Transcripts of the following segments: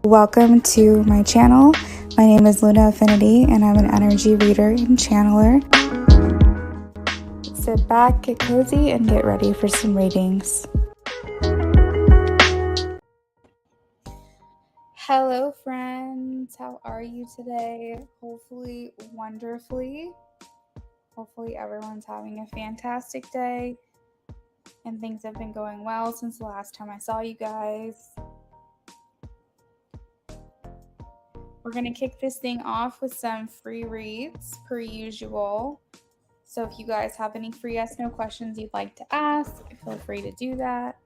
Welcome to my channel. My name is Luna Affinity and I'm an energy reader and channeler. Sit back, get cozy, and get ready for some readings. Hello friends, how are you today? Hopefully wonderfully. Hopefully everyone's having a fantastic day and things have been going well since the last time I saw you guys. We're going to kick this thing off with some free reads per usual. So if you guys have any free yes no questions you'd like to ask, feel free to do that.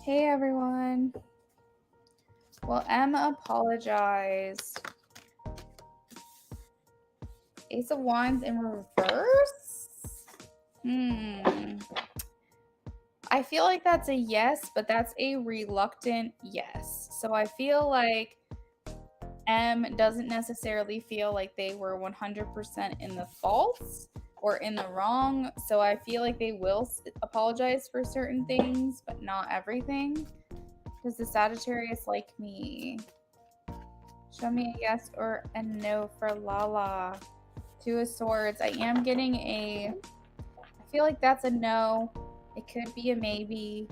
Hey everyone. Well, Emma apologized. Ace of Wands in reverse? I feel like that's a yes, but that's a reluctant yes. So I feel like M doesn't necessarily feel like they were 100% in the false or in the wrong. So I feel like they will apologize for certain things, but not everything. Does the Sagittarius like me? Show me a yes or a no for Lala. Two of Swords. I am getting I feel like that's a no. It could be a maybe.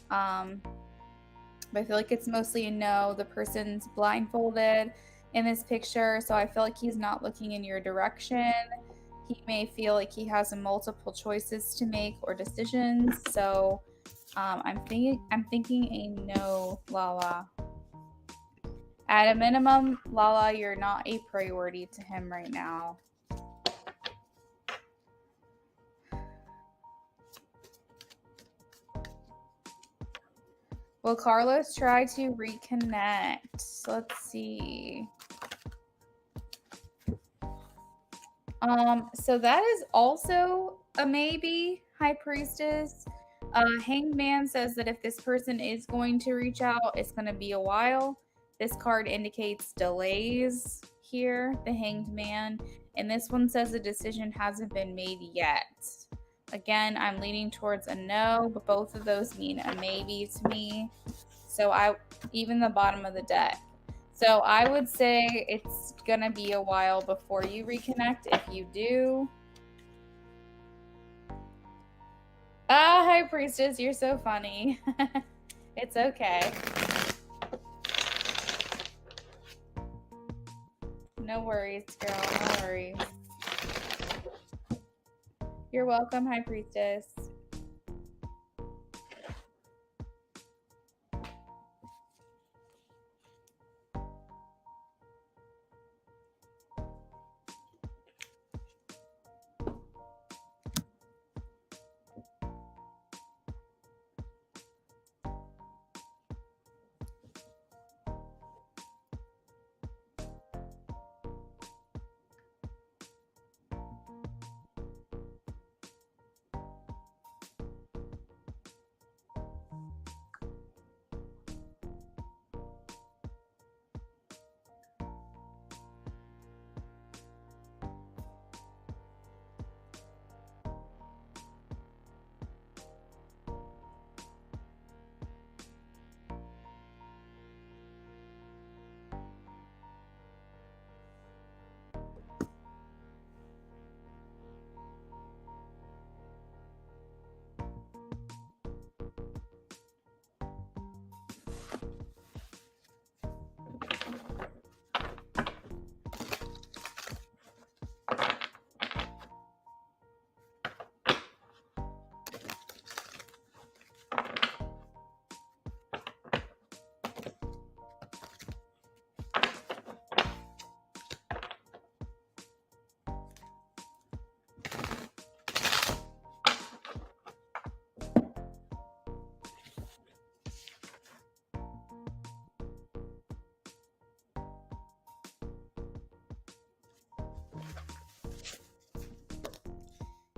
But I feel like it's mostly a no. The person's blindfolded in this picture, so I feel like he's not looking in your direction. He may feel like he has multiple choices to make or decisions. So I'm thinking a no, Lala. At a minimum, Lala, you're not a priority to him right now. Will Carlos try to reconnect? Let's see. So that is also a maybe, High Priestess. Hanged Man says that if this person is going to reach out, it's going to be a while. This card indicates delays here, the Hanged Man. And this one says the decision hasn't been made yet. Again, I'm leaning towards a no, but both of those mean a maybe to me. So even the bottom of the deck. So I would say it's going to be a while before you reconnect if you do. High Priestess, you're so funny. It's okay. No worries, girl. No worries. You're welcome, High Priestess.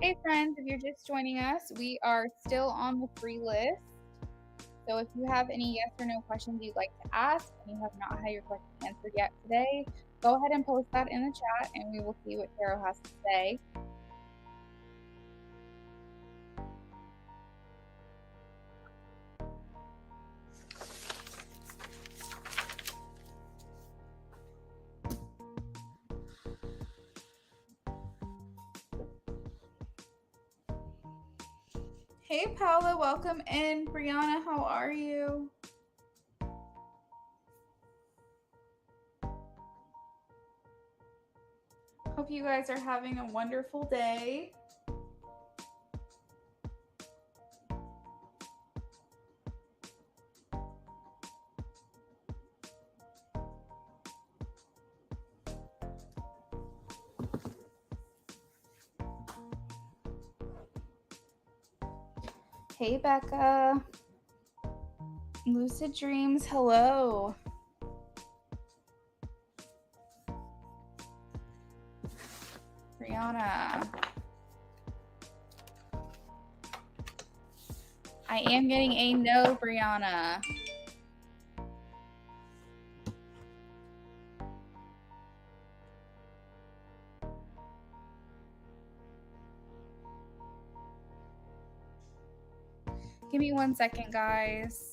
Hey friends, if you're just joining us, we are still on the free list. So if you have any yes or no questions you'd like to ask and you have not had your question answered yet today, go ahead and post that in the chat and we will see what Tarot has to say. Hey Paula, welcome in. Brianna, how are you? Hope you guys are having a wonderful day. Hey Becca. Lucid Dreams, hello. Brianna. I am getting a no, Brianna. Give me 1 second, guys.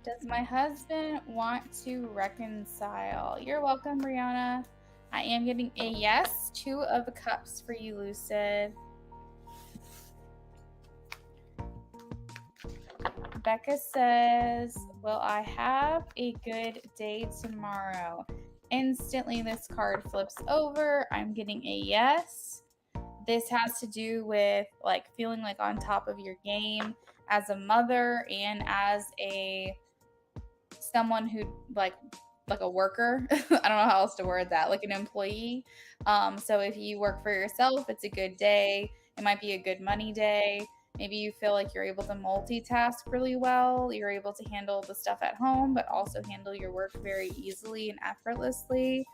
Does my husband want to reconcile? You're welcome, Brianna. I am getting a yes. 2 of the cups for you, Lucid. Becca says, will I have a good day tomorrow? Instantly, this card flips over. I'm getting a yes. This has to do with like feeling like on top of your game as a mother and as someone who like a worker. I don't know how else to word that, like an employee. So if you work for yourself, it's a good day. It might be a good money day. Maybe you feel like you're able to multitask really well. You're able to handle the stuff at home, but also handle your work very easily and effortlessly.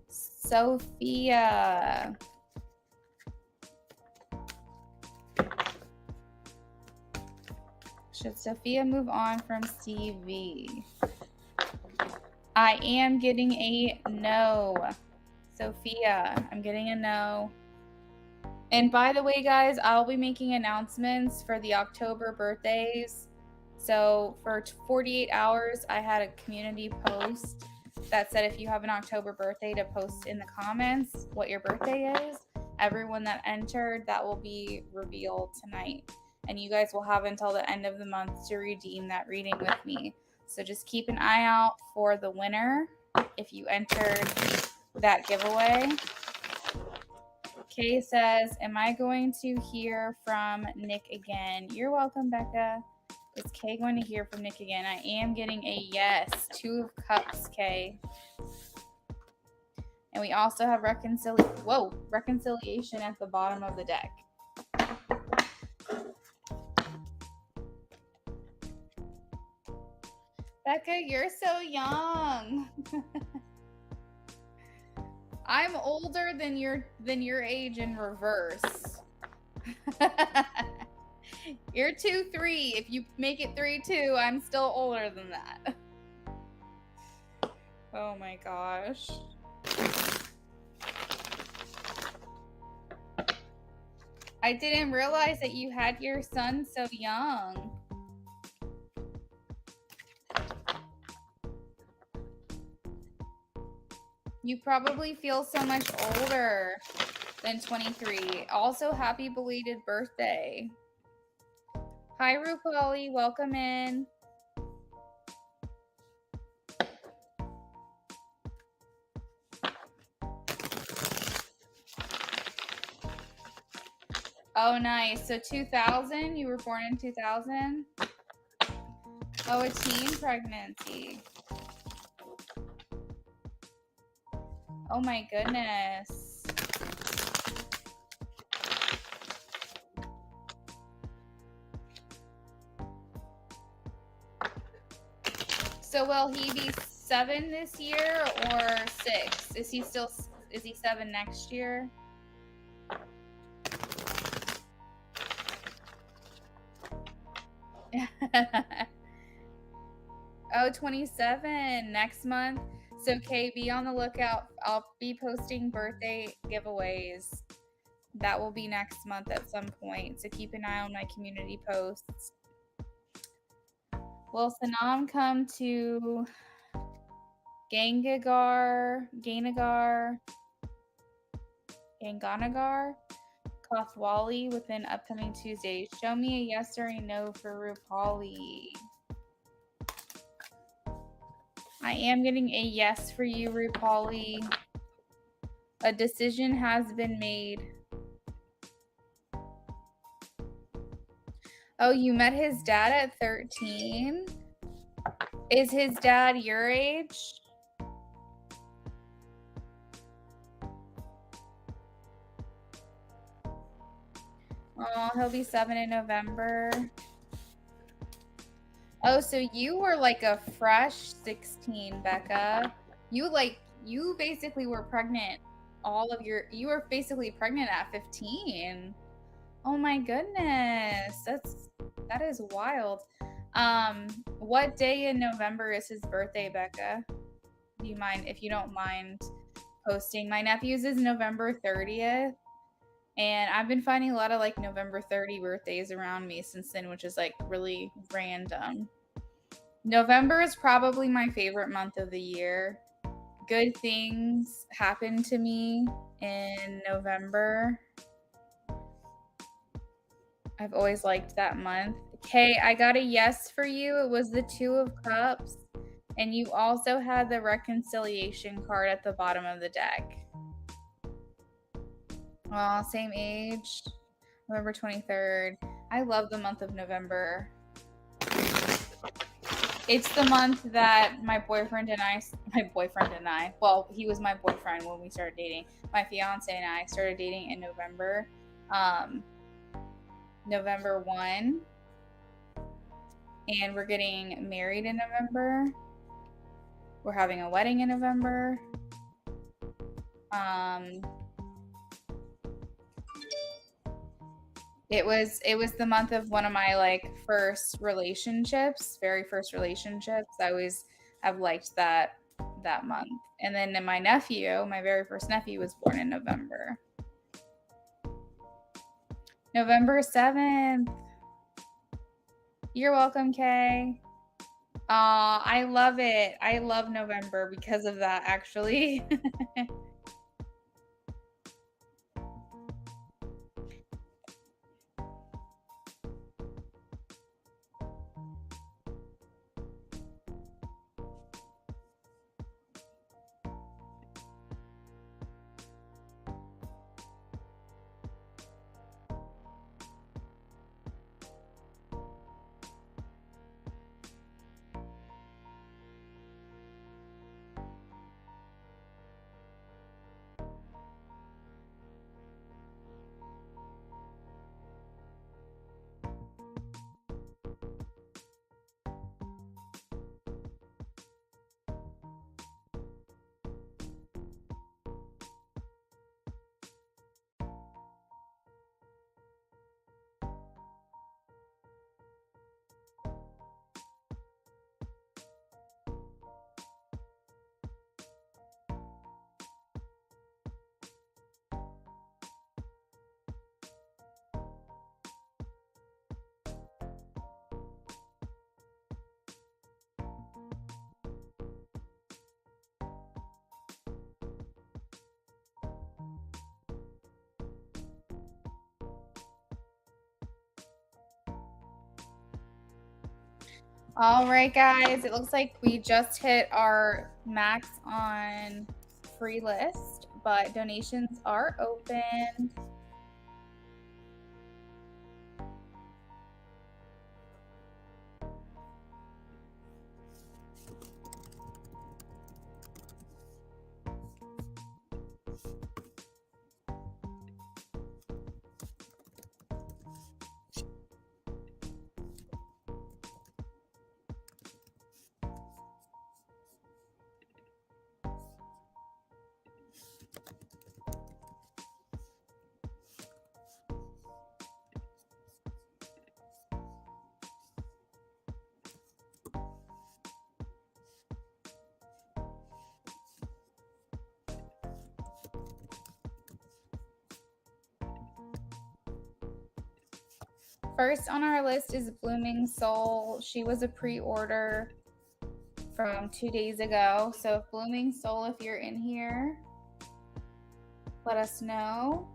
Sophia. Should Sophia move on from Stevie? I am getting a no. Sophia, I'm getting a no. And by the way, guys, I'll be making announcements for the October birthdays. So for 48 hours, I had a community post that said if you have an October birthday to post in the comments what your birthday is. Everyone that entered, that will be revealed tonight. And you guys will have until the end of the month to redeem that reading with me. So just keep an eye out for the winner if you entered that giveaway. Kay says, am I going to hear from Nick again? You're welcome, Becca. Is Kay going to hear from Nick again? I am getting a yes. 2 of cups, Kay. And we also have reconciliation at the bottom of the deck. Becca, you're so young. I'm older than your age in reverse. You're 2-3. If you make it 3-2, I'm still older than that. Oh my gosh. I didn't realize that you had your son so young. You probably feel so much older than 23. Also, happy belated birthday. Hi, Rupali. Welcome in. Oh, nice. So 2000? You were born in 2000? Oh, a teen pregnancy. Oh my goodness. So will he be 7 this year or 6? Is he 7 next year? Oh, 27 next month. So, Kay, be on the lookout. I'll be posting birthday giveaways. That will be next month at some point. So, keep an eye on my community posts. Will Sanam come to Ganganagar, Kothwali within upcoming Tuesdays? Show me a yes or a no for Rupali. I am getting a yes for you, Rupali. A decision has been made. Oh, you met his dad at 13? Is his dad your age? Oh, he'll be 7 in November. Oh, so you were like a fresh 16, Becca. You basically were pregnant you were basically pregnant at 15. Oh my goodness. That is wild. What day in November is his birthday, Becca? Do you mind if you don't mind posting? My nephew's is November 30th. And I've been finding a lot of like November 30 birthdays around me since then, which is like really random. November is probably my favorite month of the year. Good things happen to me in November. I've always liked that month. Okay, I got a yes for you. It was the 2 of Cups. And you also had the reconciliation card at the bottom of the deck. Well, same age. November 23rd. I love the month of November. It's the month that my boyfriend and I, well, he was my boyfriend when we started dating. My fiance and I started dating in November. November 1. And we're getting married in November. We're having a wedding in November. It was the month of one of my like first relationships, very first relationships. I always have liked that month. And then my nephew, my very first nephew, was born in November. November 7th. You're welcome, Kay. I love it. I love November because of that, actually. All right, guys, it looks like we just hit our max on free list, but donations are open. First on our list is Blooming Soul. She was a pre-order from 2 days ago. So Blooming Soul, if you're in here, let us know.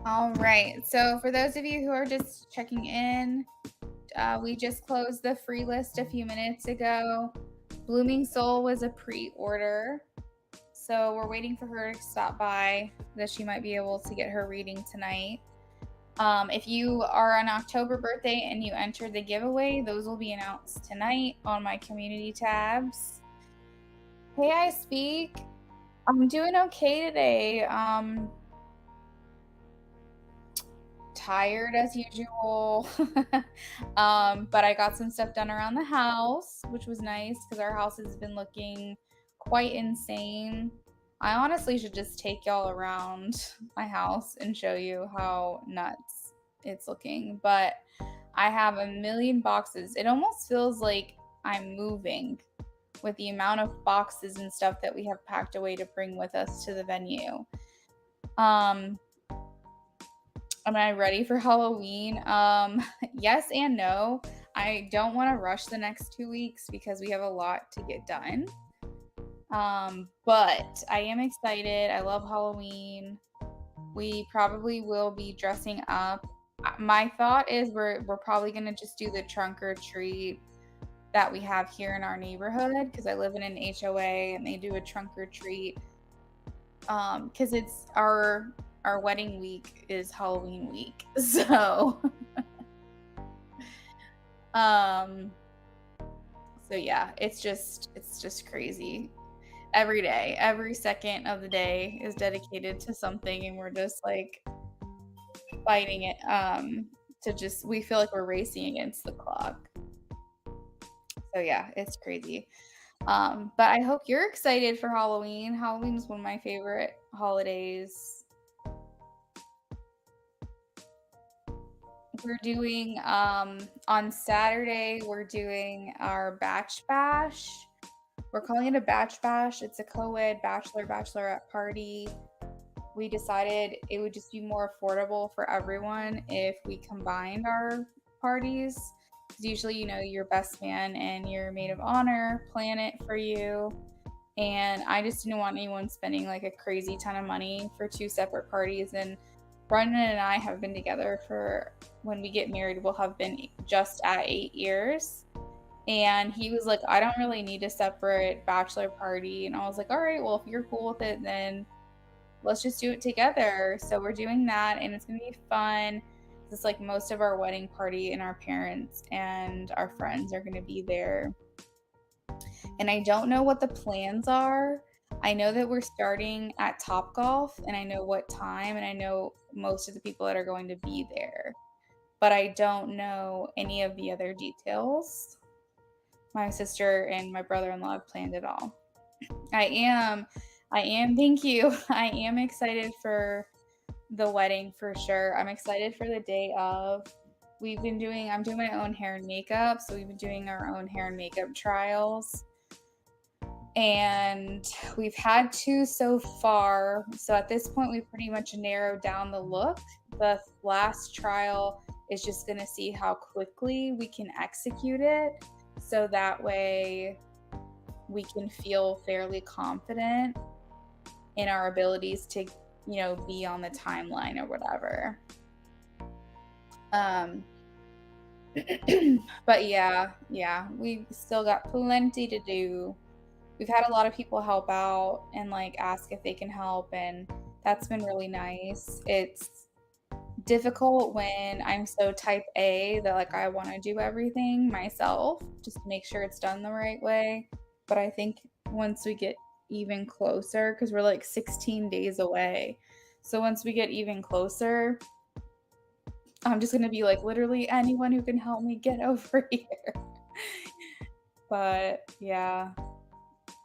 All right. So for those of you who are just checking in, we just closed the free list a few minutes ago. Blooming Soul was a pre-order. So we're waiting for her to stop by, that she might be able to get her reading tonight. If you are an October birthday and you entered the giveaway, those will be announced tonight on my community tabs. Hey, I speak. I'm doing okay today. Tired as usual. But I got some stuff done around the house, which was nice because our house has been looking quite insane. I honestly should just take y'all around my house and show you how nuts it's looking. But I have a million boxes. It almost feels like I'm moving with the amount of boxes and stuff that we have packed away to bring with us to the venue. Am I ready for Halloween? Yes and no. I don't want to rush the next 2 weeks because we have a lot to get done. But I am excited. I love Halloween. We probably will be dressing up. My thought is we're probably gonna just do the trunk or treat that we have here in our neighborhood because I live in an HOA and they do a trunk or treat. Because it's our wedding week is Halloween week. So um so yeah, it's just crazy. Every day, every second of the day is dedicated to something and we're just like fighting it to just we feel like we're racing against the clock. So yeah, it's crazy. But I hope you're excited for Halloween. Halloween is one of my favorite holidays. We're doing on Saturday, we're doing our batch bash. We're calling it a batch bash. It's a co-ed bachelor bachelorette party. We decided it would just be more affordable for everyone if we combined our parties. 'Cause usually, your best man and your maid of honor plan it for you. And I just didn't want anyone spending like a crazy ton of money for two separate parties. And Brendan and I have been together for, when we get married, we'll have been just at 8 years. And he was like, I don't really need a separate bachelor party. And I was like, all right, well, if you're cool with it, then let's just do it together. So we're doing that, and it's gonna be fun. It's like most of our wedding party and our parents and our friends are gonna be there. And I don't know what the plans are. I know that we're starting at Top Golf, and I know what time, and I know most of the people that are going to be there. But I don't know any of the other details. My sister and my brother-in-law have planned it all. I am. Thank you. I am excited for the wedding for sure. I'm excited for the day of. I'm doing my own hair and makeup. So we've been doing our own hair and makeup trials. And we've had two so far. So at this point, we pretty much narrowed down the look. The last trial is just going to see how quickly we can execute it. So that way we can feel fairly confident in our abilities to, be on the timeline or whatever. But yeah, we've still got plenty to do. We've had a lot of people help out and like ask if they can help, and that's been really nice. It's difficult when I'm so type A that like I want to do everything myself just to make sure it's done the right way. But I think once we get even closer, because we're like 16 days away. So once we get even closer, I'm just going to be like, literally anyone who can help me get over here. But yeah,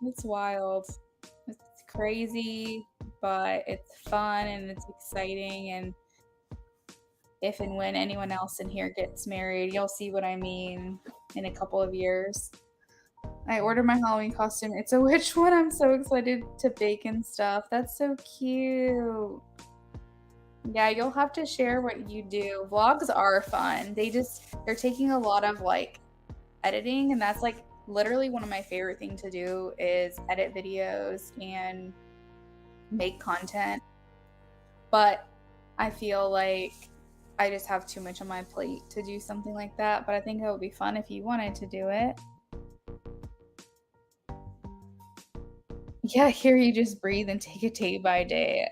it's wild. It's crazy, but it's fun and it's exciting. And if and when anyone else in here gets married, you'll see what I mean in a couple of years. I ordered my Halloween costume. It's a witch one. I'm so excited to bake and stuff. That's so cute. Yeah, you'll have to share what you do. Vlogs are fun. They're taking a lot of like editing, and that's like literally one of my favorite things to do is edit videos and make content. But I feel like I just have too much on my plate to do something like that. But I think it would be fun if you wanted to do it. Yeah, here you just breathe and take it day by day.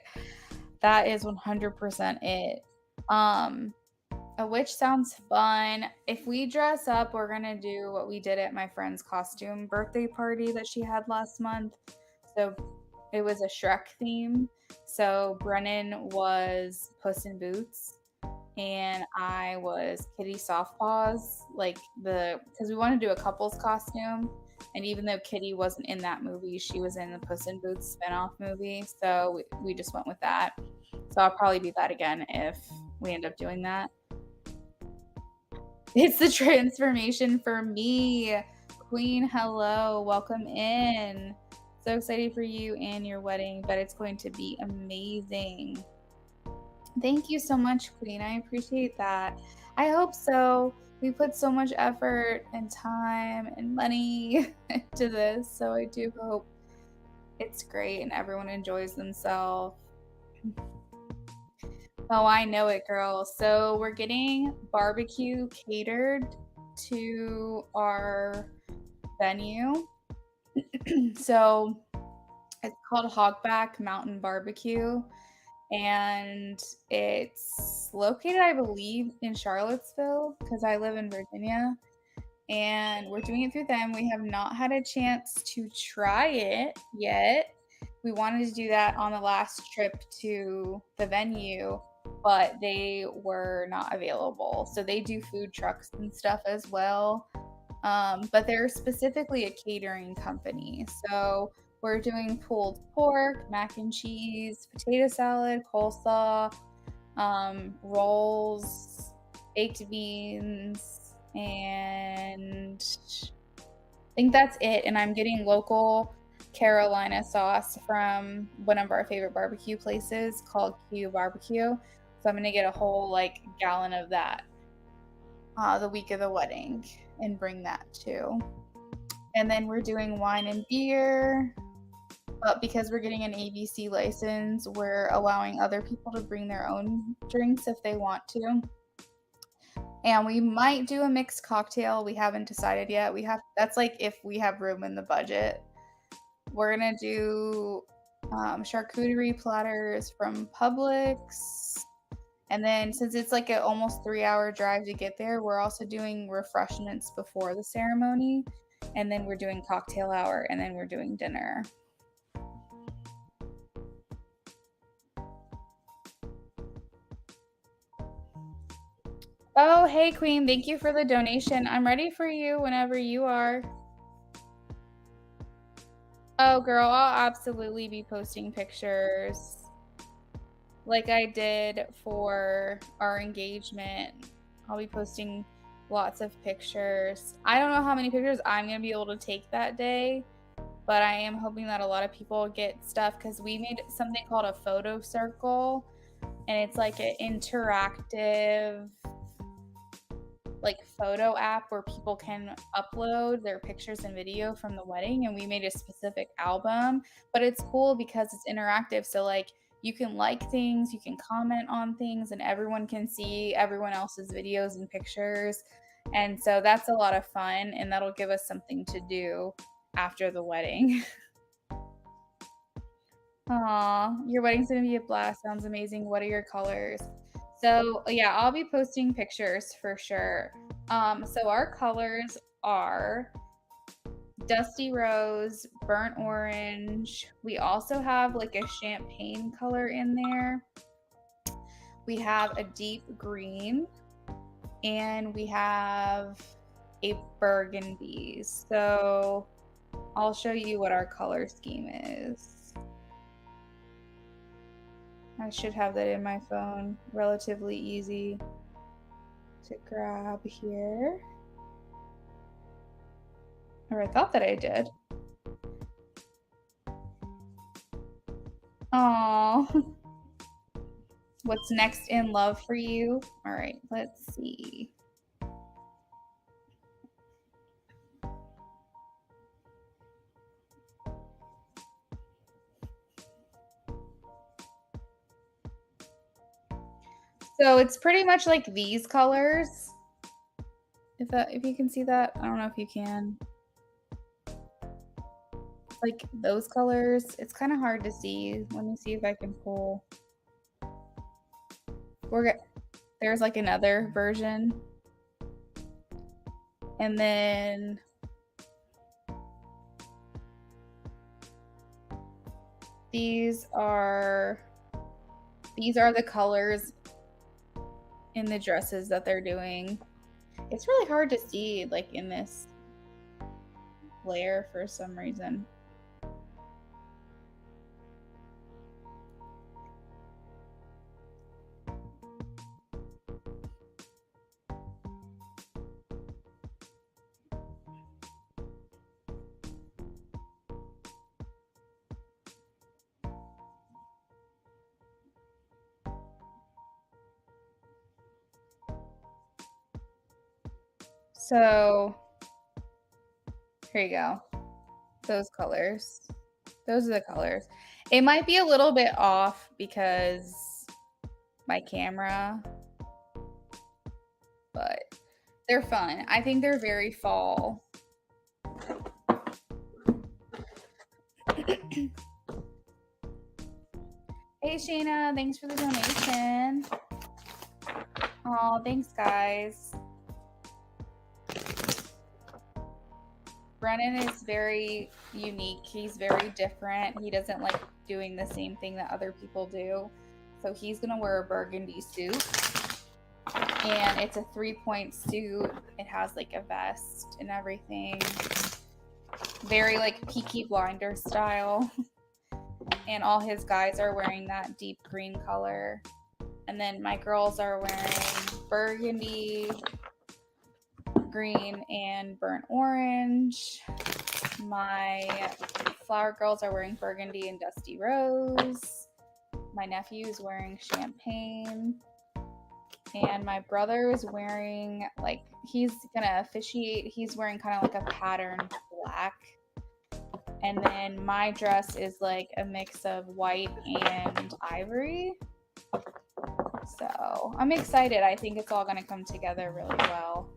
That is 100% it. A witch sounds fun. If we dress up, we're gonna do what we did at my friend's costume birthday party that she had last month. So it was a Shrek theme. So Brennan was Puss in Boots, and I was Kitty Softpaws, because we wanted to do a couple's costume. And even though Kitty wasn't in that movie, she was in the Puss in Boots spinoff movie. So we just went with that. So I'll probably do that again if we end up doing that. It's the transformation for me. Queen, hello. Welcome in. So excited for you and your wedding, but it's going to be amazing. Thank you so much, Queen. I appreciate that. I hope so. We put so much effort and time and money into this, so I do hope it's great and everyone enjoys themselves. Oh, I know it, girl. So we're getting barbecue catered to our venue. So it's called Hogback Mountain Barbecue, and it's located, I believe, in Charlottesville because I live in Virginia. And we're doing it through them. We have not had a chance to try it yet. We wanted to do that on the last trip to the venue, but they were not available. So they do food trucks and stuff as well. But they're specifically a catering company. So we're doing pulled pork, mac and cheese, potato salad, coleslaw, rolls, baked beans, and I think that's it. And I'm getting local Carolina sauce from one of our favorite barbecue places called Q Barbecue. So I'm gonna get a whole like gallon of that the week of the wedding and bring that too. And then we're doing wine and beer. But because we're getting an ABC license, we're allowing other people to bring their own drinks if they want to. And we might do a mixed cocktail. We haven't decided yet. That's like if we have room in the budget. We're gonna do charcuterie platters from Publix. And then since it's like an almost 3-hour drive to get there, we're also doing refreshments before the ceremony. And then we're doing cocktail hour, and then we're doing dinner. Oh, hey, Queen. Thank you for the donation. I'm ready for you whenever you are. Oh, girl, I'll absolutely be posting pictures like I did for our engagement. I'll be posting lots of pictures. I don't know how many pictures I'm going to be able to take that day, but I am hoping that a lot of people get stuff because we made something called a photo circle, and it's like an interactive like photo app where people can upload their pictures and video from the wedding, and we made a specific album. But it's cool because it's interactive, so like you can like things, you can comment on things, and everyone can see everyone else's videos and pictures. And so that's a lot of fun, and that'll give us something to do after the wedding. Aw, your wedding's gonna be a blast. Sounds amazing. What are your colors? So yeah, I'll be posting pictures for sure. So our colors are dusty rose, burnt orange. We also have like a champagne color in there. We have a deep green, and we have a burgundy. So I'll show you what our color scheme is. I should have that in my phone. Relatively easy to grab here. Or I thought that I did. Aww. What's next in love for you? All right, let's see. So it's pretty much like these colors. If you can see that, I don't know if you can. Like those colors. It's kind of hard to see. Let me see if I can pull. There's like another version. And then these are the colors in the dresses that they're doing. It's really hard to see like in this layer for some reason. So here you go. Those colors. Those are the colors. It might be a little bit off because my camera, but they're fun. I think they're very fall. Hey Shayna, thanks for the donation. Oh, thanks guys. Brennan is very unique. He's very different. He doesn't like doing the same thing that other people do. So he's gonna wear a burgundy suit. And it's a 3-point suit. It has like a vest and everything. Very like Peaky Blinder style. And all his guys are wearing that deep green color. And then my girls are wearing burgundy, green, and burnt orange. My flower girls are wearing burgundy and dusty rose. My nephew is wearing champagne. And my brother is wearing, like, he's gonna officiate. He's wearing kind of like a patterned black. And then my dress is like a mix of white and ivory. So I'm excited. I think it's all gonna come together really well.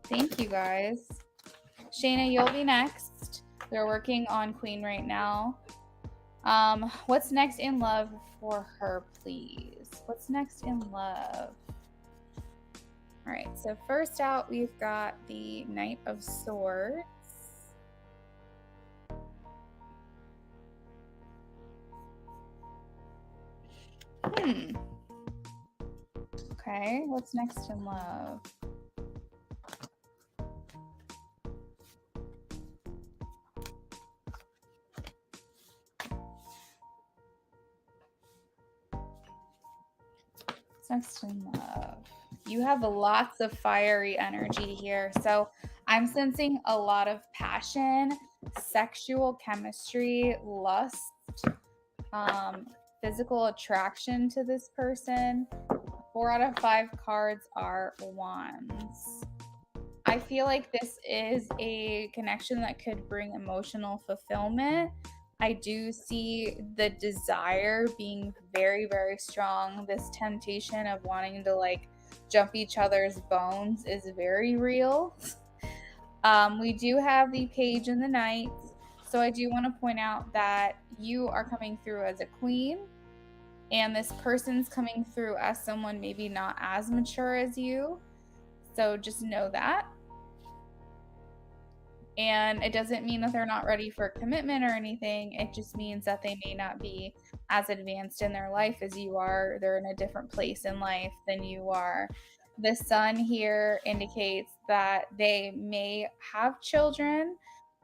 Thank you guys. Shayna, you'll be next. We're working on Queen right now. What's next in love for her, please? What's next in love? All right, so first out, we've got the Knight of Swords. Okay, what's next in love? What's next in love? You have lots of fiery energy here. So I'm sensing a lot of passion, sexual chemistry, lust, physical attraction to this person. 4 out of 5 cards are wands. I feel like this is a connection that could bring emotional fulfillment. I do see the desire being very, very strong. This temptation of wanting to like jump each other's bones is very real. We do have the Page and the Knight. So I do want to point out that you are coming through as a queen, and this person's coming through as someone maybe not as mature as you. So just know that. And it doesn't mean that they're not ready for commitment or anything. It just means that they may not be as advanced in their life as you are. They're in a different place in life than you are. The sun here indicates that they may have children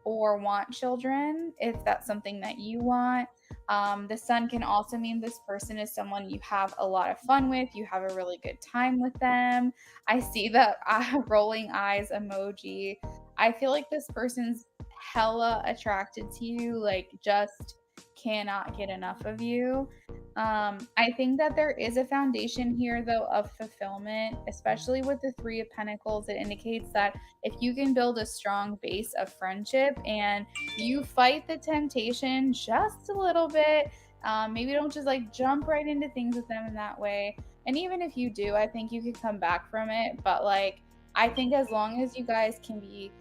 or want children if that's something that you want. The sun can also mean this person is someone you have a lot of fun with. You have a really good time with them. I see the rolling eyes emoji. I feel like this person's hella attracted to you, like just cannot get enough of you. I think that there is a foundation here though of fulfillment, especially with the 3 of Pentacles. It indicates that if you can build a strong base of friendship and you fight the temptation just a little bit, maybe don't just like jump right into things with them in that way. And even if you do, I think you can come back from it. But like, I think as long as you guys can be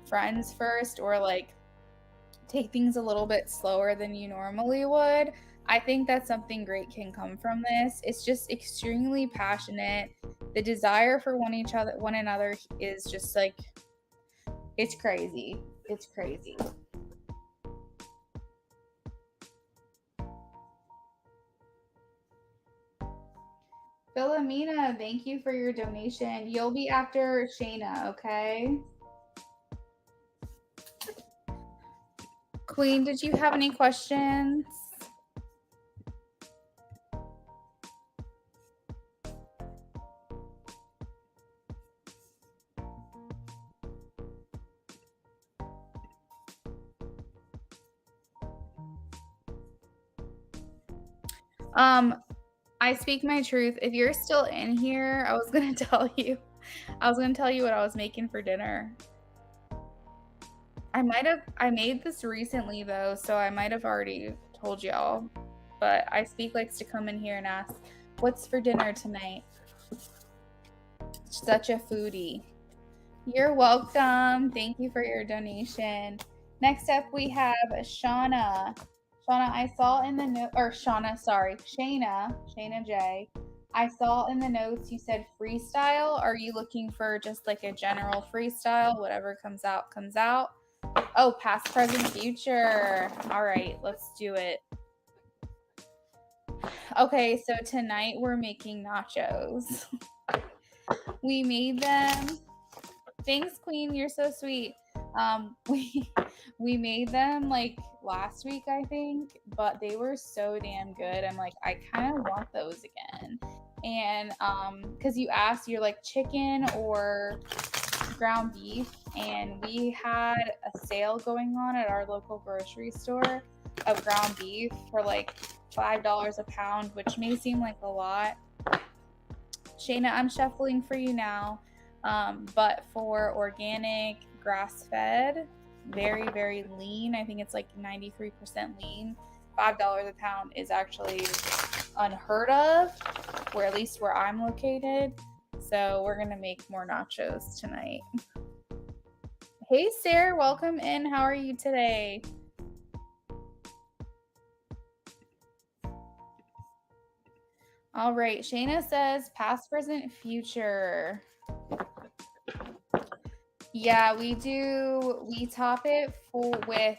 friends first, or like take things a little bit slower than you normally would, I think that something great can come from this. It's just extremely passionate. The desire for one another is just like, it's crazy. It's crazy. Philomena, thank you for your donation. You'll be after Shayna, okay? Queen, did you have any questions? I speak my truth. If you're still in here, I was gonna tell you what I was making for dinner. I made this recently though, so I might have already told y'all. But I speak likes to come in here and ask, what's for dinner tonight? Such a foodie. You're welcome. Thank you for your donation. Next up, we have Shauna. Shauna, I saw in the note, or Shauna, sorry, Shayna J. I saw in the notes you said freestyle. Are you looking for just like a general freestyle? Whatever comes out, comes out. Oh, past, present, future. All right, let's do it. Okay, so tonight we're making nachos. We made them. Thanks, Queen. You're so sweet. We made them like last week, I think, but they were so damn good. I'm like, I kind of want those again. And because you asked, you're like chicken or ground beef, and we had a sale going on at our local grocery store of ground beef for like $5 a pound, which may seem like a lot. Shayna, I'm shuffling for you now. But for organic, grass-fed, very, very lean, I think it's like 93% lean, $5 a pound is actually unheard of, or at least where I'm located. So we're going to make more nachos tonight. Hey, Sarah, welcome in. How are you today? All right, Shayna says past, present, future. Yeah, we do. We top it with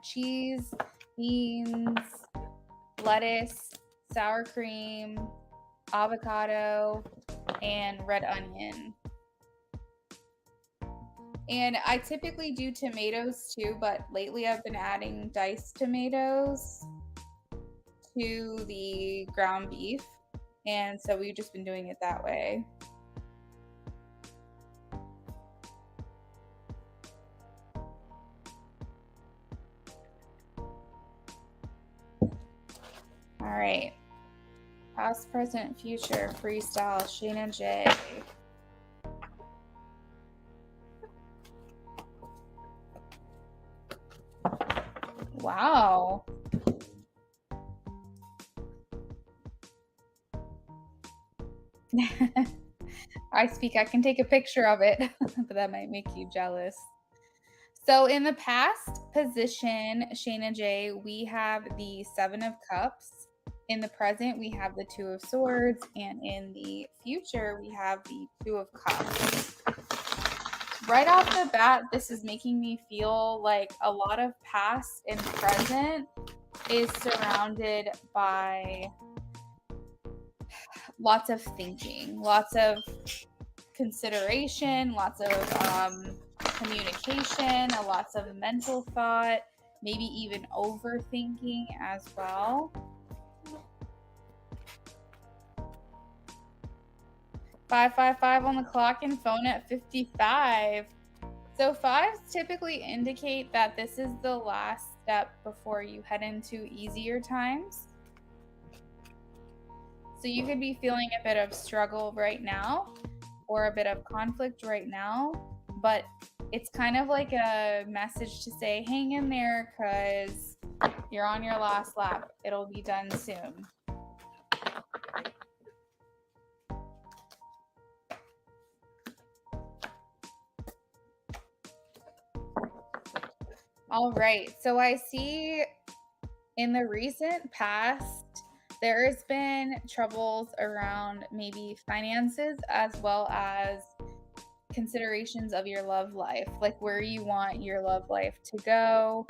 cheese, beans, lettuce, sour cream, avocado, and red onion. And I typically do tomatoes too, but lately I've been adding diced tomatoes to the ground beef. And so we've just been doing it that way. All right. Past, present, future, freestyle, Shayna J. Wow. I can take a picture of it, but that might make you jealous. So in the past position, Shayna J, we have the Seven of Cups. In the present, we have the Two of Swords. And in the future, we have the Two of Cups. Right off the bat, this is making me feel like a lot of past and present is surrounded by lots of thinking, lots of consideration, lots of communication, lots of mental thought, maybe even overthinking as well. 555 on the clock and phone at 55. So fives typically indicate that this is the last step before you head into easier times. So you could be feeling a bit of struggle right now or a bit of conflict right now, but it's kind of like a message to say, hang in there because you're on your last lap. It'll be done soon. All right. So I see in the recent past, there has been troubles around maybe finances as well as considerations of your love life, like where you want your love life to go.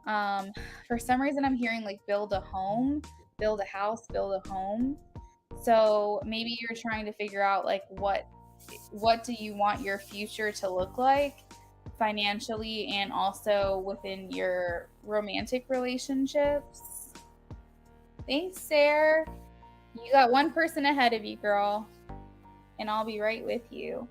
For some reason, I'm hearing like build a home, build a house, build a home. So maybe you're trying to figure out like what do you want your future to look like financially and also within your romantic relationships. Thanks, Sarah. You got one person ahead of you, girl, and I'll be right with you.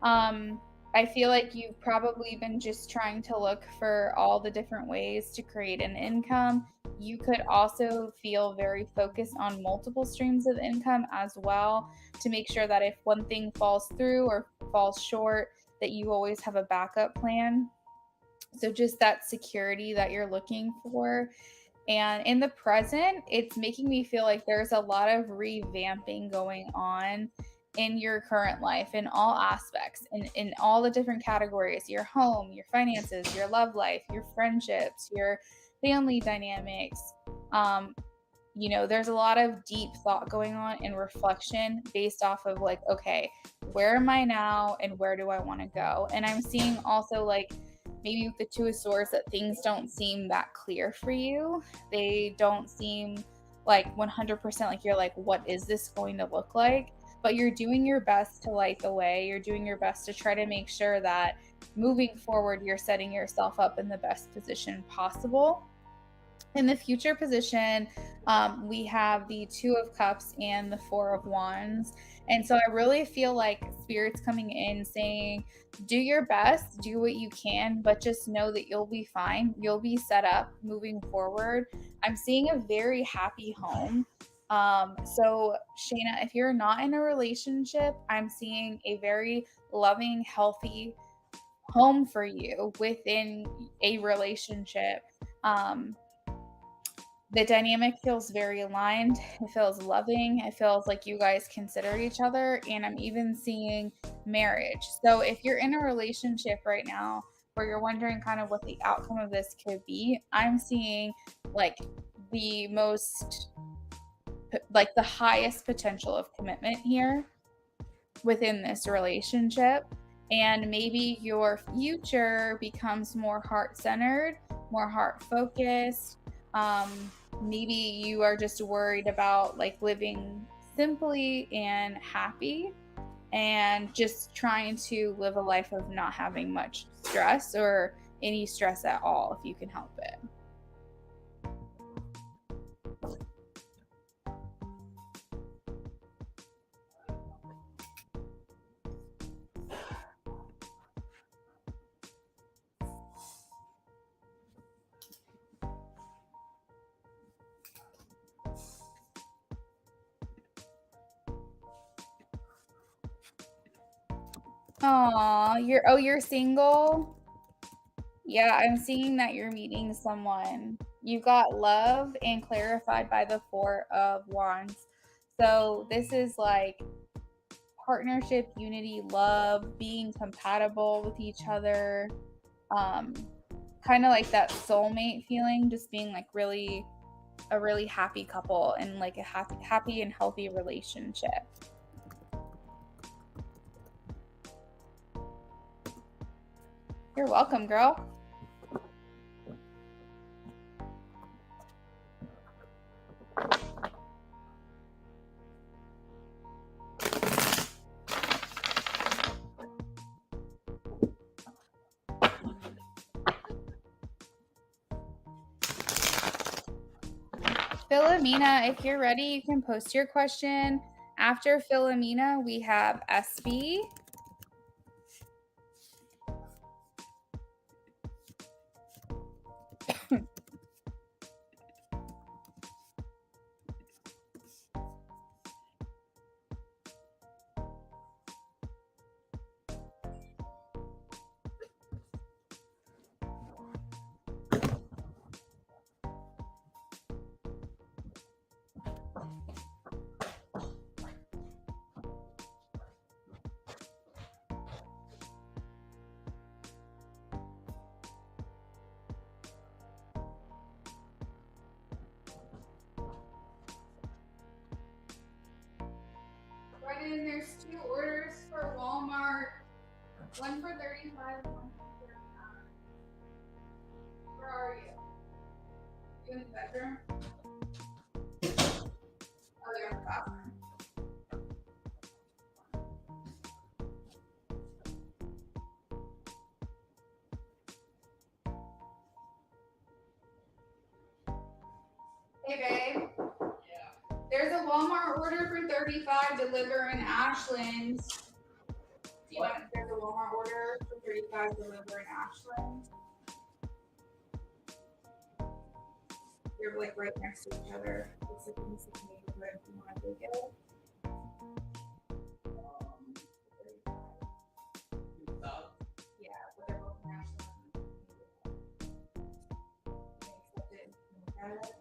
I feel like you've probably been just trying to look for all the different ways to create an income. You could also feel very focused on multiple streams of income as well to make sure that if one thing falls through or falls short, that you always have a backup plan. So just that security that you're looking for. And in the present, it's making me feel like there's a lot of revamping going on in your current life in all aspects, in all the different categories, your home, your finances, your love life, your friendships, your family dynamics. There's a lot of deep thought going on and reflection based off of like, okay, where am I now and where do I want to go? And I'm seeing also like maybe with the Two of Swords that things don't seem that clear for you. They don't seem like 100% like you're like, what is this going to look like? But you're doing your best to light the way. You're doing your best to try to make sure that moving forward, you're setting yourself up in the best position possible. In the future position, we have the Two of Cups and the Four of Wands. And so I really feel like Spirit's coming in saying, do your best, do what you can, but just know that you'll be fine. You'll be set up moving forward. I'm seeing a very happy home. So Shayna, if you're not in a relationship, I'm seeing a very loving, healthy home for you within a relationship. Um, the dynamic feels very aligned. It feels loving. It feels like you guys consider each other. And I'm even seeing marriage. So if you're in a relationship right now where you're wondering kind of what the outcome of this could be, I'm seeing like the most, like the highest potential of commitment here within this relationship. And maybe your future becomes more heart centered, more heart focused. Maybe you are just worried about like living simply and happy and just trying to live a life of not having much stress or any stress at all if you can help it. Aw, you're single? Yeah, I'm seeing that you're meeting someone. You got love and clarified by the Four of Wands. So this is like partnership, unity, love, being compatible with each other. Um, kind of like that soulmate feeling, just being like really a really happy couple and like a happy and healthy relationship. You're welcome, girl. Philomena, if you're ready, you can post your question. After Philomena, we have SB. Brennan, there's two orders for Walmart. One for 35, one for 39. Where are you? You in the bedroom? Oh, you're in the bathroom. Hey, babe. There's a Walmart order for 35 deliver in Ashland. Do you want, there's a Walmart order for 35 deliver in Ashland? They're like right next to each other. It's like in the same neighborhood if you want to take it. Yeah, but they're both in Ashland. Accept it. Got it?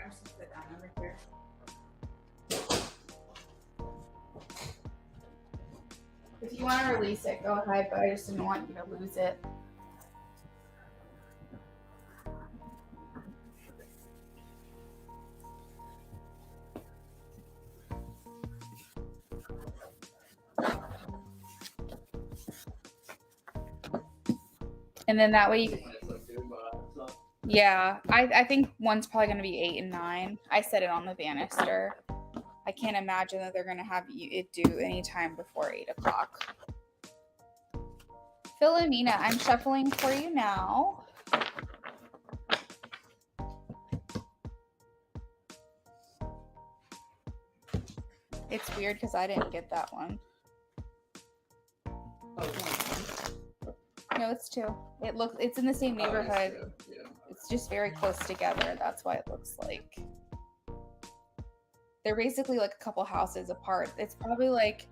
I'm just gonna put that over here. If you want to release it, go ahead, but I just didn't want you to lose it. And then that way you Yeah, I think one's probably going to be 8 and 9. I said it on the banister. I can't imagine that they're going to have it due anytime before 8 o'clock. Philomena, I'm shuffling for you now. It's weird because I didn't get that one. No, it's 2. It's in the same neighborhood. Yeah. It's just very close together. That's why it looks like. They're basically like a couple houses apart. It's probably like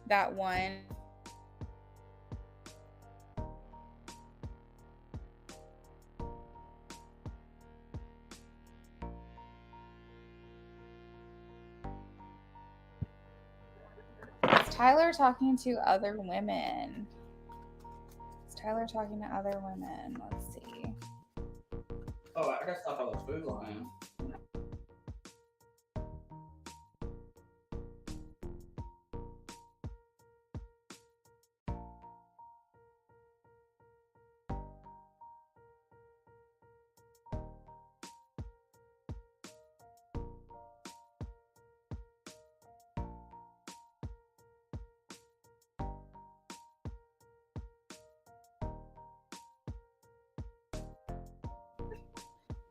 that one. Is Tyler talking to other women? Is Tyler talking to other women? Let's see. Oh, I gotta stop at the food line.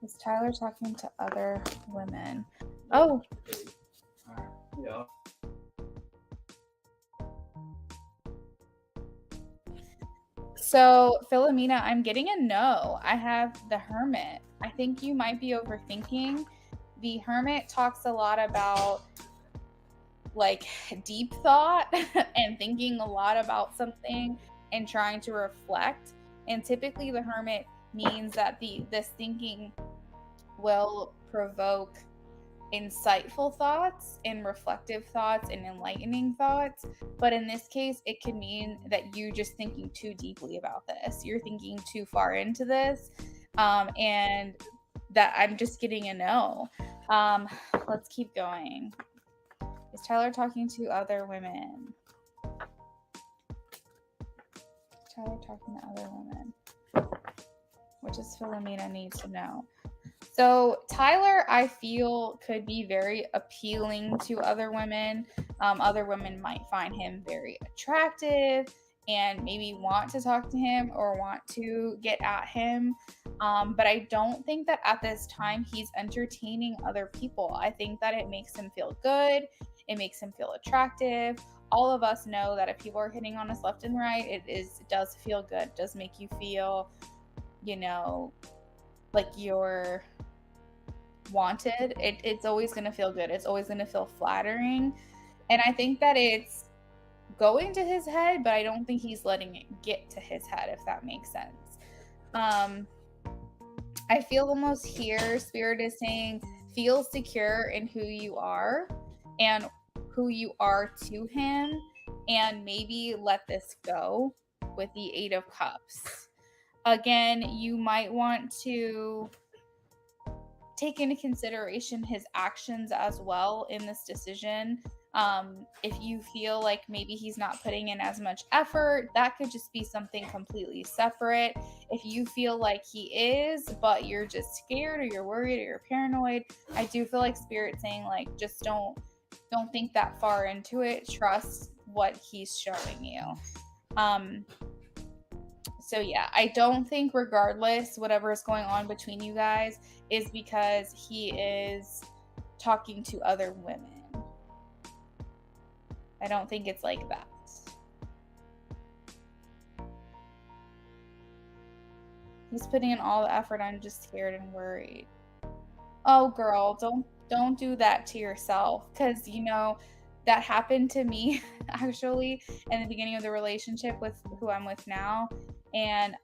Is Tyler talking to other women? Oh. Yeah. So, Philomena, I'm getting a no. I have the Hermit. I think you might be overthinking. The Hermit talks a lot about like deep thought and thinking a lot about something and trying to reflect. And typically the Hermit means that this thinking will provoke insightful thoughts and reflective thoughts and enlightening thoughts. But in this case, it could mean that you're just thinking too deeply about this. You're thinking too far into this. And that I'm just getting a no. Let's keep going. Is Tyler talking to other women? Tyler talking to other women? What does Philomena need to know? So Tyler, I feel, could be very appealing to other women. Other women might find him very attractive and maybe want to talk to him or want to get at him. But I don't think that at this time he's entertaining other people. I think that it makes him feel good. It makes him feel attractive. All of us know that if people are hitting on us left and right, it does feel good. It does make you feel, like you're wanted. It's always going to feel good. It's always going to feel flattering. And I think that it's going to his head, but I don't think he's letting it get to his head, if that makes sense. I feel almost here, Spirit is saying, feel secure in who you are and who you are to him, and maybe let this go with the 8 of Cups. Again, you might want to take into consideration his actions as well in this decision. If you feel like maybe he's not putting in as much effort, that could just be something completely separate. If you feel like he is, but you're just scared or you're worried or you're paranoid, I do feel like Spirit saying, like, just don't think that far into it. Trust what he's showing you. So yeah, I don't think, regardless, whatever is going on between you guys is because he is talking to other women. I don't think it's like that. He's putting in all the effort. I'm just scared and worried. Oh, girl, don't do that to yourself, because that happened to me actually in the beginning of the relationship with who I'm with now. And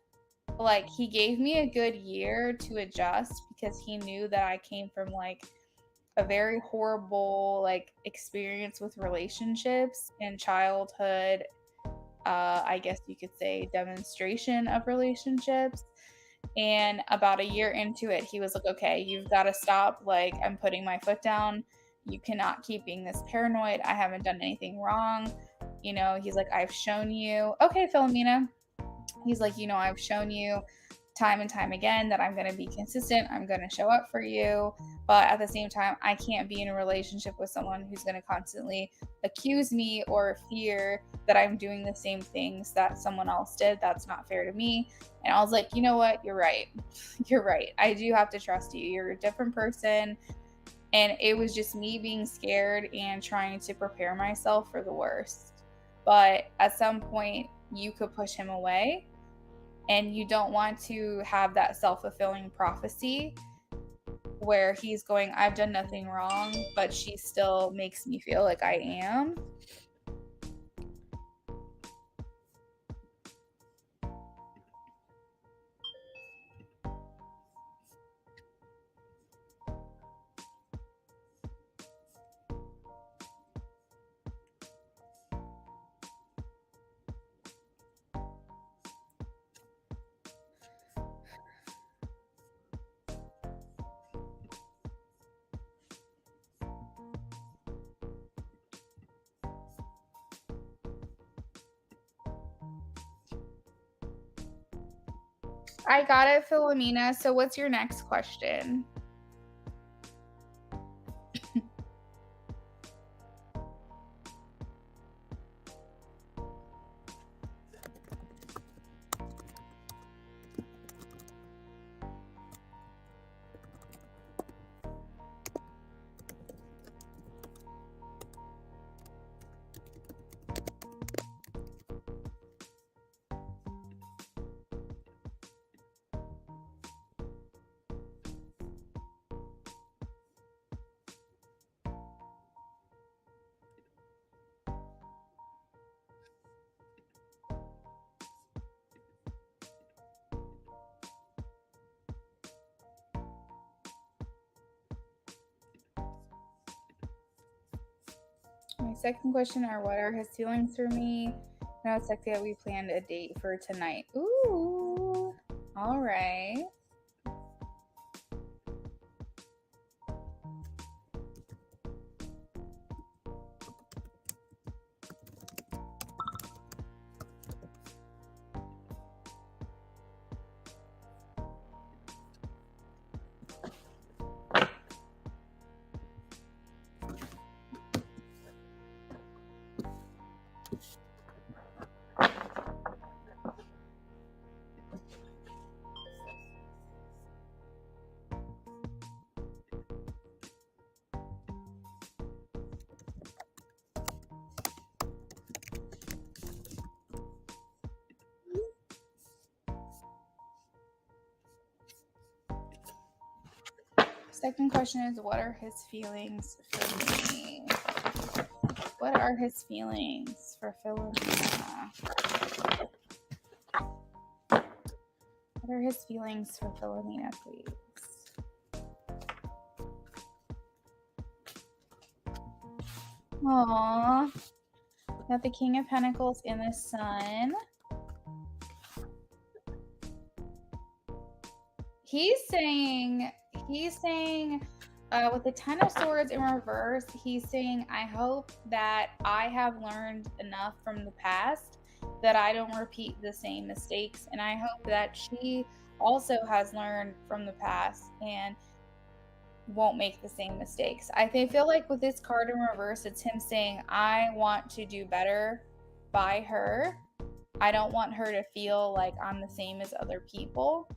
like, he gave me a good year to adjust because he knew that I came from like a very horrible like experience with relationships in childhood. I guess you could say demonstration of relationships. And about a year into it, he was like, okay, you've got to stop. Like, I'm putting my foot down. You cannot keep being this paranoid. I haven't done anything wrong. He's like, I've shown you. Okay, Philomena. He's like, I've shown you time and time again that I'm going to be consistent, I'm going to show up for you, but at the same time, I can't be in a relationship with someone who's going to constantly accuse me or fear that I'm doing the same things that someone else did. That's not fair to me. And I was like, you know what? You're right. You're right. I do have to trust you. You're a different person. And it was just me being scared and trying to prepare myself for the worst. But at some point, you could push him away, and you don't want to have that self-fulfilling prophecy where he's going, I've done nothing wrong, but she still makes me feel like I am. I got it, Philomena. So what's your next question? My second question are, what are his feelings for me? Now it's like that we planned a date for tonight. Ooh, all right. Second question is, what are his feelings for me? What are his feelings for Philomena? What are his feelings for Philomena, please? Aww. Got the King of Pentacles and the Sun. He's saying with the Ten of Swords in reverse, he's saying, I hope that I have learned enough from the past that I don't repeat the same mistakes. And I hope that she also has learned from the past and won't make the same mistakes. feel like with this card in reverse, it's him saying, I want to do better by her. I don't want her to feel like I'm the same as other people.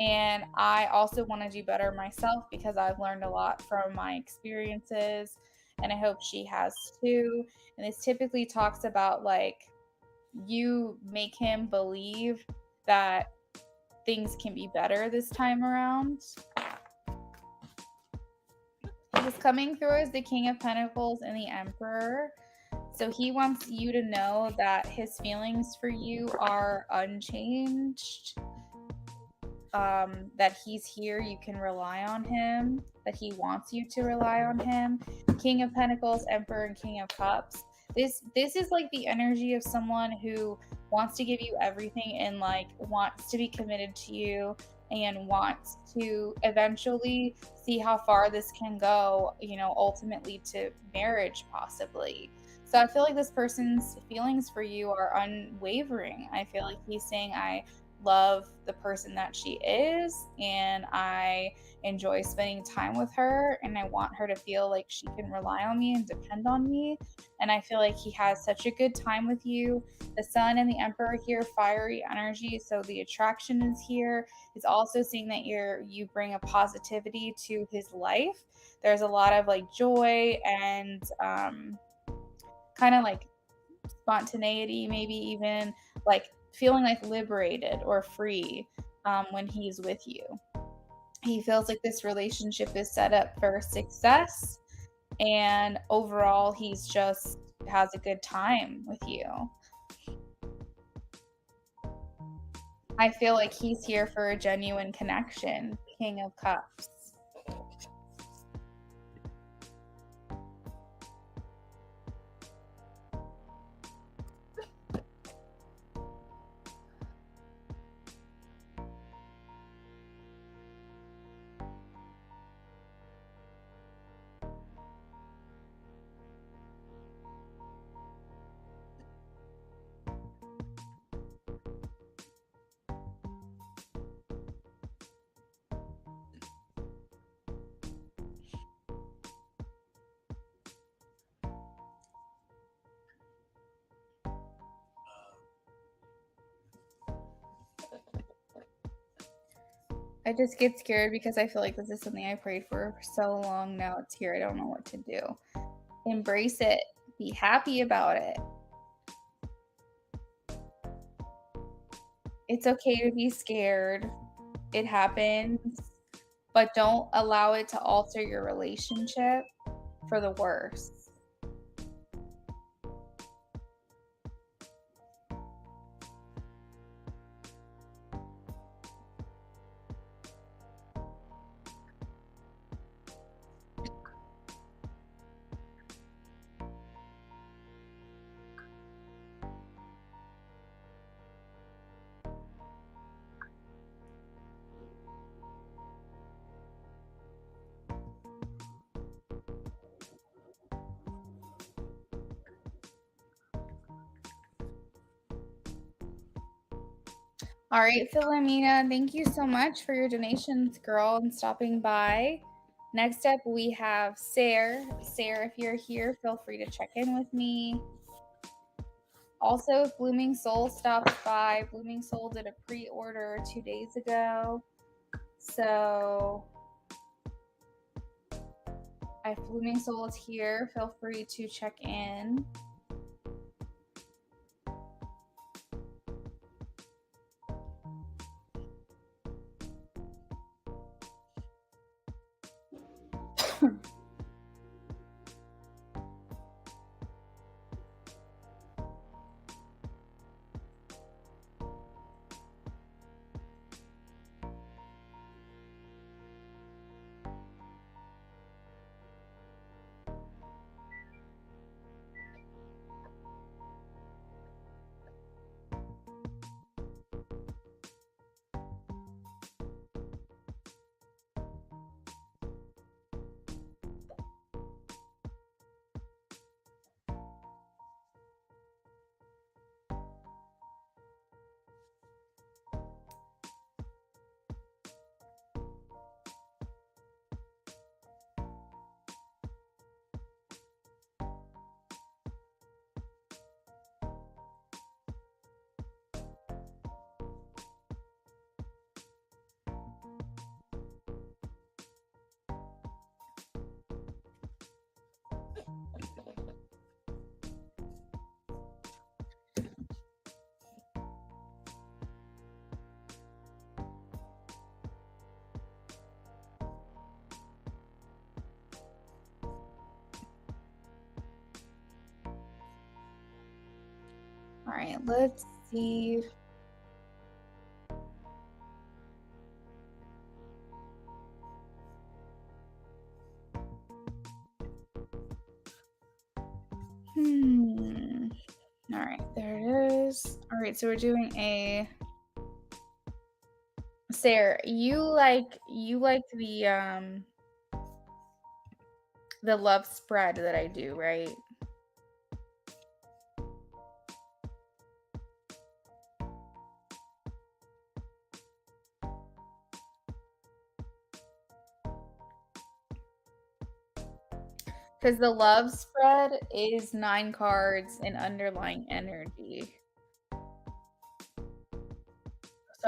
And I also want to do better myself because I've learned a lot from my experiences, and I hope she has too. And this typically talks about like you make him believe that things can be better this time around. He's coming through as the King of Pentacles and the Emperor. So he wants you to know that his feelings for you are unchanged. That he's here, you can rely on him, that he wants you to rely on him. King of Pentacles, Emperor, and King of Cups. This is like the energy of someone who wants to give you everything and like wants to be committed to you and wants to eventually see how far this can go, you know, ultimately to marriage possibly. So I feel like this person's feelings for you are unwavering. I feel like he's saying, I love the person that she is, and I enjoy spending time with her, and I want her to feel like she can rely on me and depend on me. And I feel like he has such a good time with you. The sun and the emperor here, fiery energy, so the attraction is here. He's also seeing that you bring a positivity to his life. There's a lot of like joy and kind of like spontaneity, maybe even like feeling like liberated or free when he's with you. He feels like this relationship is set up for success, and overall, he's just has a good time with you. I feel like he's here for a genuine connection. King of Cups. I just get scared because I feel like this is something I prayed for so long. Now it's here. I don't know what to do. Embrace it. Be happy about it. It's okay to be scared. It happens, but don't allow it to alter your relationship for the worse. All right, Philomena, thank you so much for your donations, girl, and stopping by. Next up, we have Sarah. Sarah, if you're here, feel free to check in with me. Also, if Blooming Soul stops by, Blooming Soul did a pre-order 2 days ago. So if Blooming Soul is here, feel free to check in. All right, let's see. All right, there it is. All right, so we're doing a Sarah, you like the love spread that I do, right? Because the love spread is 9 cards in underlying energy. So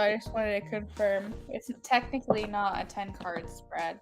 I just wanted to confirm. It's technically not a 10 card spread.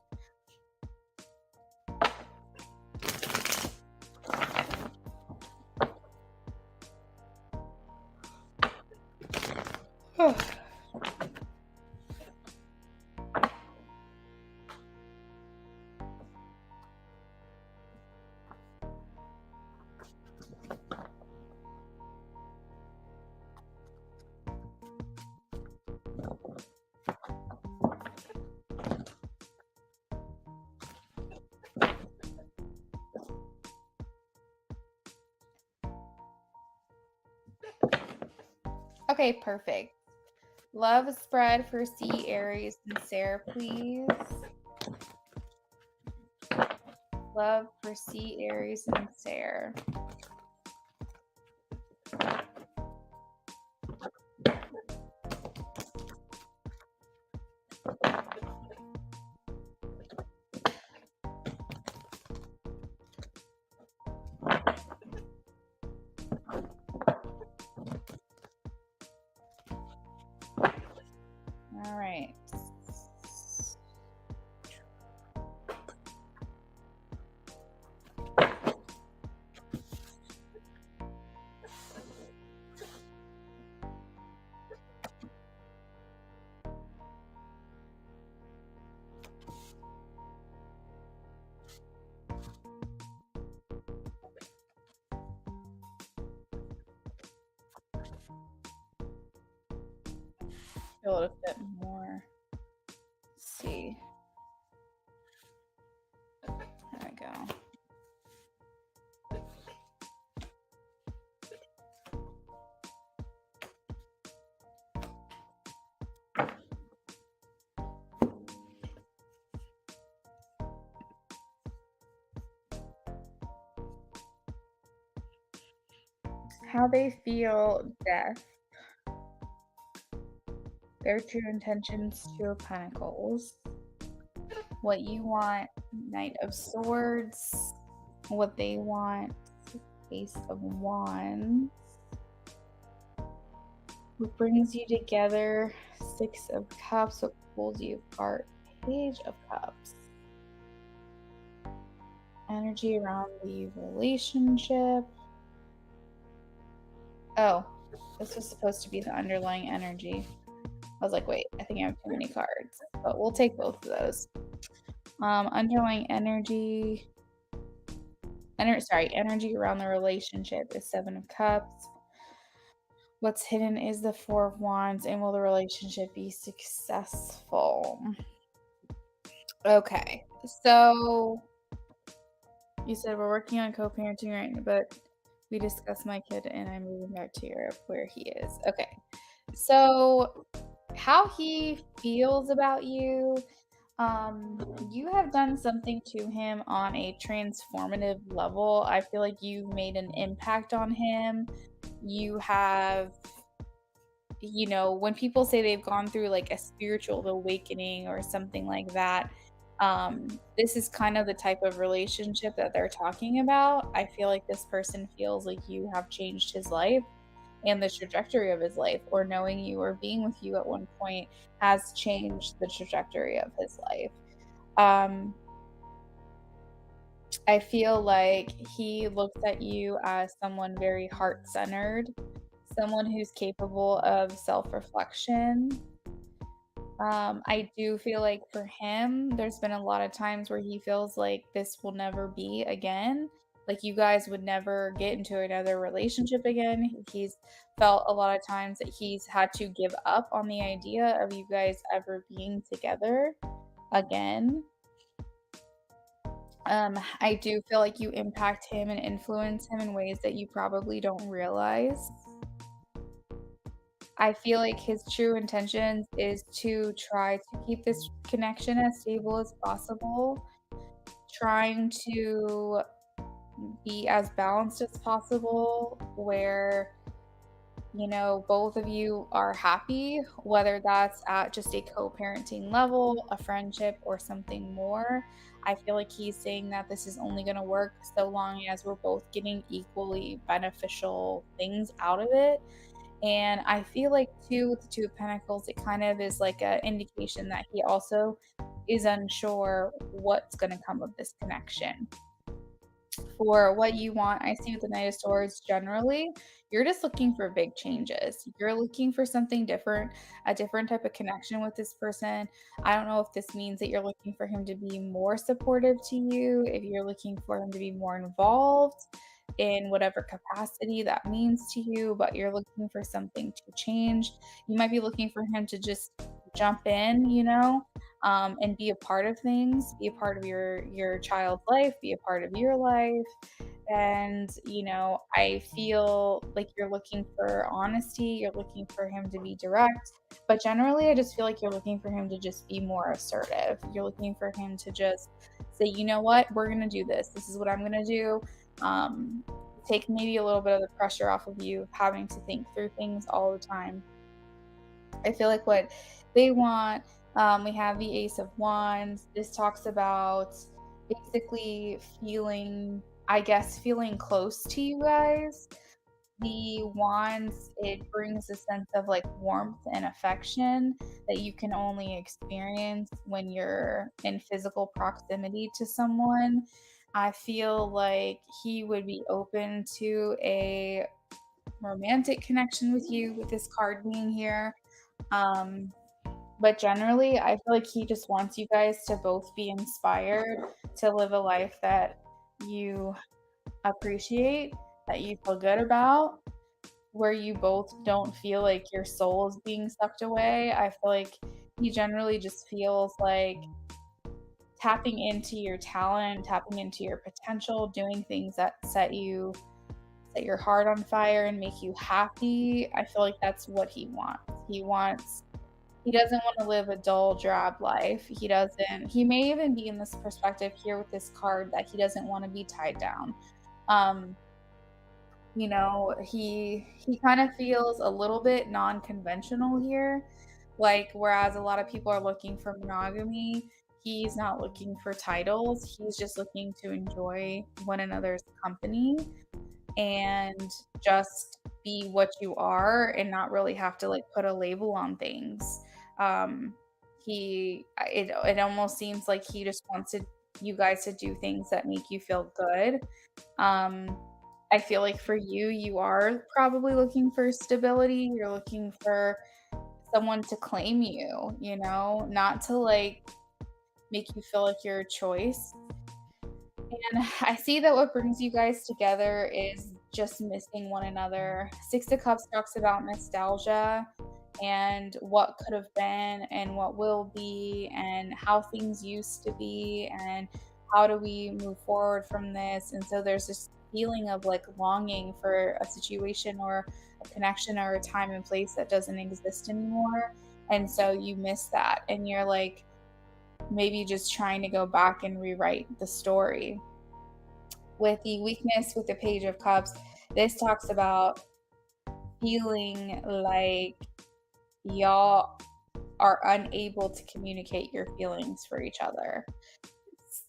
Okay, perfect. Love spread for C, Aries, and Sarah, please. Love for C, Aries, and Sarah. All right. Feel it a bit more. Let's see. There we go. How they feel death. Their true intentions, Two of Pentacles. What you want, Knight of Swords. What they want, Ace of Wands. What brings you together, Six of Cups. What pulls you apart, Page of Cups. Energy around the relationship. Oh, this was supposed to be the underlying energy. I was like, wait, I think I have too many cards, but we'll take both of those. Underlying energy. Energy around the relationship is Seven of Cups. What's hidden is the Four of Wands, and will the relationship be successful? Okay, so you said we're working on co-parenting right now, but we discussed my kid and I'm moving back to Europe where he is. Okay, so how he feels about you, you have done something to him on a transformative level. I feel like you've made an impact on him. You have, when people say they've gone through like a spiritual awakening or something like that, this is kind of the type of relationship that they're talking about. I feel like this person feels like you have changed his life and the trajectory of his life, or knowing you or being with you at one point has changed the trajectory of his life. I feel like he looks at you as someone very heart-centered, someone who's capable of self-reflection. I do feel like for him, there's been a lot of times where he feels like this will never be again. Like you guys would never get into another relationship again. He's felt a lot of times that he's had to give up on the idea of you guys ever being together again. I do feel like you impact him and influence him in ways that you probably don't realize. I feel like his true intentions is to try to keep this connection as stable as possible, trying to be as balanced as possible, where both of you are happy, whether that's at just a co-parenting level, a friendship, or something more. I feel like he's saying that this is only going to work so long as we're both getting equally beneficial things out of it. And I feel like too with the Two of Pentacles, it kind of is like an indication that he also is unsure what's going to come of this connection. For what you want, I see with the Knight of Swords generally, you're just looking for big changes. You're looking for something different, a different type of connection with this person. I don't know if this means that you're looking for him to be more supportive to you, if you're looking for him to be more involved in whatever capacity that means to you, but you're looking for something to change. You might be looking for him to just jump in, and be a part of things, be a part of your child's life, be a part of your life. And I feel like you're looking for honesty, you're looking for him to be direct, but generally I just feel like you're looking for him to just be more assertive. You're looking for him to just say, you know what, we're going to do this, this is what I'm going to do. um, Take maybe a little bit of the pressure off of you having to think through things all the time. I feel like what they want, we have the Ace of Wands. This talks about basically feeling, I guess, feeling close to you guys. The wands, it brings a sense of like warmth and affection that you can only experience when you're in physical proximity to someone. I feel like he would be open to a romantic connection with you with this card being here. Um, but generally, I feel like he just wants you guys to both be inspired to live a life that you appreciate, that you feel good about, where you both don't feel like your soul is being sucked away. I feel like he generally just feels like tapping into your talent, tapping into your potential, doing things that set your heart on fire and make you happy. I feel like that's what he wants. He doesn't want to live a dull, drab life. He may even be in this perspective here with this card that he doesn't want to be tied down. Um, he kind of feels a little bit non-conventional here. Like, whereas a lot of people are looking for monogamy, he's not looking for titles. He's just looking to enjoy one another's company and just be what you are and not really have to like put a label on things. Um, it almost seems like he just wants you guys to do things that make you feel good. Um, I feel like for you, you are probably looking for stability. You're looking for someone to claim you, not to like make you feel like you're a choice. And I see that what brings you guys together is just missing one another. Six of Cups talks about nostalgia and what could have been and what will be and how things used to be and how do we move forward from this. And so there's this feeling of like longing for a situation or a connection or a time and place that doesn't exist anymore. And so you miss that and you're like maybe just trying to go back and rewrite the story. With the weakness with the Page of Cups, this talks about feeling like y'all are unable to communicate your feelings for each other.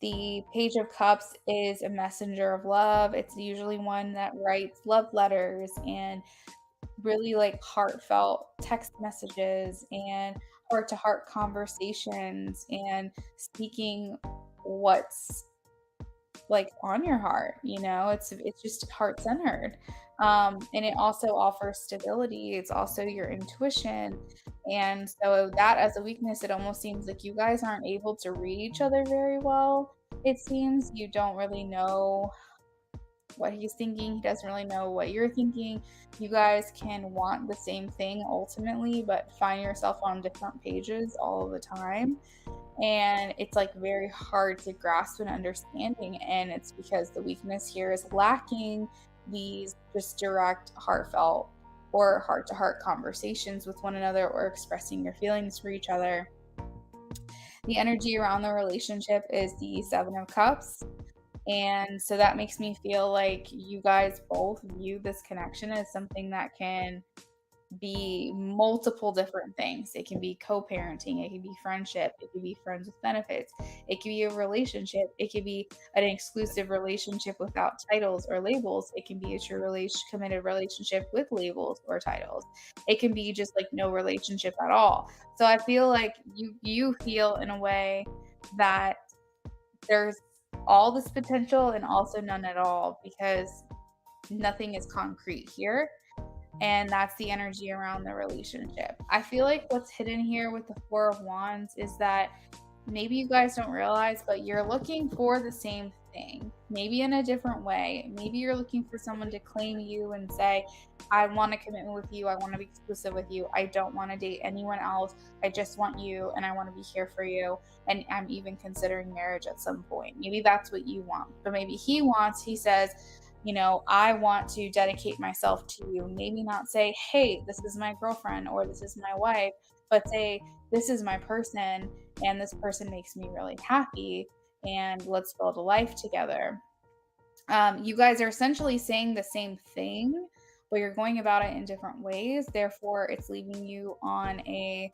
The Page of Cups is a messenger of love. It's usually one that writes love letters and really like heartfelt text messages and heart to heart conversations and speaking what's like on your heart. It's just heart centered. And it also offers stability. It's also your intuition. And so that as a weakness, it almost seems like you guys aren't able to read each other very well. It seems you don't really know what he's thinking. He doesn't really know what you're thinking. You guys can want the same thing ultimately, but find yourself on different pages all the time. And it's like very hard to grasp an understanding. And it's because the weakness here is lacking these just direct, heartfelt, or heart to heart conversations with one another or expressing your feelings for each other. The energy around the relationship is the Seven of Cups. And so that makes me feel like you guys both view this connection as something that can be multiple different things. It can be co-parenting, it can be friendship, it can be friends with benefits, it can be a relationship, it can be an exclusive relationship without titles or labels, it can be a true committed relationship with labels or titles. It can be just like no relationship at all. So I feel like you feel in a way that there's all this potential and also none at all because nothing is concrete here, and that's the energy around the relationship. I feel like what's hidden here with the Four of Wands is that maybe you guys don't realize, but you're looking for the same thing, maybe in a different way. Maybe you're looking for someone to claim you and say, I want a commitment with you. I want to be exclusive with you. I don't want to date anyone else. I just want you and I want to be here for you. And I'm even considering marriage at some point. Maybe that's what you want. But maybe he says, I want to dedicate myself to you. Maybe not say, hey, this is my girlfriend or this is my wife, but say, this is my person and this person makes me really happy and let's build a life together. You guys are essentially saying the same thing, but you're going about it in different ways. Therefore, it's leaving you on a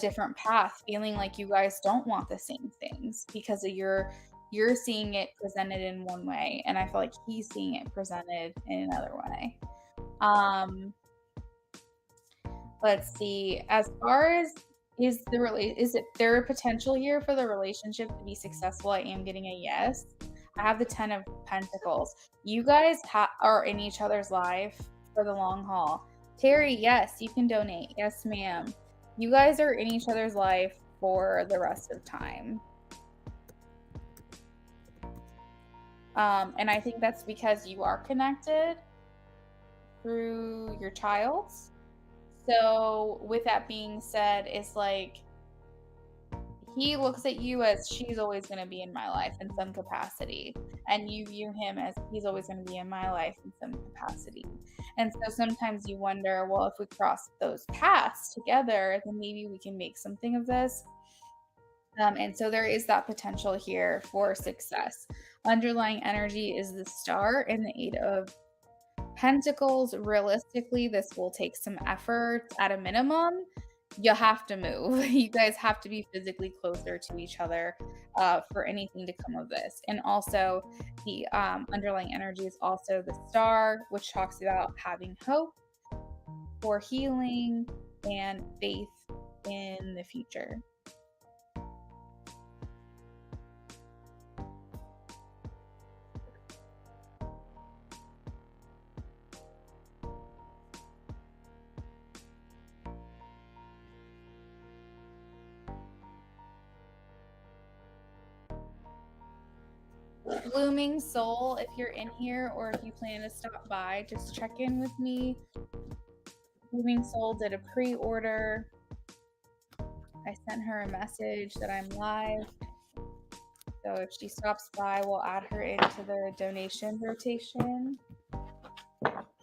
different path, feeling like you guys don't want the same things because of you're seeing it presented in one way, and I feel like he's seeing it presented in another way. Let's see. As far as is it there a potential here for the relationship to be successful? I am getting a yes. I have the 10 of Pentacles. You guys are in each other's life for the long haul. Terry, yes, you can donate. Yes, ma'am. You guys are in each other's life for the rest of time. And I think that's because you are connected through your child. So with that being said, it's like he looks at you as she's always going to be in my life in some capacity, and you view him as he's always going to be in my life in some capacity. And so sometimes you wonder, well, if we cross those paths together, then maybe we can make something of this. And so there is that potential here for success. Underlying energy is the Star and the Eight of Pentacles. Realistically, this will take some effort at a minimum. You have to move. You guys have to be physically closer to each other for anything to come of this. And also, the underlying energy is also the Star, which talks about having hope for healing and faith in the future. Blooming Soul, if you're in here or if you plan to stop by, just check in with me. Blooming Soul did a pre-order. I sent her a message that I'm live. So if she stops by, we'll add her into the donation rotation.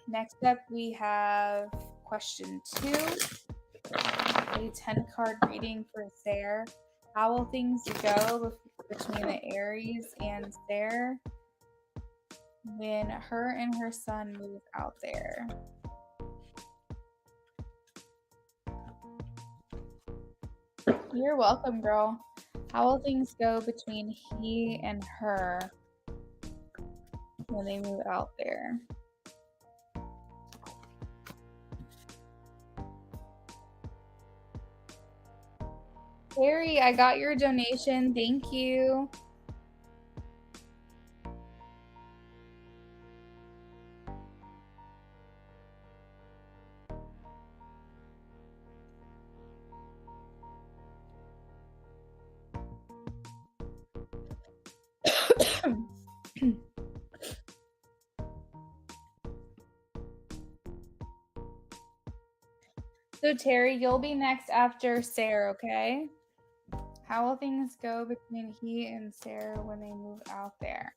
Next up, we have question 2, a 10-card reading for Sarah. How will things go between the Aries and Sarah when her and her son move out there? You're welcome, girl. How will things go between he and her when they move out there? Carrie, I got your donation. Thank you. So Terry, you'll be next after Sarah, okay? How will things go between he and Sarah when they move out there?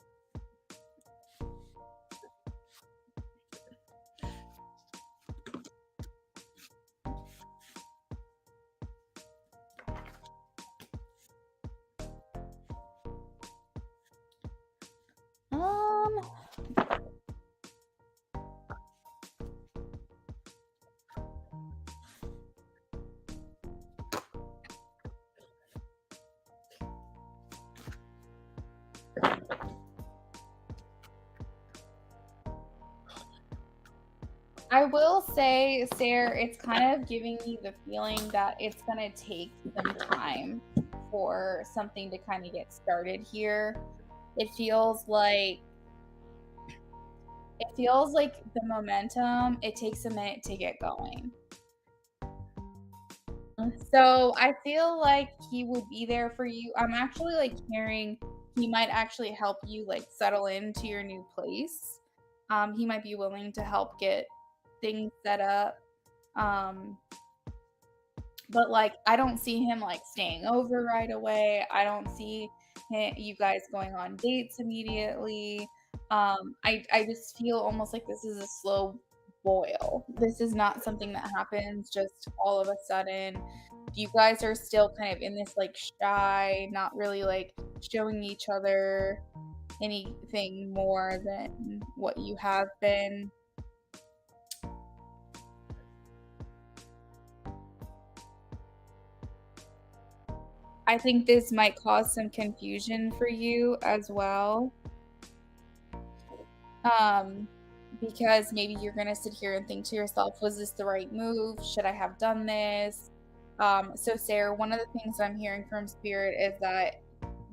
I will say, Sarah, it's kind of giving me the feeling that it's going to take some time for something to kind of get started here. It feels like the momentum, it takes a minute to get going. So I feel like he will be there for you. I'm actually like hearing he might actually help you like settle into your new place. He might be willing to help get things set up. Um, but like I don't see him like staying over right away. I don't see you guys going on dates immediately. I just feel almost like this is a slow boil. This is not something that happens just all of a sudden. You guys are still kind of in this like shy, not really like showing each other anything more than what you have been. I think this might cause some confusion for you as well. Um, because maybe you're gonna sit here and think to yourself, was this the right move? Should I have done this? So Sarah, one of the things I'm hearing from Spirit is that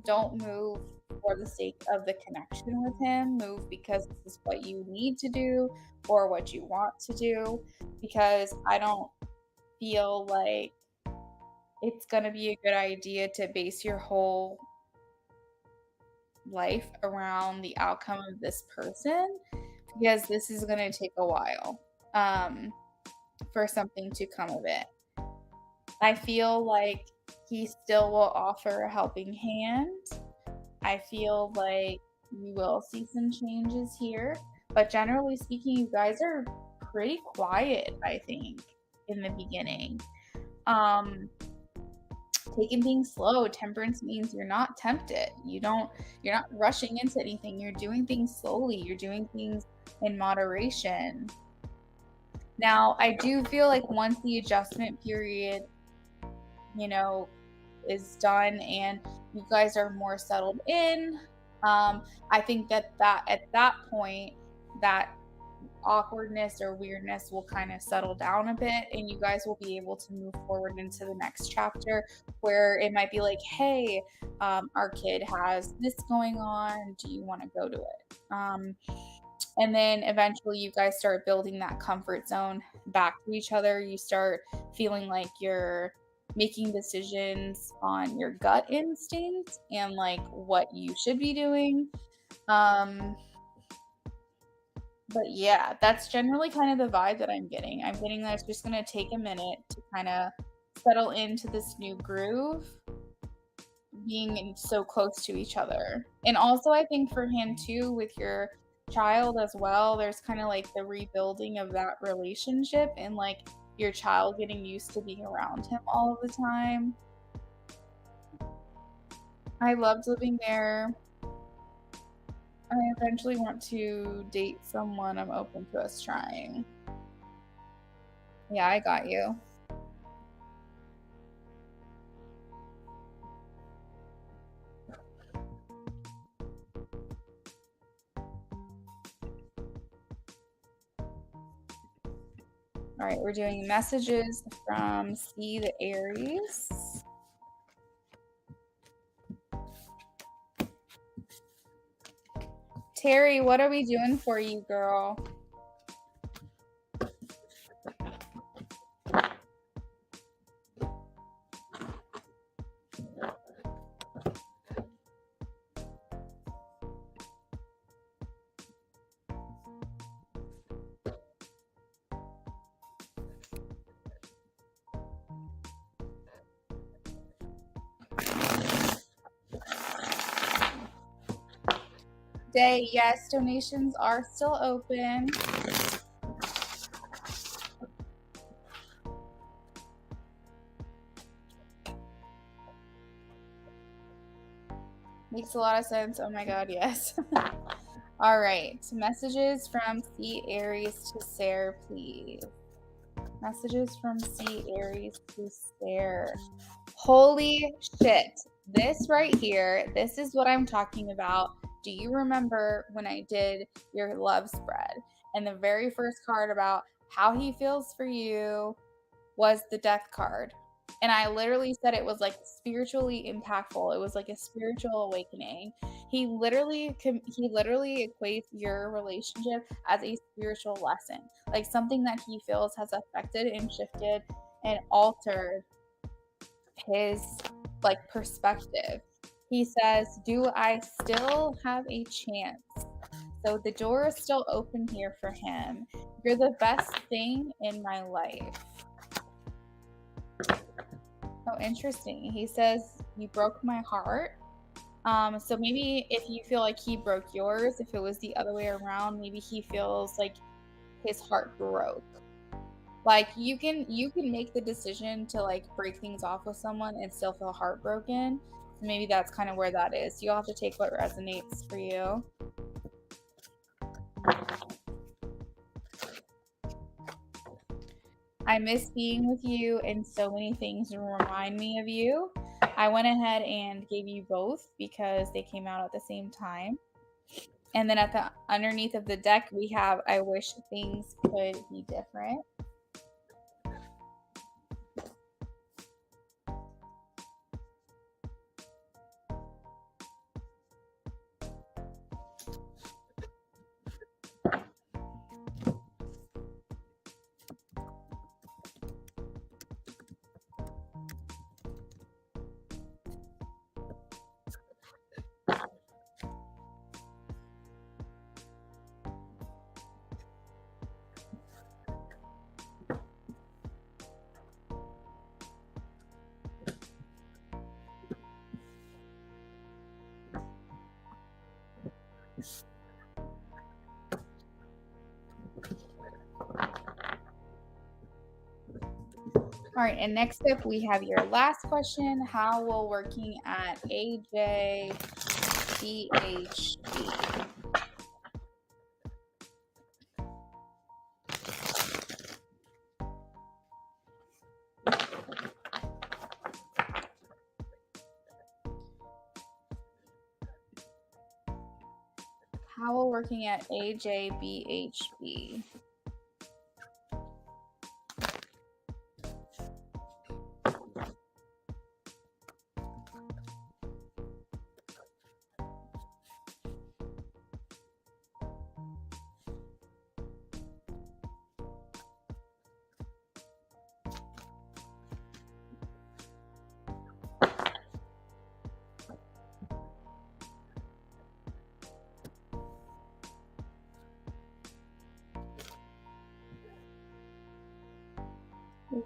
don't move for the sake of the connection with him. Move because this is what you need to do or what you want to do. Because I don't feel like it's gonna be a good idea to base your whole life around the outcome of this person because this is going to take a while for something to come of it. I feel like he still will offer a helping hand. I feel like you will see some changes here, but generally speaking, you guys are pretty quiet, I think, in the beginning. Um, Taking things slow. Temperance means you're not tempted. You're not rushing into anything. You're doing things slowly. You're doing things in moderation. Now, I do feel like once the adjustment period, you know, is done and you guys are more settled in, I think that at that point, that awkwardness or weirdness will kind of settle down a bit and you guys will be able to move forward into the next chapter where it might be like, hey, our kid has this going on, do you want to go to it? And then eventually you guys start building that comfort zone back to each other. You start feeling like you're making decisions on your gut instinct and like what you should be doing. But yeah, that's generally kind of the vibe that I'm getting. I'm getting that it's just going to take a minute to kind of settle into this new groove, being so close to each other. And also, I think for him too, with your child as well, there's kind of like the rebuilding of that relationship and like your child getting used to being around him all of the time. I loved living there. I eventually want to date someone. I'm open to us trying. Yeah, I got you. All right, we're doing messages from C the Aries. Terry, what are we doing for you, girl? Day, yes, donations are still open. Makes a lot of sense. Oh my god, yes. All right, messages from C Aries to Sarah, please. Messages from C Aries to Sarah. Holy shit. This right here, this is what I'm talking about. Do you remember when I did your love spread? And the very first card about how he feels for you was the death card. And I literally said it was like spiritually impactful. It was like a spiritual awakening. He literally equates your relationship as a spiritual lesson, like something that he feels has affected and shifted and altered his like perspective. He says, "Do I still have a chance?" So the door is still open here for him. You're the best thing in my life. Oh, interesting. He says, "You broke my heart." So maybe if you feel like he broke yours, if it was the other way around, maybe he feels like his heart broke. Like you can make the decision to like break things off with someone and still feel heartbroken. So maybe that's kind of where that is. You'll have to take what resonates for you. I miss being with you, and so many things remind me of you. I went ahead and gave you both because they came out at the same time. And then at the underneath of the deck, we have I wish things could be different. All right, and next up we have your last question. How will working at AJBHB? How will working at AJBHB?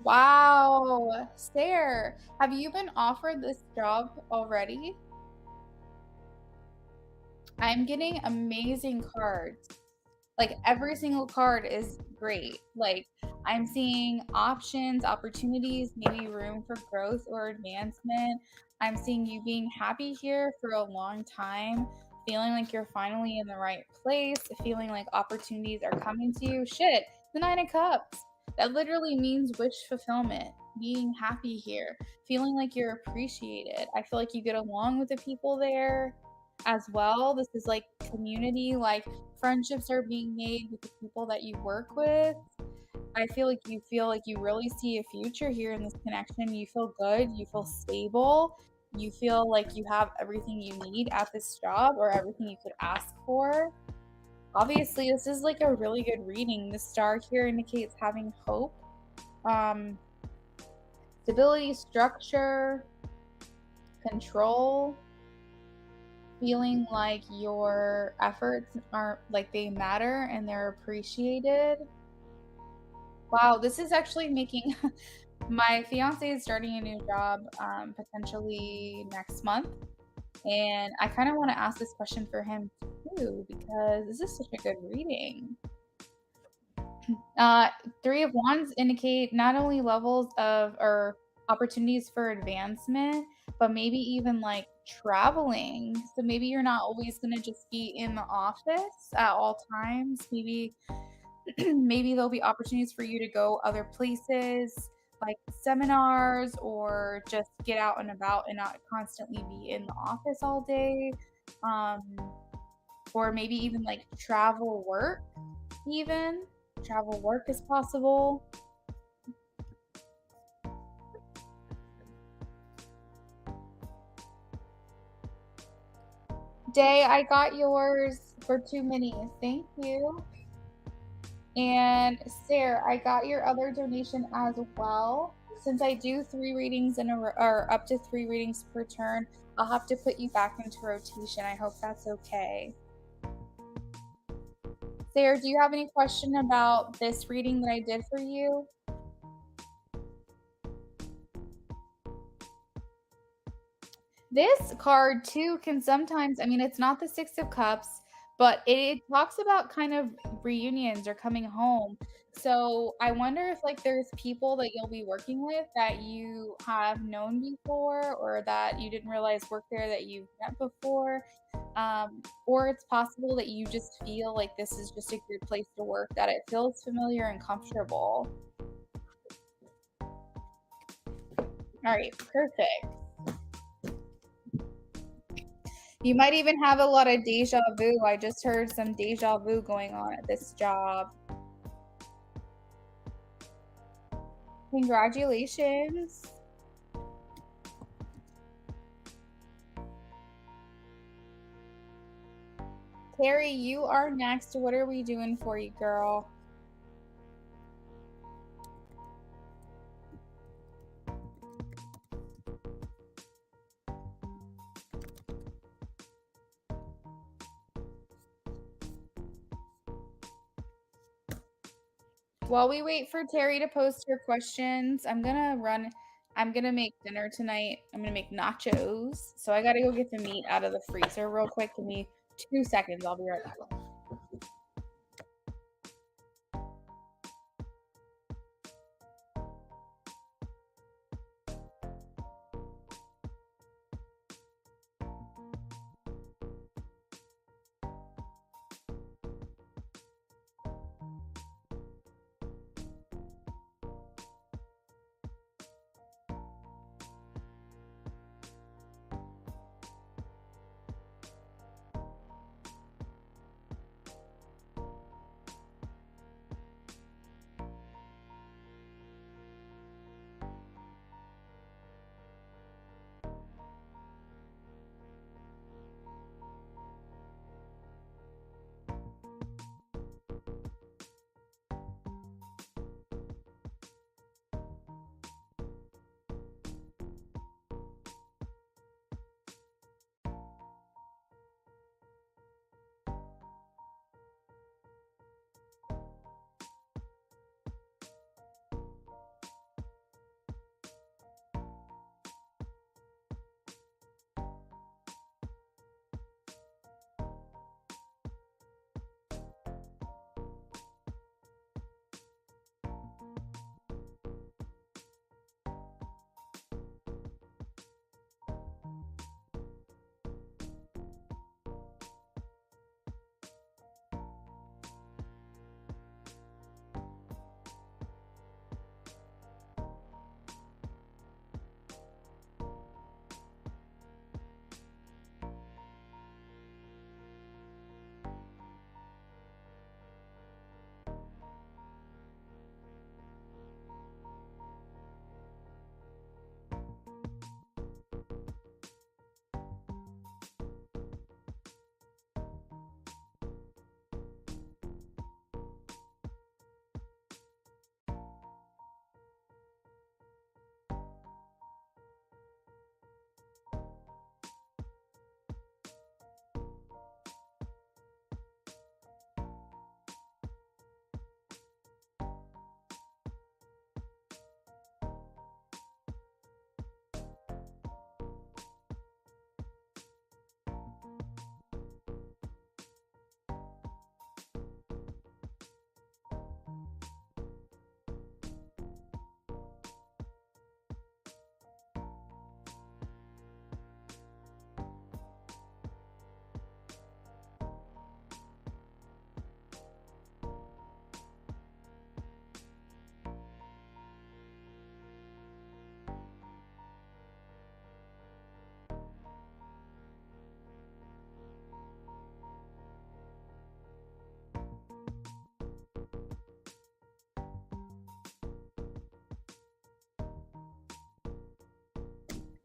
Wow, Sarah, have you been offered this job already? I'm getting amazing cards. Like every single card is great. Like I'm seeing options, opportunities, maybe room for growth or advancement. I'm seeing you being happy here for a long time, feeling like you're finally in the right place, feeling like opportunities are coming to you. Shit, the Nine of Cups. That literally means wish fulfillment, being happy here, feeling like you're appreciated. I feel like you get along with the people there as well. This is like community, like friendships are being made with the people that you work with. I feel like you really see a future here in this connection. You feel good, you feel stable, you feel like you have everything you need at this job or everything you could ask for. Obviously, this is like a really good reading. The star here indicates having hope, um, stability, structure, control, feeling like your efforts are like they matter and they're appreciated. Wow, this is actually making my fiance is starting a new job potentially next month. And I kind of want to ask this question for him too because this is such a good reading. Uh, Three of Wands indicate not only levels of or opportunities for advancement, but maybe even like traveling. So maybe you're not always going to just be in the office at all times. Maybe maybe there'll be opportunities for you to go other places like seminars or just get out and about and not constantly be in the office all day. Um, or maybe even like travel work even. travel work is possible. Day, I got yours for 2 minis. Thank you. And Sarah, I got your other donation as well. Since I do 3 readings in a or up to 3 readings per turn, I'll have to put you back into rotation. I hope that's okay. Sarah, do you have any question about this reading that I did for you? This card too can sometimes, I mean, it's not the 6 of Cups, but it talks about kind of reunions or coming home. So I wonder if like there's people that you'll be working with that you have known before or that you didn't realize work there that you've met before. Or it's possible that you just feel like this is just a good place to work, that it feels familiar and comfortable. All right, perfect. You might even have a lot of deja vu. I just heard some deja vu going on at this job. Congratulations. Terry, you are next. What are we doing for you, girl? While we wait for Terry to post her questions, I'm gonna make dinner tonight. I'm gonna make nachos. So I gotta go get the meat out of the freezer real quick. Give me 2 seconds. I'll be right back.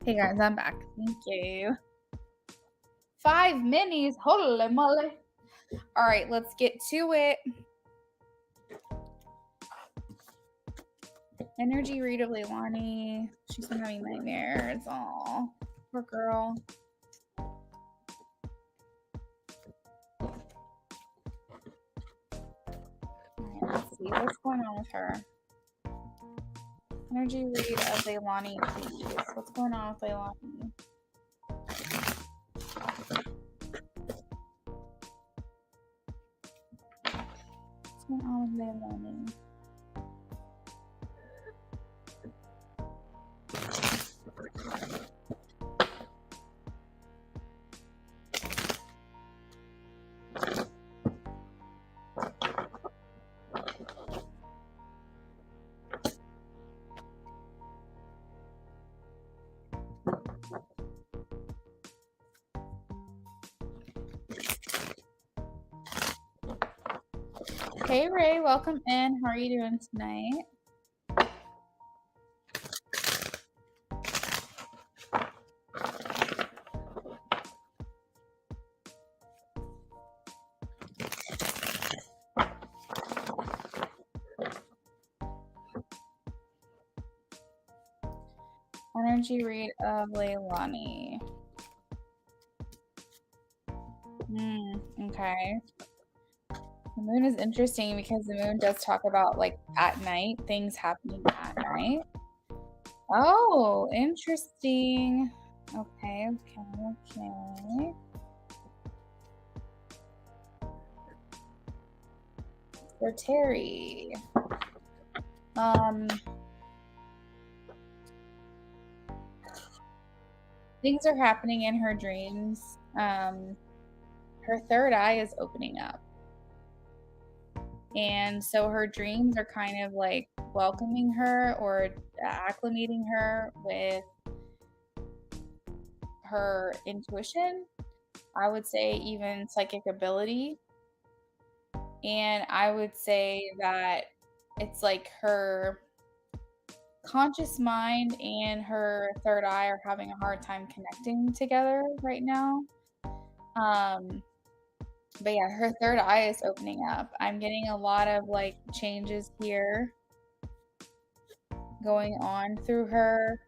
Hey guys, I'm back. Thank you. 5 minis. Holy moly. All right, let's get to it. Energy read of Leilani. She's been having nightmares. Aw, poor girl. All right, let's see what's going on with her. Energy read of Leilani, please. What's going on with Leilani? What's going on with Leilani? Hey Ray, welcome in. How are you doing tonight? Energy read of Leilani. Okay. The moon is interesting because the moon does talk about like at night, things happening at night. Oh, interesting. Okay. For Terry. Things are happening in her dreams. Her third eye is opening up. And so her dreams are kind of like welcoming her or acclimating her with her intuition. I would say even psychic ability. And I would say that it's like her conscious mind and her third eye are having a hard time connecting together right now. But yeah, her third eye is opening up. I'm getting a lot of like changes here going on through her.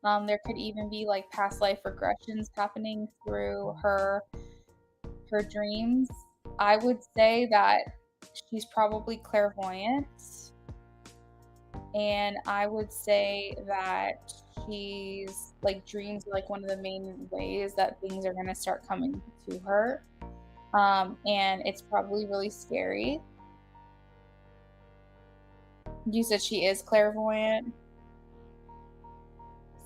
There could even be like past life regressions happening through her dreams. I would say that she's probably clairvoyant. And I would say that she's like dreams are like one of the main ways that things are going to start coming to her. And it's probably really scary. You said she is clairvoyant.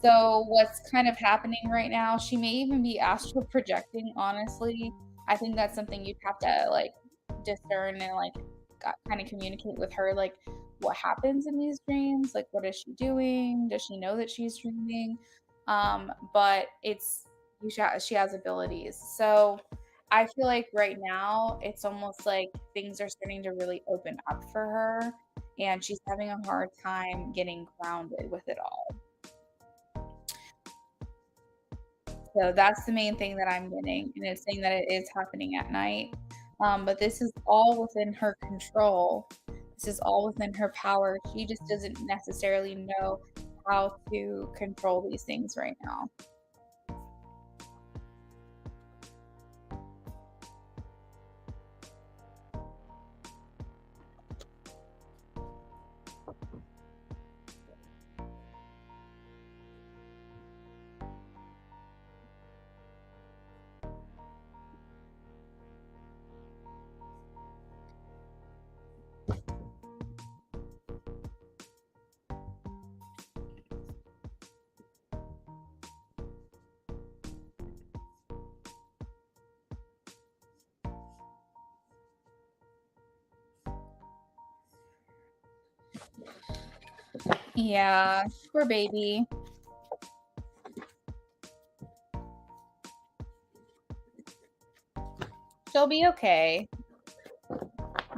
So what's kind of happening right now, she may even be astral projecting, honestly. I think that's something you'd have to like discern and like kind of communicate with her, like what happens in these dreams, like what is she doing, does she know that she's dreaming? But she has abilities. So I feel like right now it's almost like things are starting to really open up for her and she's having a hard time getting grounded with it all. So that's the main thing that I'm getting, and it's saying that it is happening at night. But this is all within her control. This is all within her power. She just doesn't necessarily know how to control these things right now. Yeah, poor baby. She'll be okay.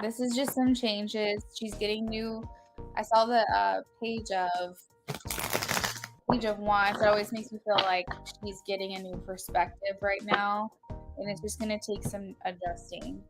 This is just some changes. She's getting new. I saw the page of Page of Wands, it always makes me feel like she's getting a new perspective right now, and it's just going to take some adjusting.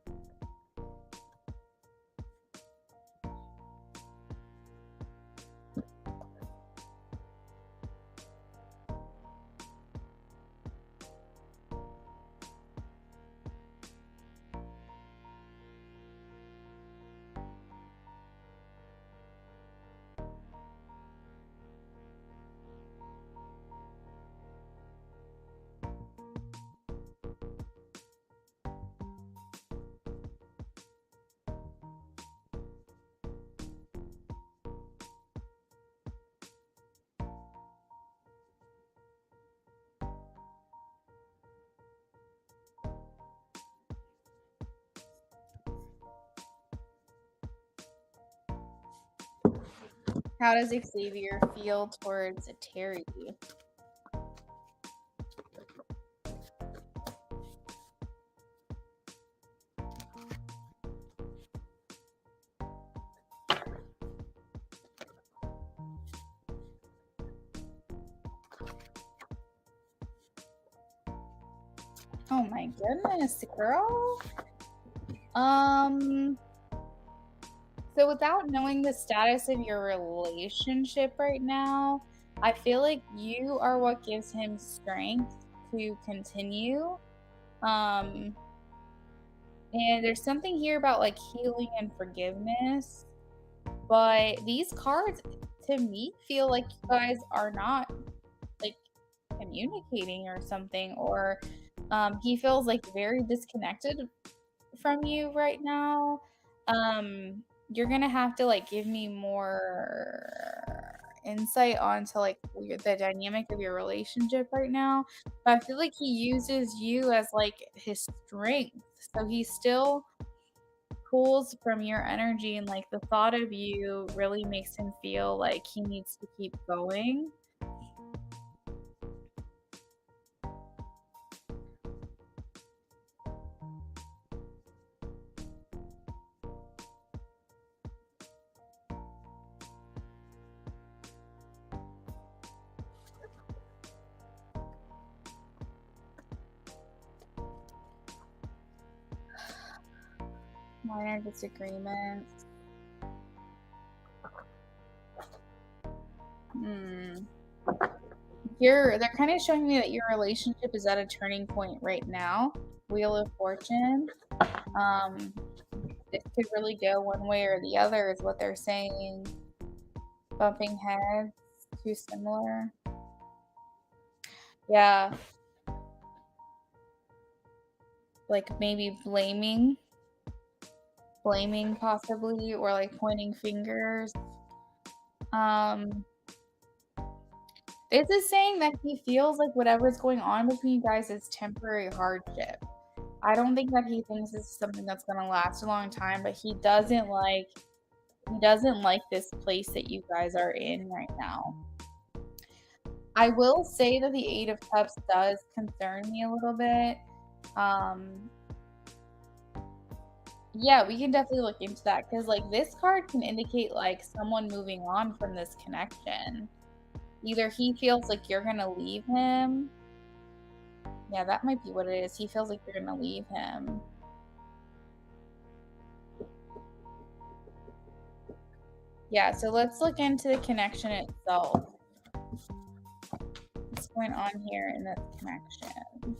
How does Xavier feel towards Terry? Oh my goodness, girl. So without knowing the status of your relationship right now, I feel like you are what gives him strength to continue. And there's something here about like healing and forgiveness. But these cards to me feel like you guys are not like communicating or something, or he feels like very disconnected from you right now. You're gonna have to like give me more insight onto like the dynamic of your relationship right now. But I feel like he uses you as like his strength, so he still pulls from your energy, and like the thought of you really makes him feel like he needs to keep going. Minor disagreements. They're kind of showing me that your relationship is at a turning point right now. Wheel of Fortune. It could really go one way or the other, is what they're saying. Bumping heads, too similar. Yeah. Like maybe blaming possibly, or like pointing fingers. This is saying that he feels like whatever's going on between you guys is temporary hardship. I don't think that he thinks this is something that's going to last a long time, but he doesn't like this place that you guys are in right now. I will say that the Eight of Cups does concern me a little bit. Yeah, we can definitely look into that, because like this card can indicate like someone moving on from this connection. Either he feels like you're gonna leave him. Yeah, that might be what it is. He feels like you're gonna leave him. Yeah, so let's look into the connection itself. What's going on here in this connection?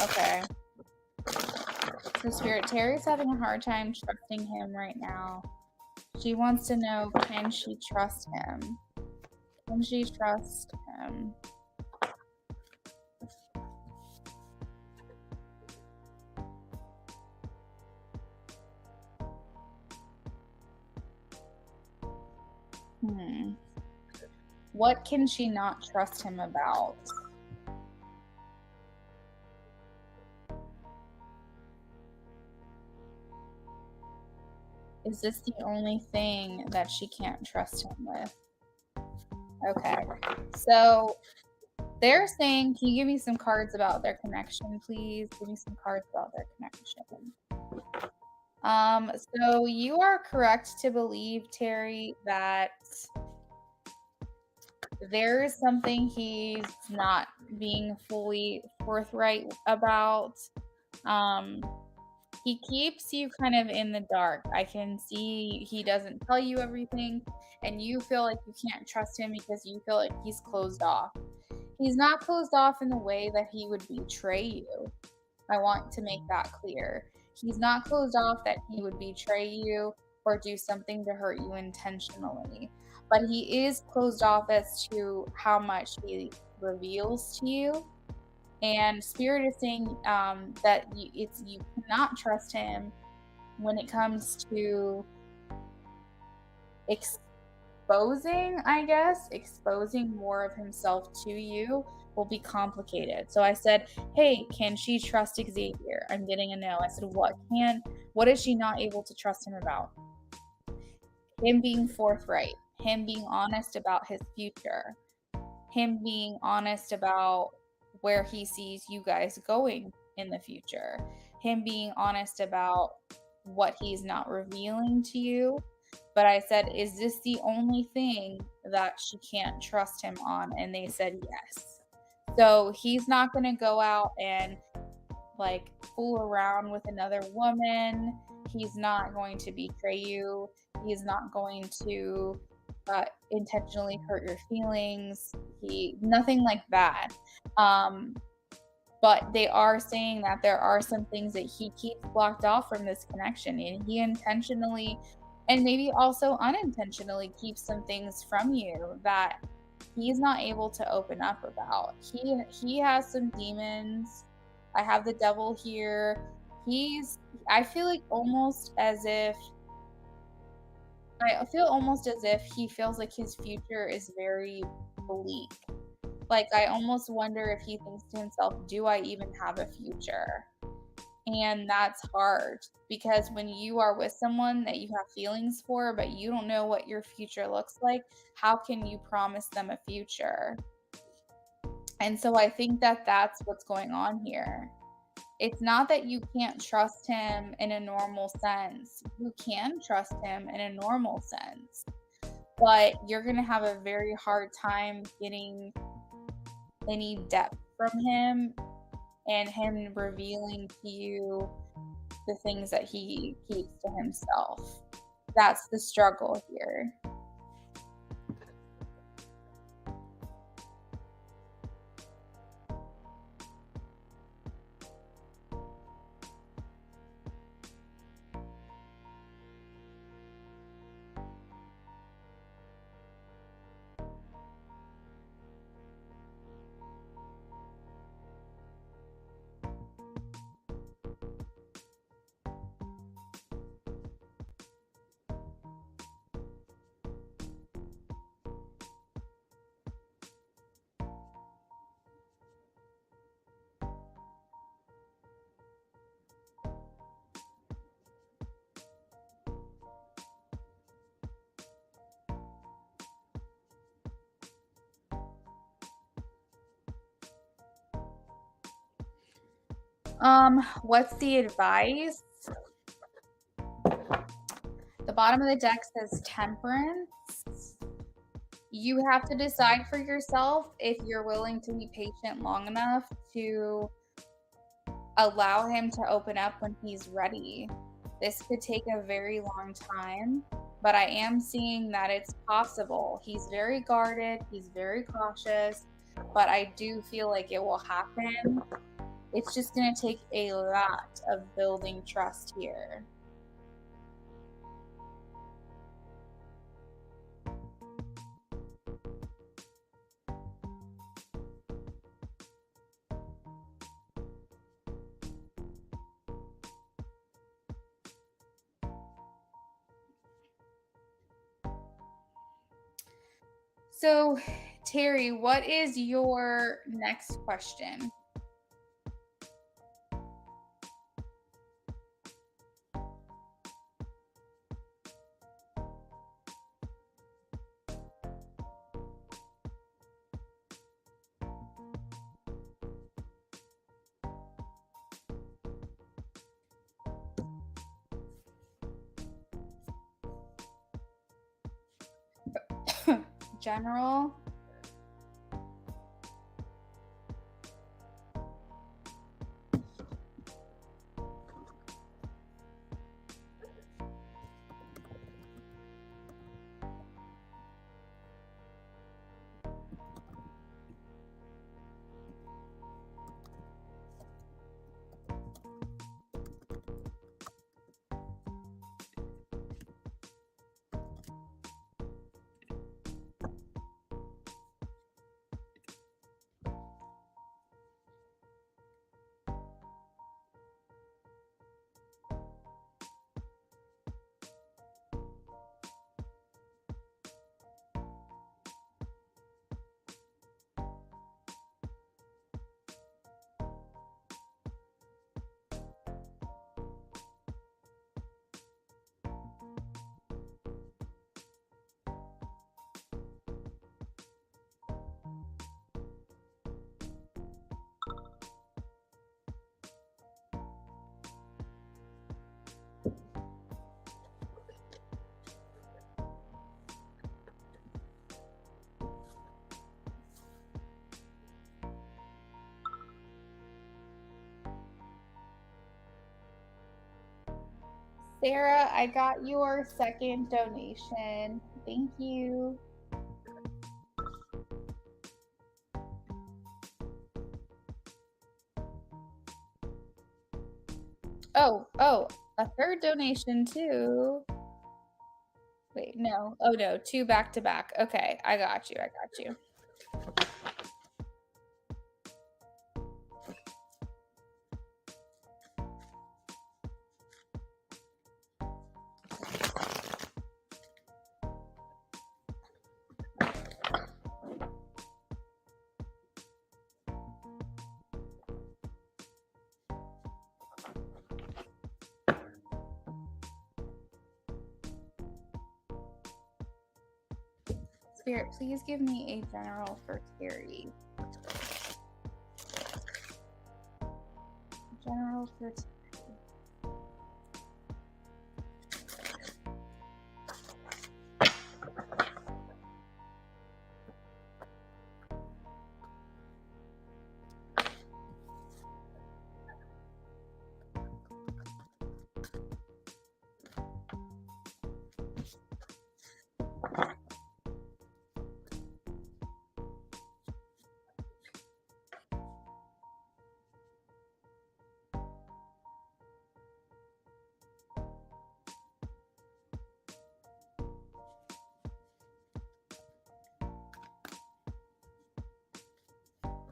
Okay. So Spirit, Terry's having a hard time trusting him right now. She wants to know, can she trust him? Can she trust him? What can she not trust him about? Is this the only thing that she can't trust him with? Okay. So they're saying, can you give me some cards about their connection, please? Give me some cards about their connection. So you are correct to believe, Terry, that there is something he's not being fully forthright about. Um, he keeps you kind of in the dark. I can see he doesn't tell you everything, and you feel like you can't trust him because you feel like he's closed off. He's not closed off in the way that he would betray you. I want to make that clear. He's not closed off that he would betray you or do something to hurt you intentionally. But he is closed off as to how much he reveals to you. And Spirit is saying that you cannot trust him when it comes to exposing, I guess, exposing more of himself to you will be complicated. So I said, hey, can she trust Xavier? I'm getting a no. I said, what is she not able to trust him about? Him being forthright, him being honest about his future, him being honest about where he sees you guys going in the future, him being honest about what he's not revealing to you. But I said, is this the only thing that she can't trust him on? And they said yes. So he's not going to go out and like fool around with another woman. He's not going to betray you. He's not going to intentionally hurt your feelings. Nothing like that. But they are saying that there are some things that he keeps blocked off from this connection, and he intentionally and maybe also unintentionally keeps some things from you that he's not able to open up about. He has some demons. I have the devil here. I feel almost as if he feels like his future is very bleak. Like, I almost wonder if he thinks to himself, do I even have a future? And that's hard because when you are with someone that you have feelings for, but you don't know what your future looks like, how can you promise them a future? And so I think that that's what's going on here. It's not that you can't trust him in a normal sense. You can trust him in a normal sense, but you're going to have a very hard time getting any depth from him and him revealing to you the things that he keeps to himself. That's the struggle here. What's the advice? The bottom of the deck says Temperance. You have to decide for yourself if you're willing to be patient long enough to allow him to open up when he's ready. This could take a very long time, but I am seeing that it's possible. He's very guarded, he's very cautious, but I do feel like it will happen. It's just going to take a lot of building trust here. So, Terry, what is your next question? general. Sarah, I got your second donation. Thank you. Oh, a third donation too. Wait, no. Oh no, two back to back. Okay, I got you. I got you. Spirit, please give me a general for Terry. General for Terry.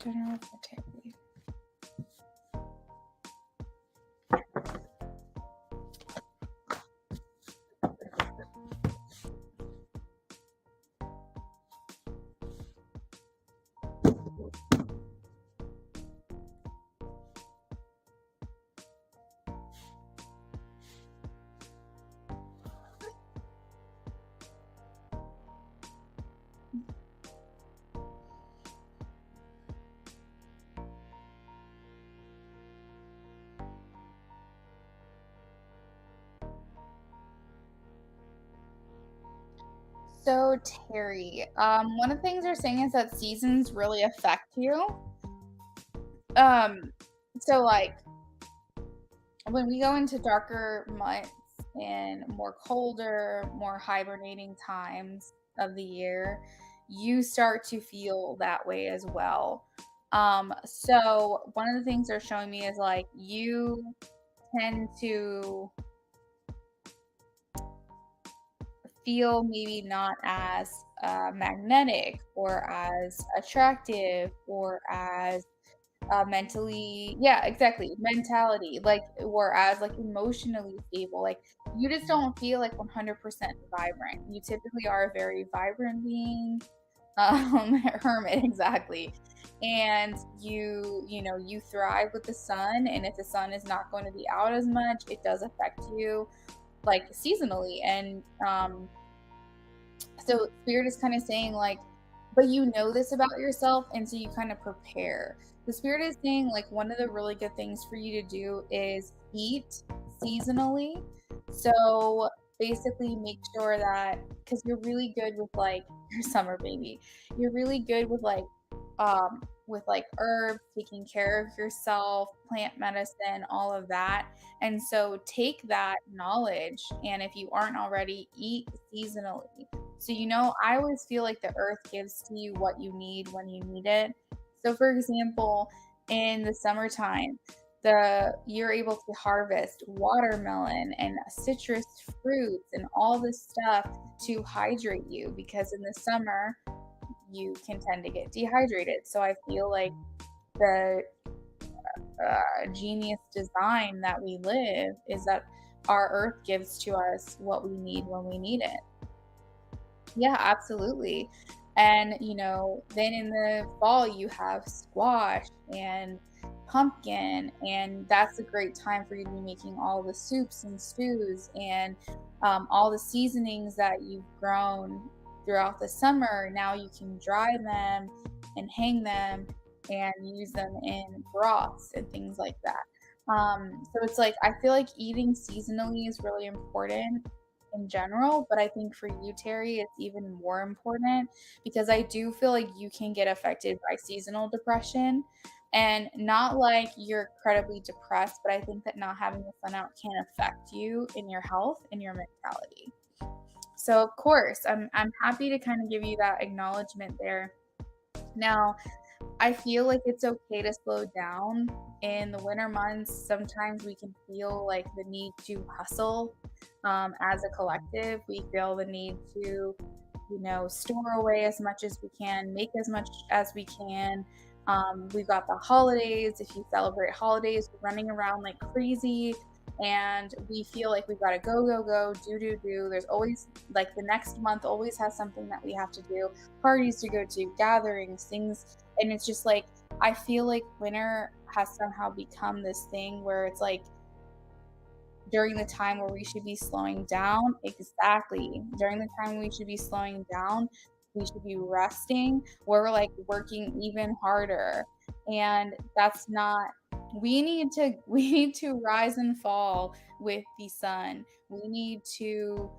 General for Terry. So Terry, one of the things they're saying is that seasons really affect you. So like when we go into darker months and more colder, more hibernating times of the year, you start to feel that way as well. So one of the things they're showing me is like you tend to feel maybe not as magnetic or as attractive or as mentally, yeah, exactly, mentality, like, or as like emotionally stable. Like you just don't feel like 100% vibrant. You typically are a very vibrant being, hermit, exactly. And you thrive with the sun, and if the sun is not going to be out as much, it does affect you like seasonally. And so spirit is kind of saying like, but you know this about yourself, and so you kind of prepare. The spirit is saying like one of the really good things for you to do is eat seasonally. So basically make sure that because you're really good with like your summer baby, you're really good with like herbs, taking care of yourself, plant medicine, all of that. And so take that knowledge and if you aren't already, eat seasonally. So I always feel like the earth gives to you what you need when you need it. So for example, in the summertime, you're able to harvest watermelon and citrus fruits and all this stuff to hydrate you because in the summer you can tend to get dehydrated. So I feel like the genius design that we live is that our earth gives to us what we need when we need it. Yeah, absolutely. And, then in the fall, you have squash and pumpkin, and that's a great time for you to be making all the soups and stews and all the seasonings that you've grown throughout the summer. Now you can dry them and hang them and use them in broths and things like that. So it's like, I feel like eating seasonally is really important in general, but I think for you, Terry, it's even more important because I do feel like you can get affected by seasonal depression and not like you're incredibly depressed, but I think that not having the sun out can affect you in your health and your mentality. So of course, I'm happy to kind of give you that acknowledgement there. Now, I feel like it's okay to slow down. In the winter months, sometimes we can feel like the need to hustle as a collective. We feel the need to, store away as much as we can, make as much as we can. We've got the holidays. If you celebrate holidays, we're running around like crazy. And we feel like we've got to go, go, go, do, do, do. There's always like the next month always has something that we have to do, parties to go to, gatherings, things. And it's just like, I feel like winter has somehow become this thing where it's like during the time where we should be slowing down, exactly. During the time we should be slowing down, we should be resting. We're like working even harder. And that's not we need to rise and fall with the sun. We need to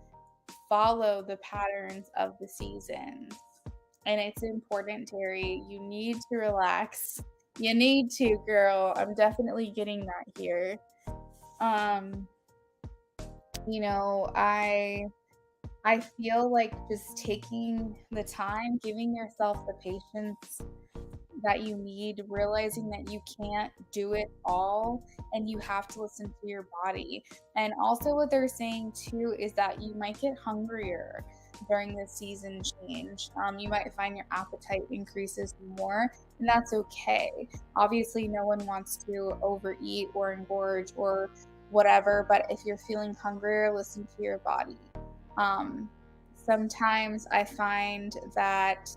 follow the patterns of the seasons. And it's important, Terry. You need to relax. You need to, girl. I'm definitely getting that here. Um, I feel like just taking the time, giving yourself the patience that you need, realizing that you can't do it all and you have to listen to your body. And also, what they're saying too is that you might get hungrier during the season change. You might find your appetite increases more, and that's okay. Obviously, no one wants to overeat or engorge or whatever, but if you're feeling hungrier, listen to your body. Um, Sometimes I find that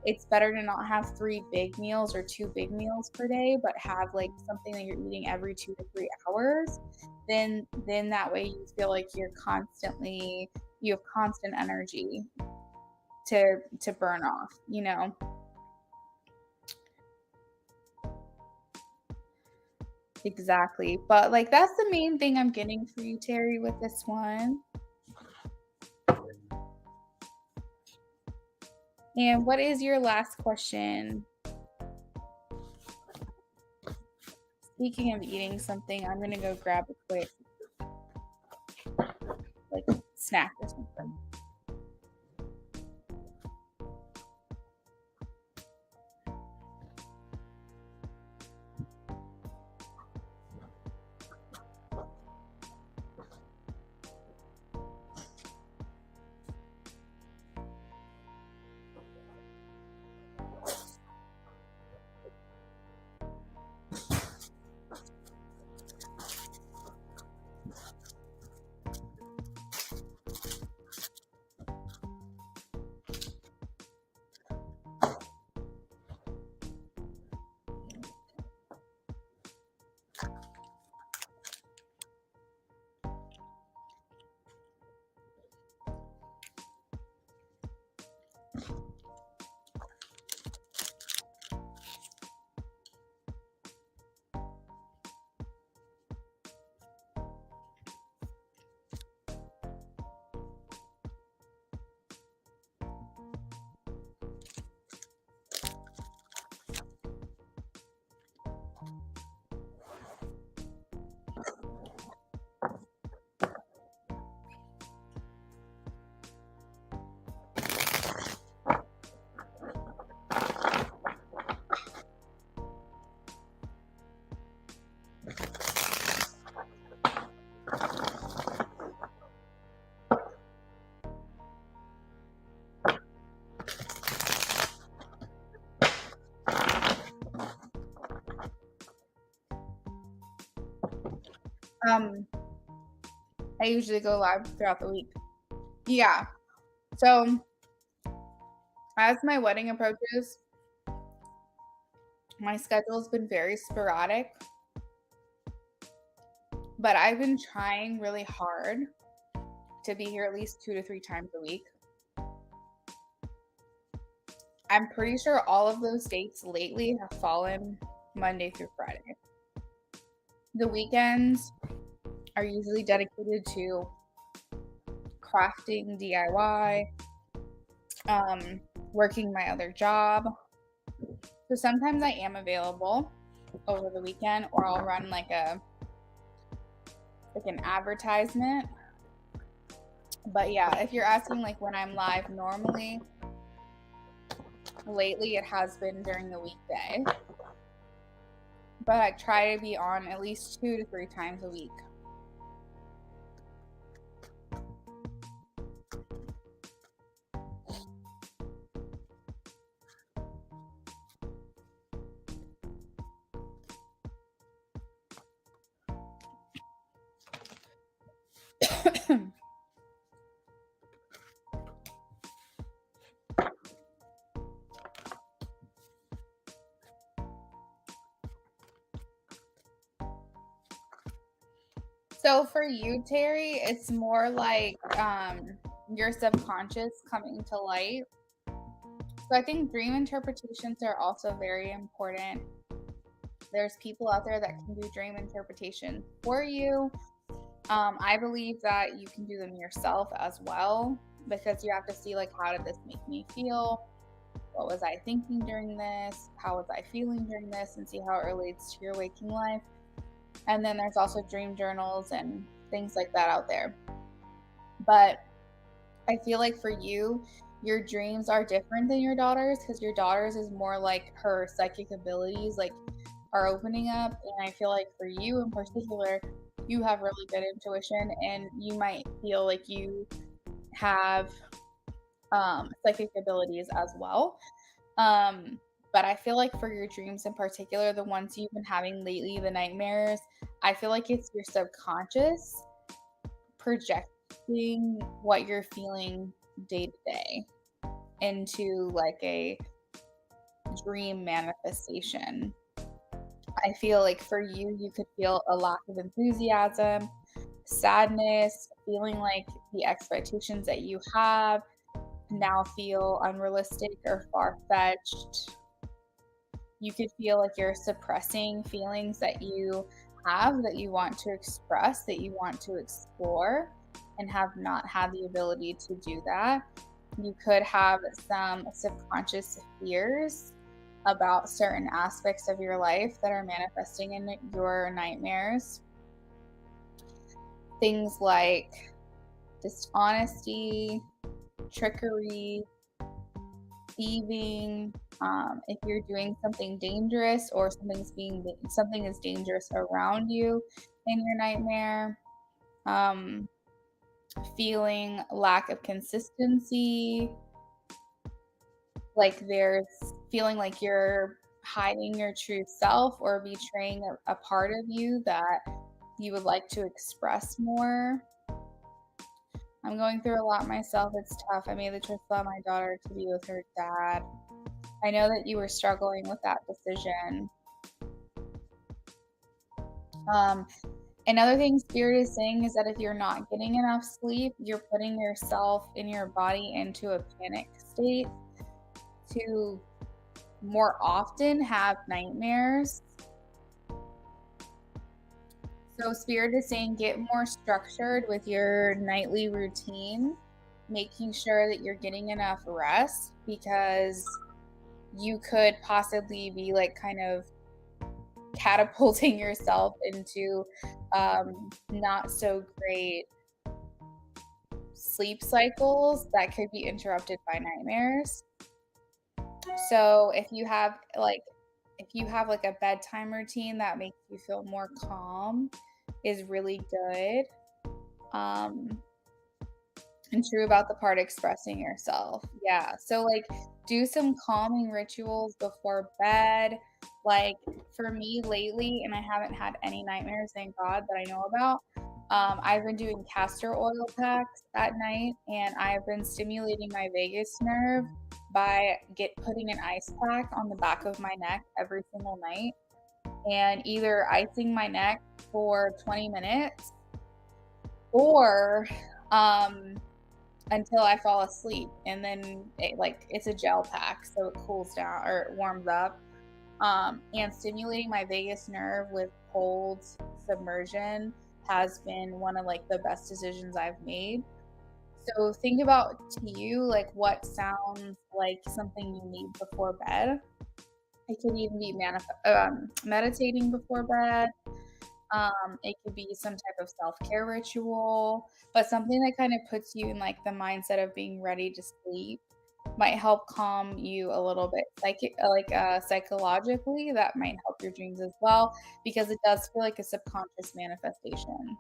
it's better to not have 3 big meals or 2 big meals per day, but have, like, something that you're eating every 2 to 3 hours. Then that way you feel like you have constant energy to burn off. Exactly. But, like, that's the main thing I'm getting for you, Terry, with this one. And what is your last question? Speaking of eating something, I'm gonna go grab a quick, like, snack or something. Um, I usually go live throughout the week. Yeah. So as my wedding approaches, my schedule's been very sporadic, but I've been trying really hard to be here at least 2 to 3 times a week. I'm pretty sure all of those dates lately have fallen Monday through Friday. The weekends are usually dedicated to crafting DIY, working my other job. So sometimes I am available over the weekend, or I'll run like an advertisement. But yeah, if you're asking like when I'm live normally, lately it has been during the weekday. But I try to be on at least 2 to 3 times a week. So for you, Terry, it's more like your subconscious coming to light. So I think dream interpretations are also very important. There's people out there that can do dream interpretation for you. I believe that you can do them yourself as well, because you have to see like, how did this make me feel? What was I thinking during this? How was I feeling during this? And see how it relates to your waking life. And then there's also dream journals and things like that out there. But I feel like for you, your dreams are different than your daughter's, because your daughter's is more like her psychic abilities like are opening up. And I feel like for you in particular, you have really good intuition, and you might feel like you have psychic abilities as well. But I feel like for your dreams in particular, the ones you've been having lately, the nightmares, I feel like it's your subconscious projecting what you're feeling day to day into like a dream manifestation. I feel like for you, you could feel a lack of enthusiasm, sadness, feeling like the expectations that you have now feel unrealistic or far fetched. You could feel like you're suppressing feelings that you have, that you want to express, that you want to explore, and have not had the ability to do that. You could have some subconscious fears about certain aspects of your life that are manifesting in your nightmares. Things like dishonesty, trickery, thieving. If you're doing something dangerous, or something is dangerous around you in your nightmare. Feeling lack of consistency, like there's feeling like you're hiding your true self or betraying a part of you that you would like to express more. I'm going through a lot myself. It's tough. I made the choice to allow my daughter to be with her dad. I know that you were struggling with that decision. Another thing Spirit is saying is that if you're not getting enough sleep, you're putting yourself and your body into a panic state to more often have nightmares. So Spirit is saying get more structured with your nightly routine, making sure that you're getting enough rest, because you could possibly be like kind of catapulting yourself into not so great sleep cycles that could be interrupted by nightmares. So if you have like a bedtime routine that makes you feel more calm, is really good. And true about the part expressing yourself. Yeah. So like do some calming rituals before bed, Like for me lately, and I haven't had any nightmares, thank God, that I know about. I've been doing castor oil packs at night, and I've been stimulating my vagus nerve by putting an ice pack on the back of my neck every single night, and either icing my neck for 20 minutes or until I fall asleep, and then it's a gel pack, so it cools down or it warms up. And stimulating my vagus nerve with cold submersion has been one of like the best decisions I've made. So think about to you like what sounds like something you need before bed. It could even be meditating before bed. It could be some type of self-care ritual, but something that kind of puts you in like the mindset of being ready to sleep might help calm you a little bit psychologically. That might help your dreams as well because it does feel like a subconscious manifestation.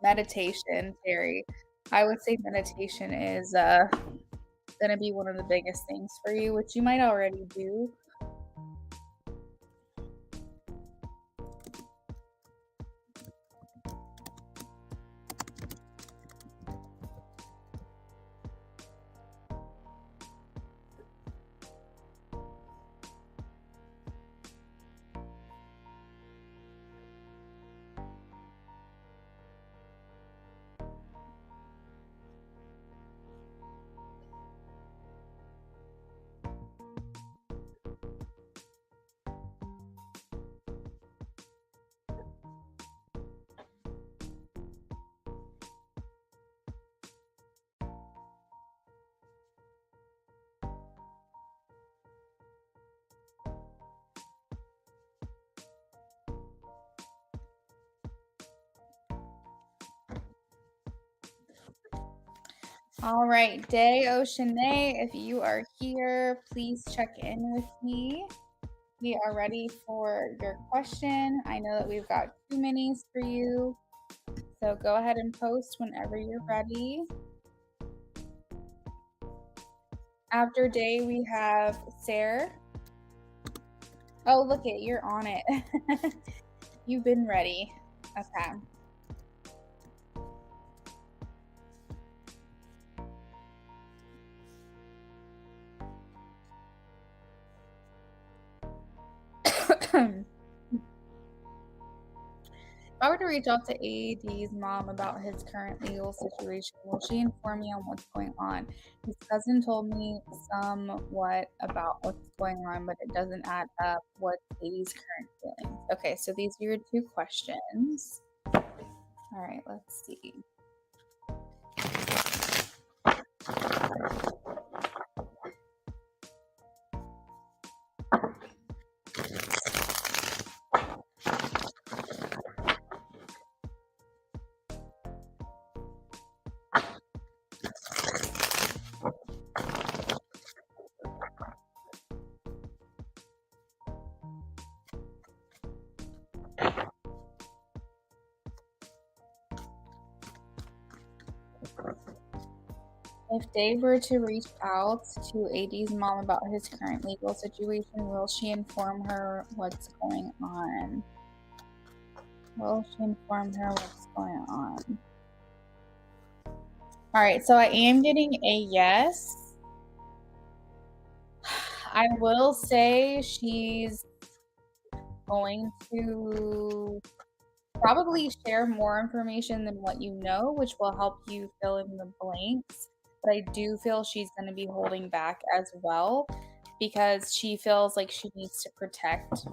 Meditation, Terry. I would say meditation is going to be one of the biggest things for you, which you might already do. All right, Day Oceanae, if you are here, please check in with me. We are ready for your question. I know that we've got 2 minis for you, so go ahead and post whenever you're ready. After Day, we have Sarah. Oh, look it, you're on it. You've been ready. Okay. If I were to reach out to AD's mom about his current legal situation, will she inform me on what's going on? His cousin told me somewhat about what's going on, but it doesn't add up. What's AD's current feelings? Okay, so these are your 2 questions. All right, let's see. If Dave were to reach out to AD's mom about his current legal situation, will she inform her what's going on? Will she inform her what's going on? All right, so I am getting a yes. I will say she's going to probably share more information than what you know, which will help you fill in the blanks. But I do feel she's going to be holding back as well because she feels like she needs to protect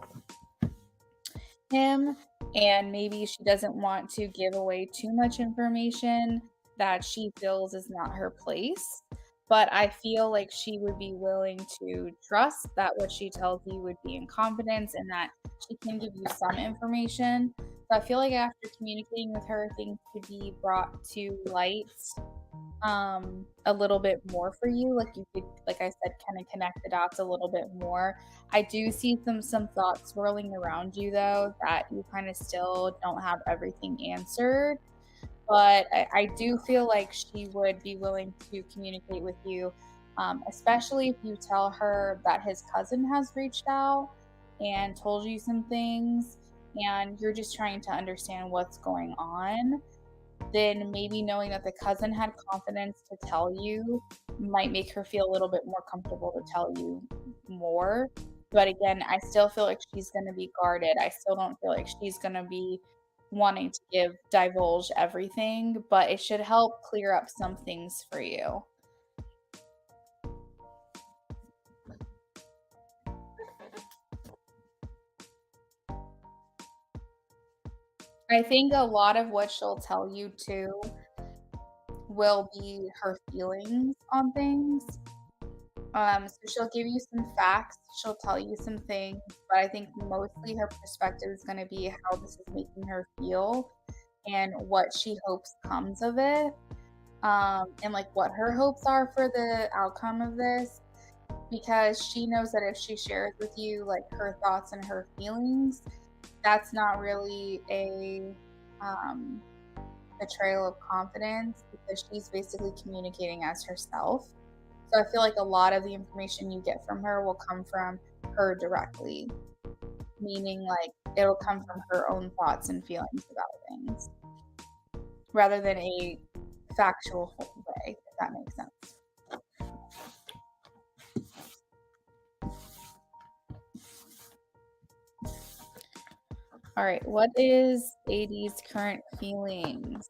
him, and maybe she doesn't want to give away too much information that she feels is not her place. But I feel like she would be willing to trust that what she tells you would be in confidence and that she can give you some information. So I feel like after communicating with her, things could be brought to light a little bit more for you. Like you could, like I said, kind of connect the dots a little bit more. I do see some thoughts swirling around you though that you kind of still don't have everything answered. But I do feel like she would be willing to communicate with you especially if you tell her that his cousin has reached out and told you some things and you're just trying to understand what's going on, then maybe knowing that the cousin had confidence to tell you might make her feel a little bit more comfortable to tell you more. But again, I still feel like she's going to be guarded. I still don't feel like she's going to be wanting to divulge everything, but it should help clear up some things for you. I think a lot of what she'll tell you too will be her feelings on things. So she'll give you some facts, she'll tell you some things, but I think mostly her perspective is gonna be how this is making her feel and what she hopes comes of it, and like what her hopes are for the outcome of this, because she knows that if she shares with you like her thoughts and her feelings, that's not really a um, betrayal of confidence because she's basically communicating as herself. So I feel like a lot of the information you get from her will come from her directly, meaning like it'll come from her own thoughts and feelings about things rather than a factual way, if that makes sense. All right, what is AD's current feelings?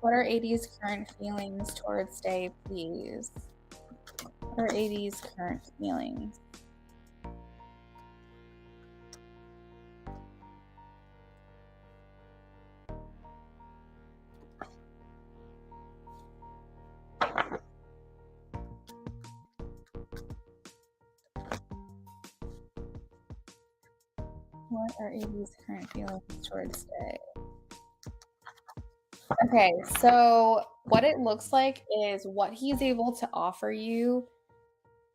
What are AD's current feelings towards stay, please? What are AD's current feelings? What are AD's current feelings towards stay? Okay, so what it looks like is what he's able to offer you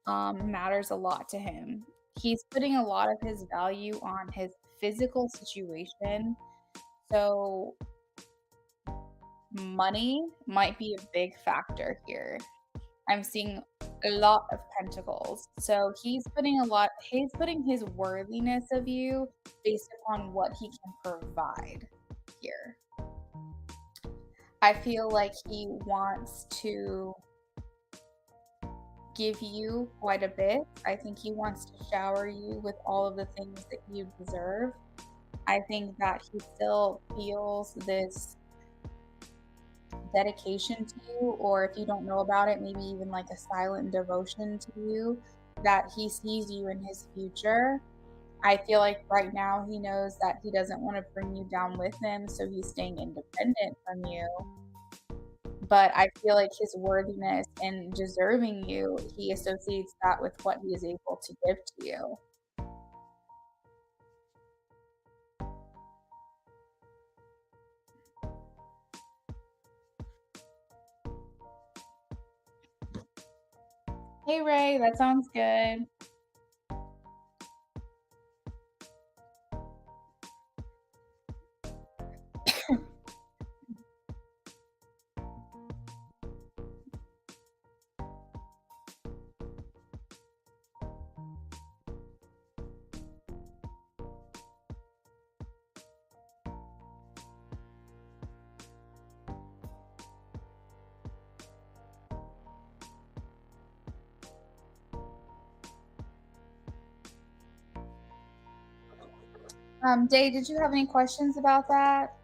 matters a lot to him. He's putting a lot of his value on his physical situation. So money might be a big factor here. I'm seeing a lot of pentacles. So he's putting his worthiness of you based upon what he can provide here. I feel like he wants to give you quite a bit. I think he wants to shower you with all of the things that you deserve. I think that he still feels this dedication to you, or if you don't know about it, maybe even like a silent devotion to you, that he sees you in his future. I feel like right now he knows that he doesn't want to bring you down with him, so he's staying independent from you. But I feel like his worthiness and deserving you, he associates that with what he is able to give to you. Hey Ray, that sounds good. Day, did you have any questions about that?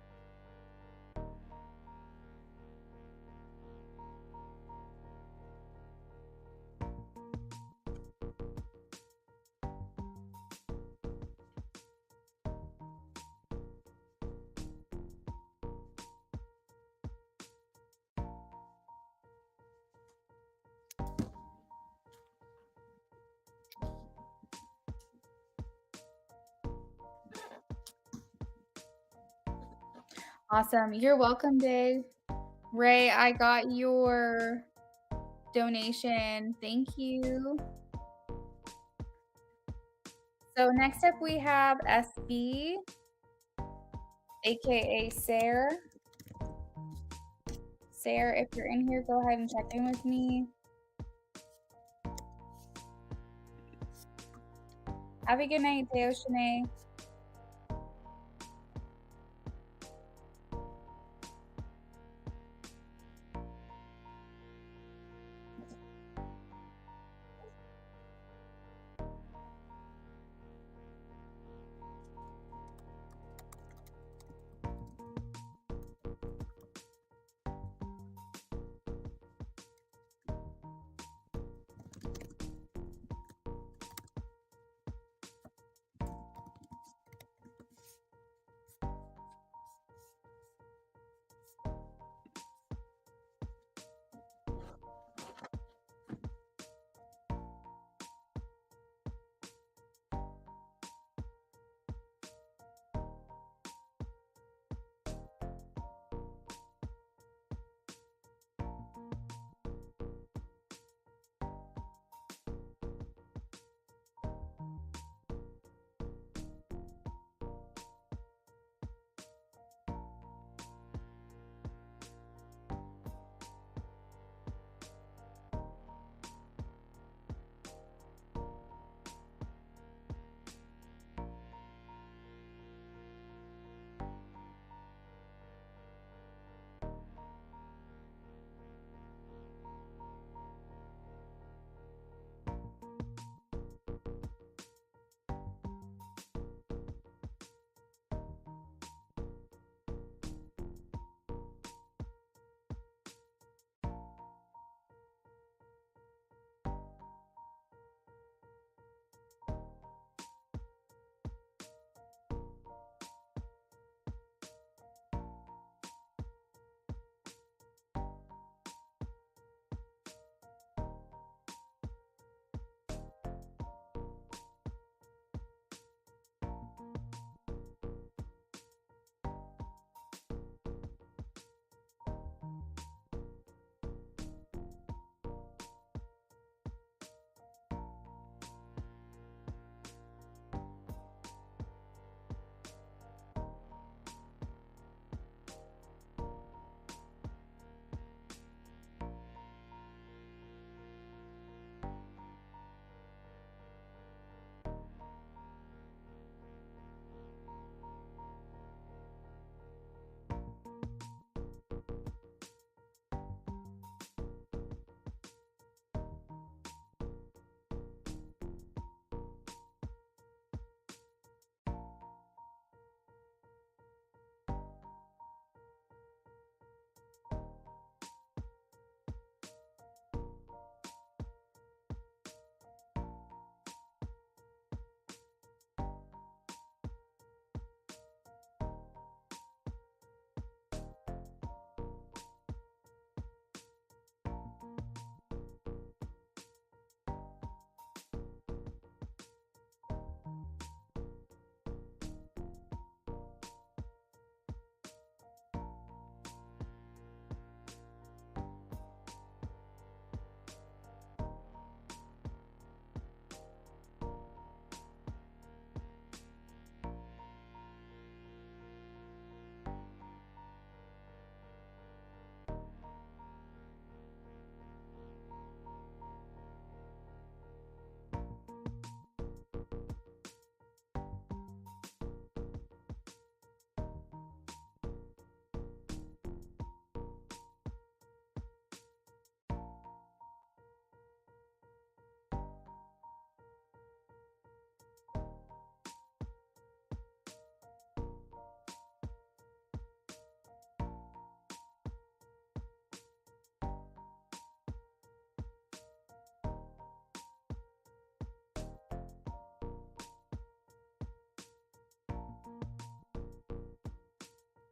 Awesome. You're welcome, Dave. Ray, I got your donation. Thank you. So next up we have SB, aka Sarah. Sarah, if you're in here, go ahead and check in with me. Have a good night, Deo Shanae.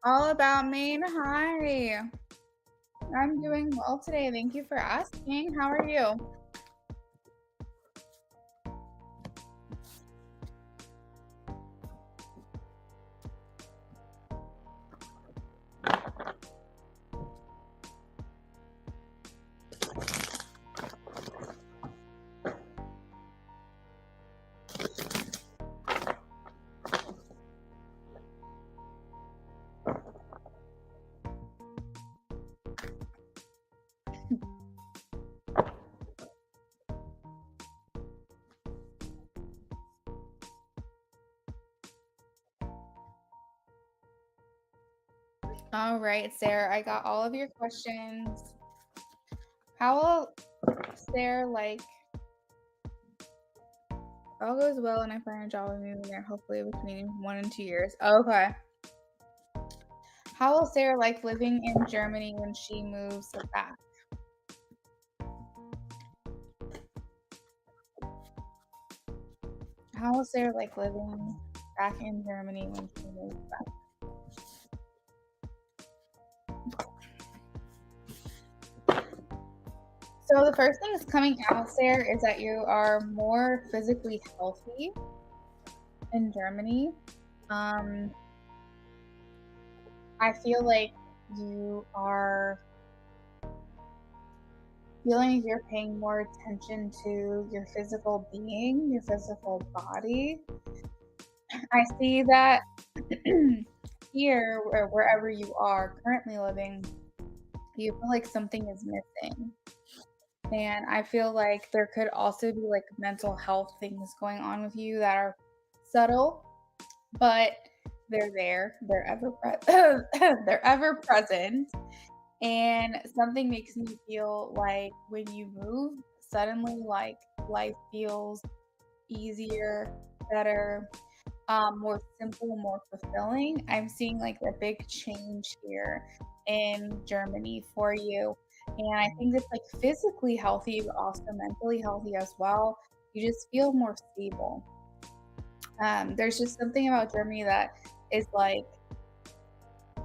All about Maine. Hi. I'm doing well today. Thank you for asking. How are you? All right, Sarah, I got all of your questions. How will Sarah like all goes well and I find a job and moving there hopefully between 1 and 2 years. Okay. How will Sarah like living in Germany when she moves back? How will Sarah like living back in Germany when she moves back? So the first thing that's coming out, Sarah, is that you are more physically healthy in Germany. I feel like you are feeling like you're paying more attention to your physical being, your physical body. I see that here or wherever you are currently living, you feel like something is missing. And I feel like there could also be like mental health things going on with you that are subtle, but they're there. They're ever present. And something makes me feel like when you move, suddenly like life feels easier, better, more simple, more fulfilling. I'm seeing like a big change here in Germany for you. And I think it's like physically healthy, but also mentally healthy as well. You just feel more stable. There's just something about Germany that is like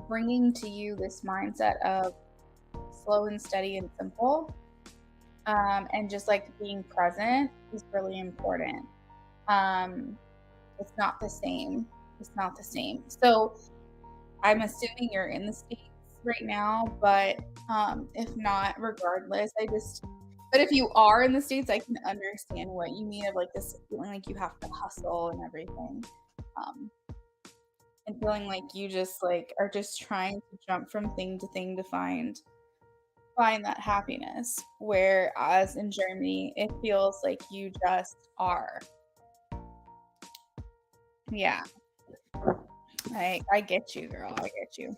bringing to you this mindset of slow and steady and simple. And just like being present is really important. Um, it's not the same. It's not the same. So I'm assuming you're in the States right now, but if not, regardless, but if you are in the States, I can understand what you mean of like this feeling like you have to hustle and everything. Um, and feeling like you just like are just trying to jump from thing to thing to find that happiness. Whereas in Germany, it feels like you just are. Yeah. I get you, girl. I get you.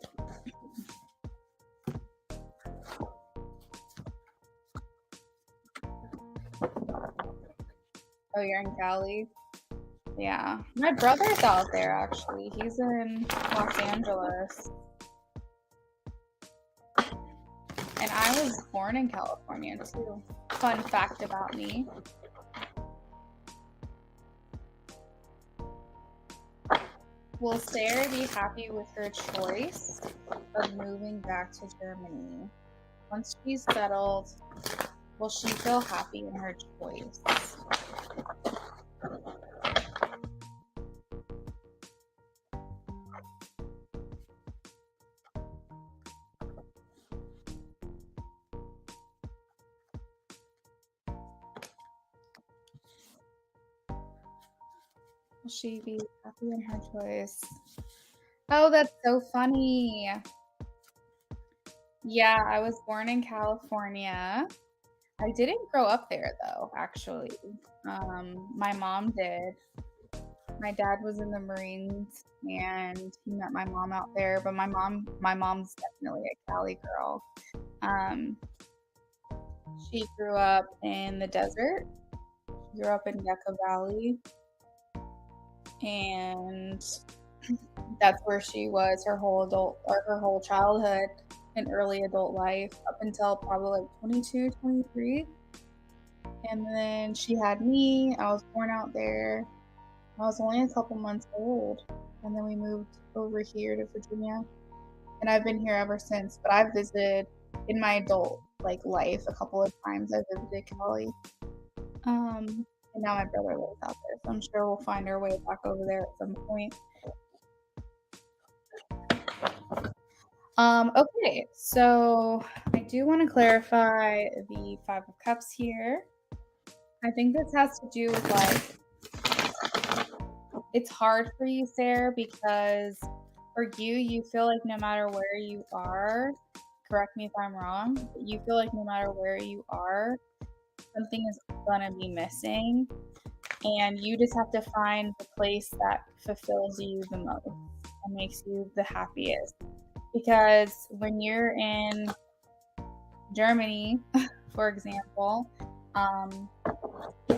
Oh, you're in Cali? Yeah. My brother's out there actually. He's in Los Angeles. And I was born in California too. Fun fact about me. Will Sarah be happy with her choice of moving back to Germany? Once she's settled, will she feel happy in her choice? Will she be happy in her choice? Oh, that's so funny. Yeah, I was born in California. I didn't grow up there though, actually. My mom did. My dad was in the Marines and he met my mom out there, but my mom's definitely a Cali girl. Um, she grew up in the desert. She grew up in Yucca Valley, and that's where she was her whole adult or her whole childhood and early adult life up until probably like 22, 23. And then she had me. I was born out there. I was only a couple months old. And then we moved over here to Virginia. And I've been here ever since. But I've visited in my adult like life a couple of times. I visited Cali. And now my brother lives out there. So I'm sure we'll find our way back over there at some point. Okay, so I do want to clarify the Five of Cups here. I think this has to do with like it's hard for you, Sarah, because for you feel like no matter where you are, correct me if I'm wrong, but you feel like no matter where you are, something is gonna be missing, and you just have to find the place that fulfills you the most and makes you the happiest. Because when you're in Germany, for example, um,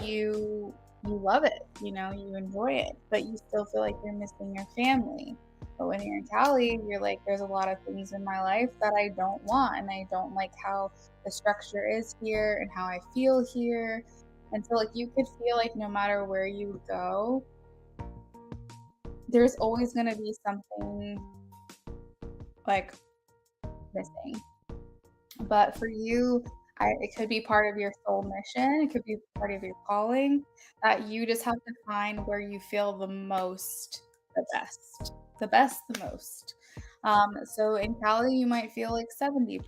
you love it, you enjoy it, but you still feel like you're missing your family. But when you're in Cali, you're like, there's a lot of things in my life that I don't want, and I don't like how the structure is here and how I feel here. And so, like, you could feel like no matter where you go, there's always going to be something like missing. But for you, it could be part of your soul mission. It could be part of your calling that you just have to find where you feel the best, the most. So in Cali, you might feel like 70%.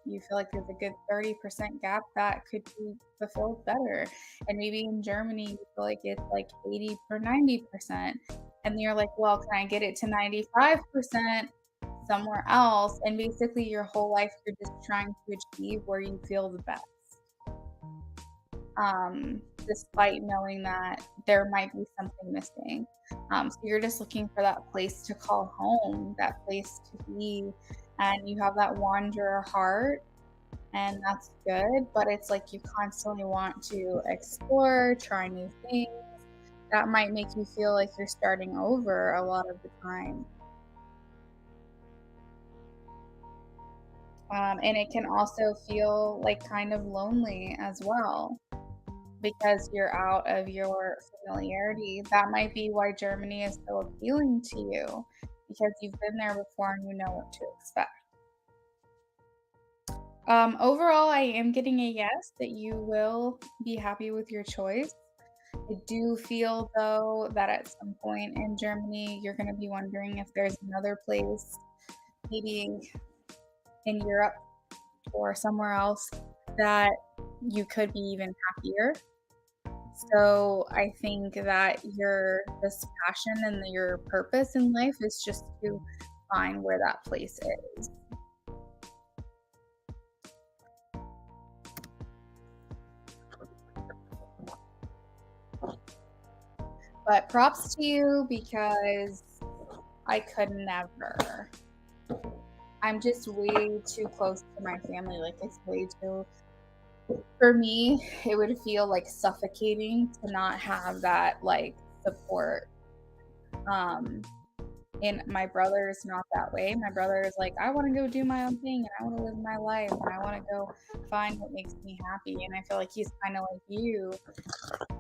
You feel like there's a good 30% gap that could be fulfilled better. And maybe in Germany, you feel like it's like 80 or 90%. And you're like, well, can I get it to 95%? Somewhere else, and basically your whole life you're just trying to achieve where you feel the best, despite knowing that there might be something missing. So you're just looking for that place to call home, that place to be, and you have that wanderer heart, and that's good, but it's like you constantly want to explore, try new things. That might make you feel like you're starting over a lot of the time. And it can also feel like kind of lonely as well because you're out of your familiarity. That might be why Germany is so appealing to you because you've been there before and you know what to expect. Overall, I am getting a yes that you will be happy with your choice. I do feel though that at some point in Germany, you're going to be wondering if there's another place, maybe in Europe or somewhere else that you could be even happier. So I think that your this passion and your purpose in life is just to find where that place is. But props to you because I could never. I'm just way too close to my family. Like it's way too for me, it would feel like suffocating to not have that like support. Um And my brother is not that way. My brother is like, I want to go do my own thing and I want to live my life and I want to go find what makes me happy. And I feel like he's kind of like you.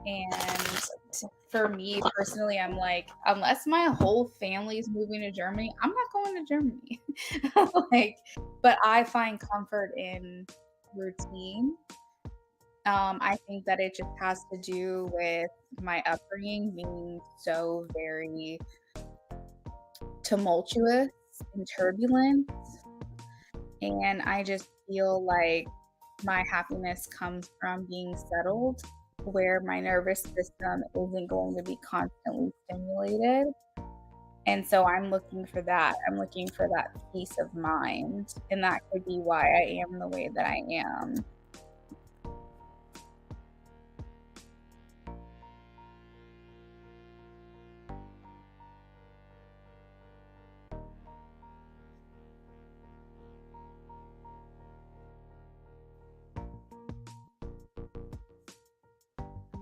And for me personally, I'm like, unless my whole family is moving to Germany, I'm not going to Germany. Like, but I find comfort in routine. I think that it just has to do with my upbringing being so very tumultuous and turbulent. And I just feel like my happiness comes from being settled, where my nervous system isn't going to be constantly stimulated. And so I'm looking for that. I'm looking for that peace of mind. And that could be why I am the way that I am.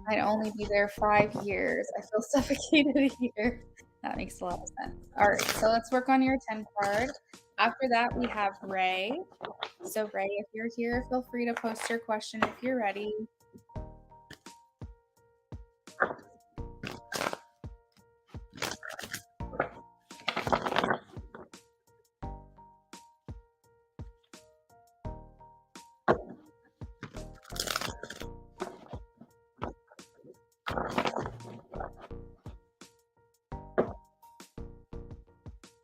I'd only be there 5 years. I feel suffocated here. That makes a lot of sense. All right, so let's work on your 10 card. After that, we have Ray. So, Ray, if you're here, feel free to post your question if you're ready.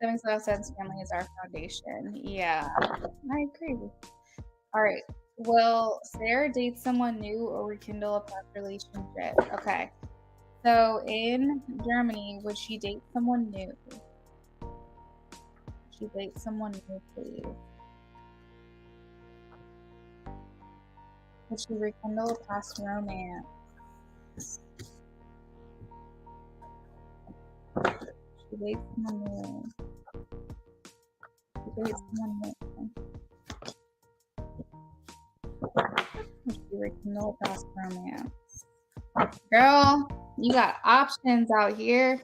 That makes a lot of sense. Family is our foundation. Yeah, I agree. All right. Will Sarah date someone new or rekindle a past relationship? Okay. So in Germany, would she date someone new? Would she date someone new, please? Would she rekindle a past romance? Would she date someone new? date someone new. Rekindle past romance. Girl, you got options out here.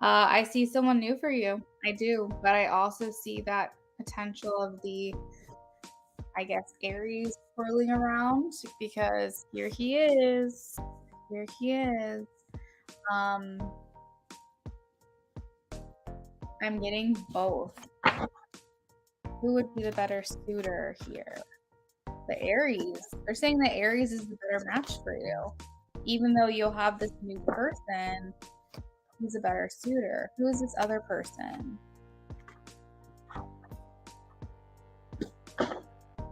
I see someone new for you. I do, but I also see that potential of the, I guess, Aries swirling around because here he is. Here he is. I'm getting both. Who would be the better suitor here? The Aries. They're saying that Aries is the better match for you. Even though you'll have this new person, who's a better suitor? Who is this other person?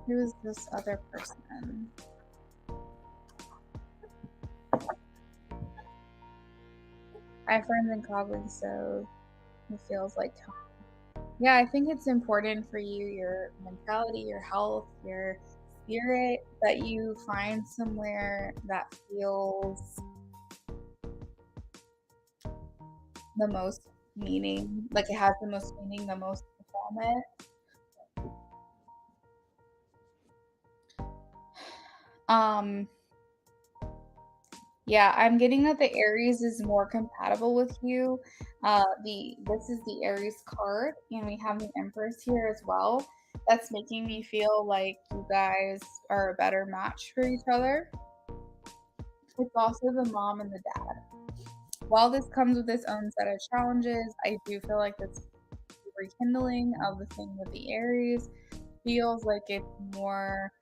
Who is this other person? I have friends in colleagues, so it feels like home. Yeah, I think it's important for you, your mentality, your health, your spirit, that you find somewhere that feels the most meaning, like it has the most meaning, the most fulfillment. Yeah, I'm getting that the Aries is more compatible with you. This is the Aries card, and we have the Empress here as well. That's making me feel like you guys are a better match for each other. It's also the mom and the dad. While this comes with its own set of challenges, I do feel like this rekindling of the thing with the Aries feels like it's more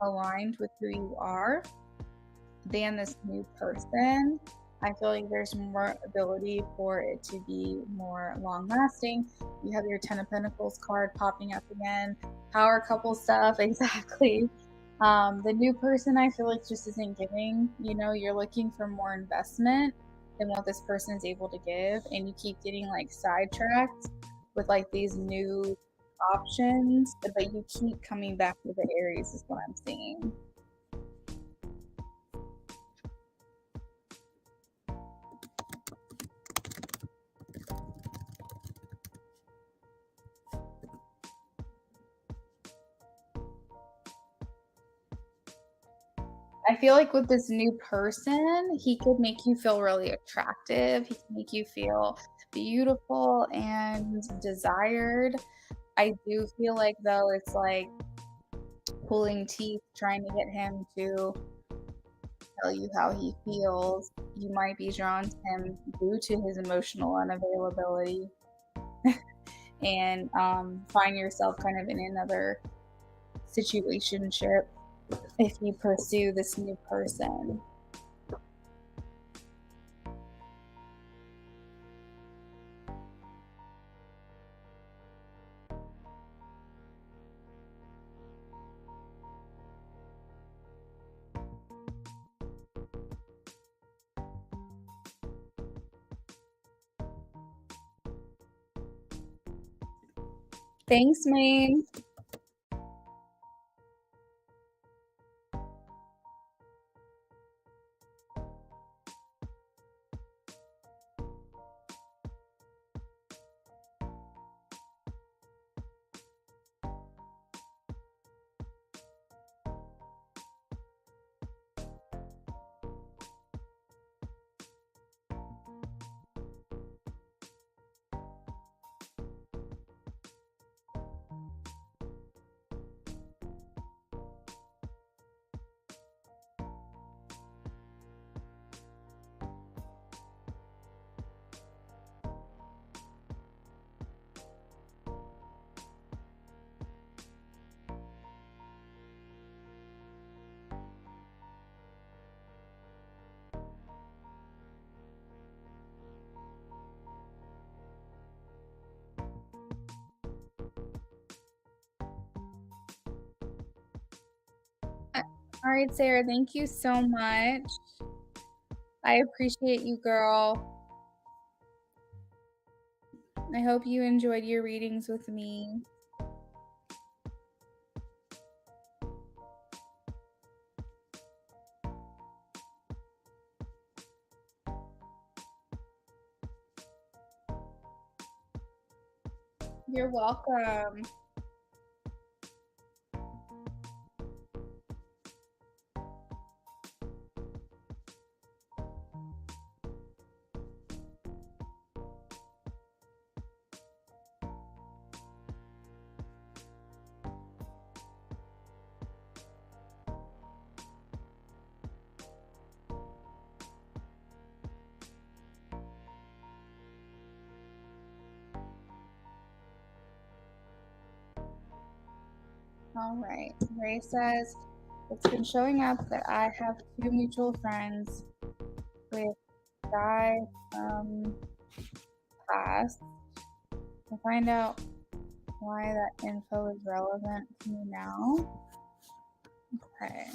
aligned with who you are than this new person. I feel like there's more ability for it to be more long lasting. You have your Ten of Pentacles card popping up again. Power couple stuff, exactly. The new person I feel like just isn't giving. You know, you're looking for more investment than what this person is able to give, and you keep getting like sidetracked with like these new options, but you keep coming back to the Aries is what I'm seeing. I feel like with this new person, he could make you feel really attractive. He can make you feel beautiful and desired. I do feel like though it's like pulling teeth trying to get him to tell you how he feels. You might be drawn to him due to his emotional unavailability and find yourself kind of in another situationship if you pursue this new person. Thanks, Maine. All right, Sarah, thank you so much. I appreciate you, girl. I hope you enjoyed your readings with me. You're welcome. All right. Ray says, it's been showing up that I have two mutual friends with guy past. To find out why that info is relevant to me now. Okay.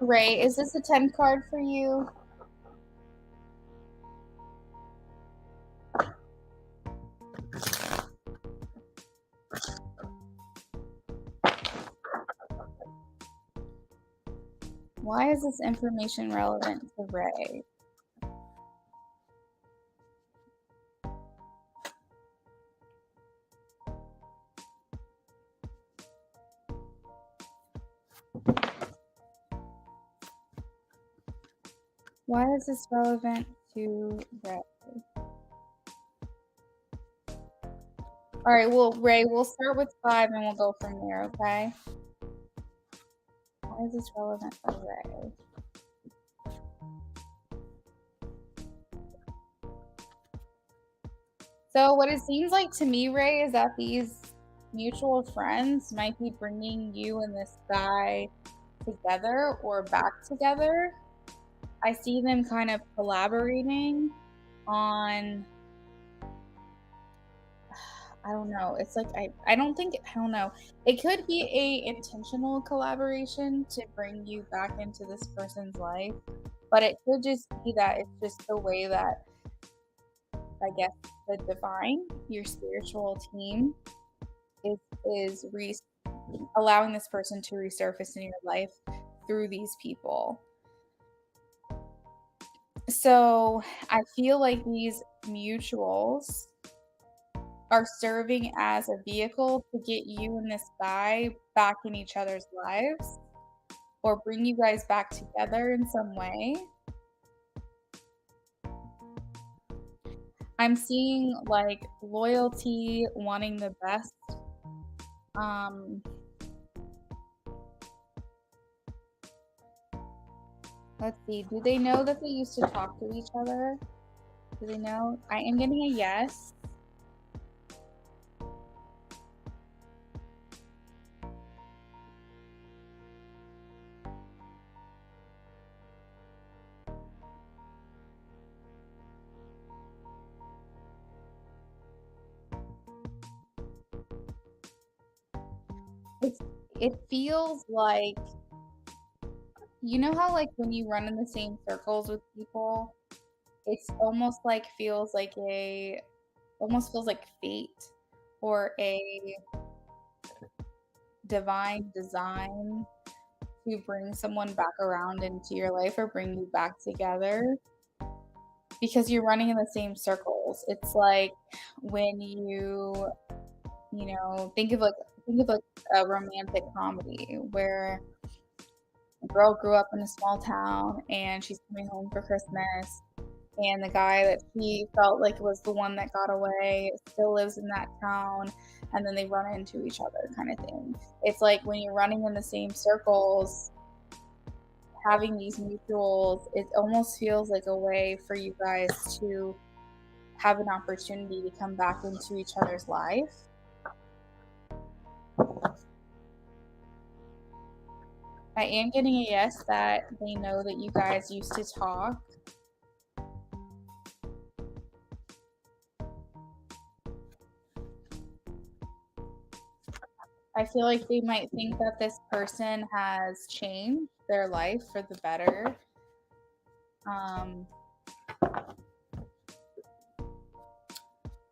Ray, is this a 10 card for you? Why is this information relevant to Ray? Why is this relevant to Ray? All right, well, Ray, we'll start with 5 and we'll go from there, okay? Why is this relevant to Ray? So what it seems like to me, Ray, is that these mutual friends might be bringing you and this guy together or back together. I see them kind of collaborating on, I don't know. It's like I don't know. It could be a intentional collaboration to bring you back into this person's life, but it could just be that it's just the way that I guess the divine, your spiritual team, is allowing this person to resurface in your life through these people. So I feel like these mutuals are serving as a vehicle to get you and this guy back in each other's lives or bring you guys back together in some way. I'm seeing like loyalty, wanting the best. Let's see. Do they know that they used to talk to each other? Do they know? I am getting a yes. It feels like, you know how like when you run in the same circles with people, it's almost like almost feels like fate or a divine design to bring someone back around into your life or bring you back together because you're running in the same circles. It's like when think of like a romantic comedy where a girl grew up in a small town and she's coming home for Christmas, and the guy that she felt like was the one that got away still lives in that town, and then they run into each other kind of thing. It's like when you're running in the same circles, having these mutuals, it almost feels like a way for you guys to have an opportunity to come back into each other's life. I am getting a yes that they know that you guys used to talk. I feel like they might think that this person has changed their life for the better.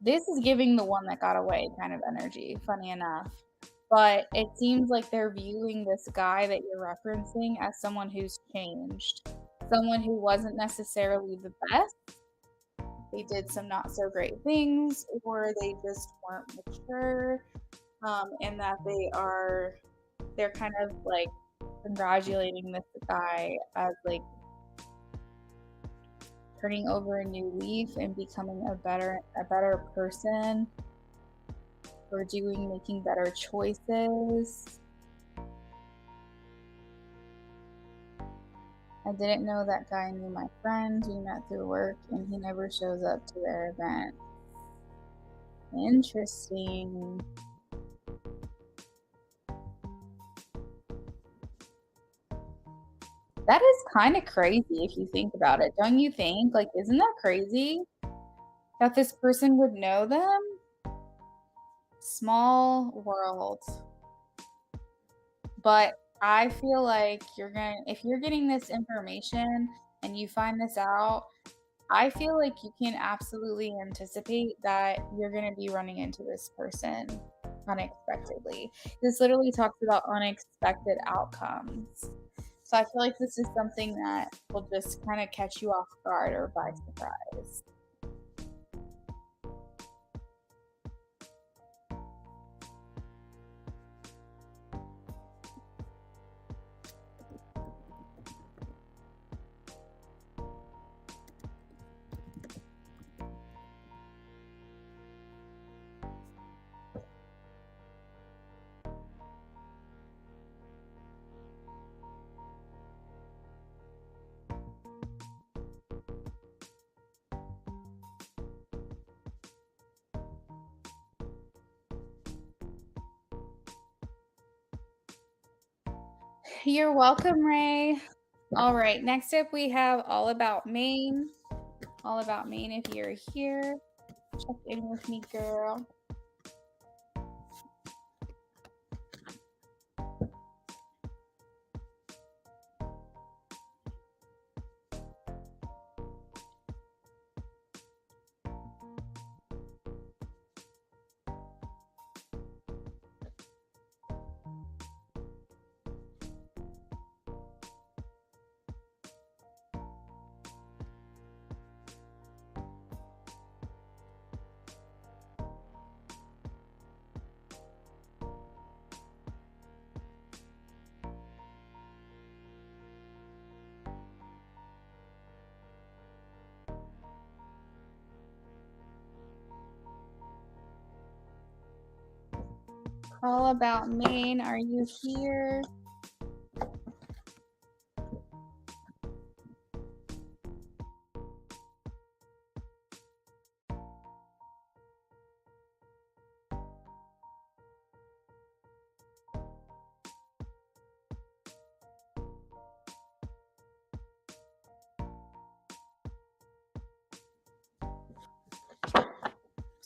This is giving the one that got away kind of energy, funny enough. But it seems like they're viewing this guy that you're referencing as someone who's changed, someone who wasn't necessarily the best. They did some not so great things, or they just weren't mature, and that they're kind of like congratulating this guy as like turning over a new leaf and becoming a better person, or making better choices. I didn't know that guy knew my friend. We met through work and he never shows up to their event. Interesting. That is kind of crazy if you think about it. Don't you think? Like, isn't that crazy that this person would know them? Small world. But I feel like if you're getting this information and you find this out, I feel like you can absolutely anticipate that you're going to be running into this person unexpectedly. This literally talks about unexpected outcomes. So I feel like this is something that will just kind of catch you off guard or by surprise. You're welcome, Ray. All right, next up we have All About Maine. All About Maine, if you're here, check in with me, girl. All About Maine, are you here?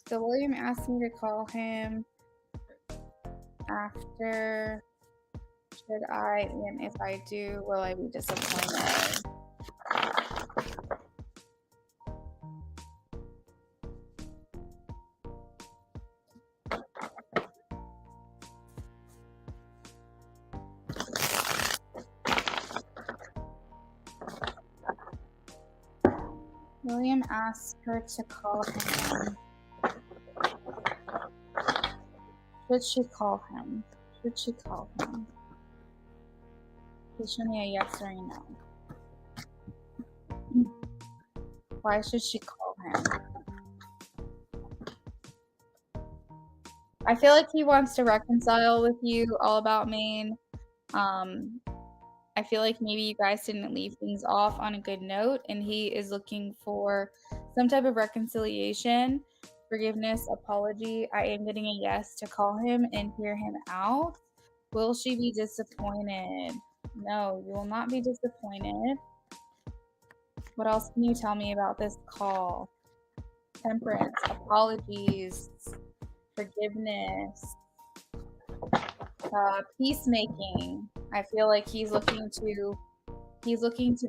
So William asked me to call him after. Should I? And if I do, will I be disappointed? William asked her to call him. Should she call him? Should she call him? Please show me a yes or a no. Why should she call him? I feel like he wants to reconcile with you, All About Maine. I feel like maybe you guys didn't leave things off on a good note, and he is looking for some type of reconciliation, forgiveness, apology. I am getting a yes to call him and hear him out. Will she be disappointed? No, you will not be disappointed. What else can you tell me about this call? Temperance, apologies, forgiveness, peacemaking. I feel like he's looking to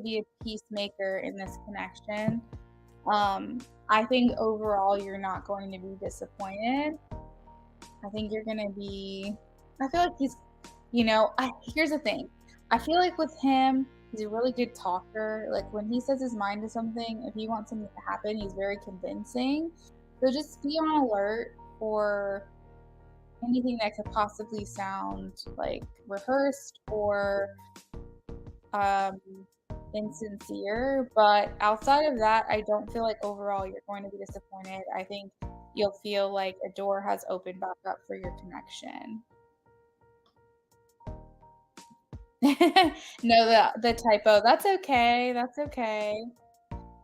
be a peacemaker in this connection. I think overall you're not going to be disappointed. I think you're going to be I feel like here's the thing. I feel like with him, he's a really good talker. Like when he says his mind to something, if he wants something to happen, he's very convincing. So just be on alert for anything that could possibly sound like rehearsed or um, insincere. But outside of that, I don't feel like overall you're going to be disappointed. I think you'll feel like a door has opened back up for your connection. No, the typo. That's okay. That's okay.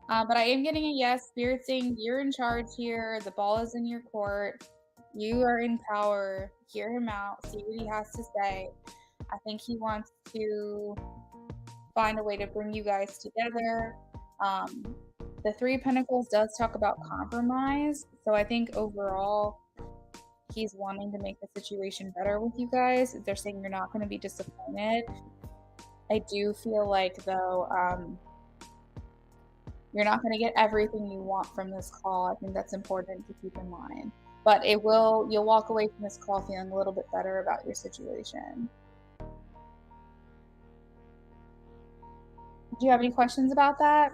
But I am getting a yes. Spirit saying you're in charge here. The ball is in your court. You are in power. Hear him out. See what he has to say. I think he wants to find a way to bring you guys together. Um, the Three of Pentacles does talk about compromise. So I think overall, he's wanting to make the situation better with you guys. They're saying you're not going to be disappointed. I do feel like, though, you're not going to get everything you want from this call. I think that's important to keep in mind. But you'll walk away from this call feeling a little bit better about your situation. Do you have any questions about that?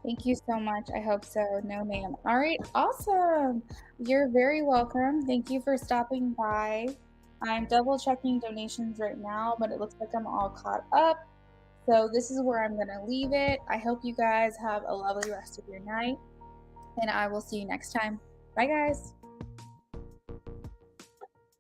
Thank you so much. I hope so. No, ma'am. All right. Awesome. You're very welcome. Thank you for stopping by. I'm double checking donations right now, but it looks like I'm all caught up. So this is where I'm going to leave it. I hope you guys have a lovely rest of your night, and I will see you next time. Bye, guys.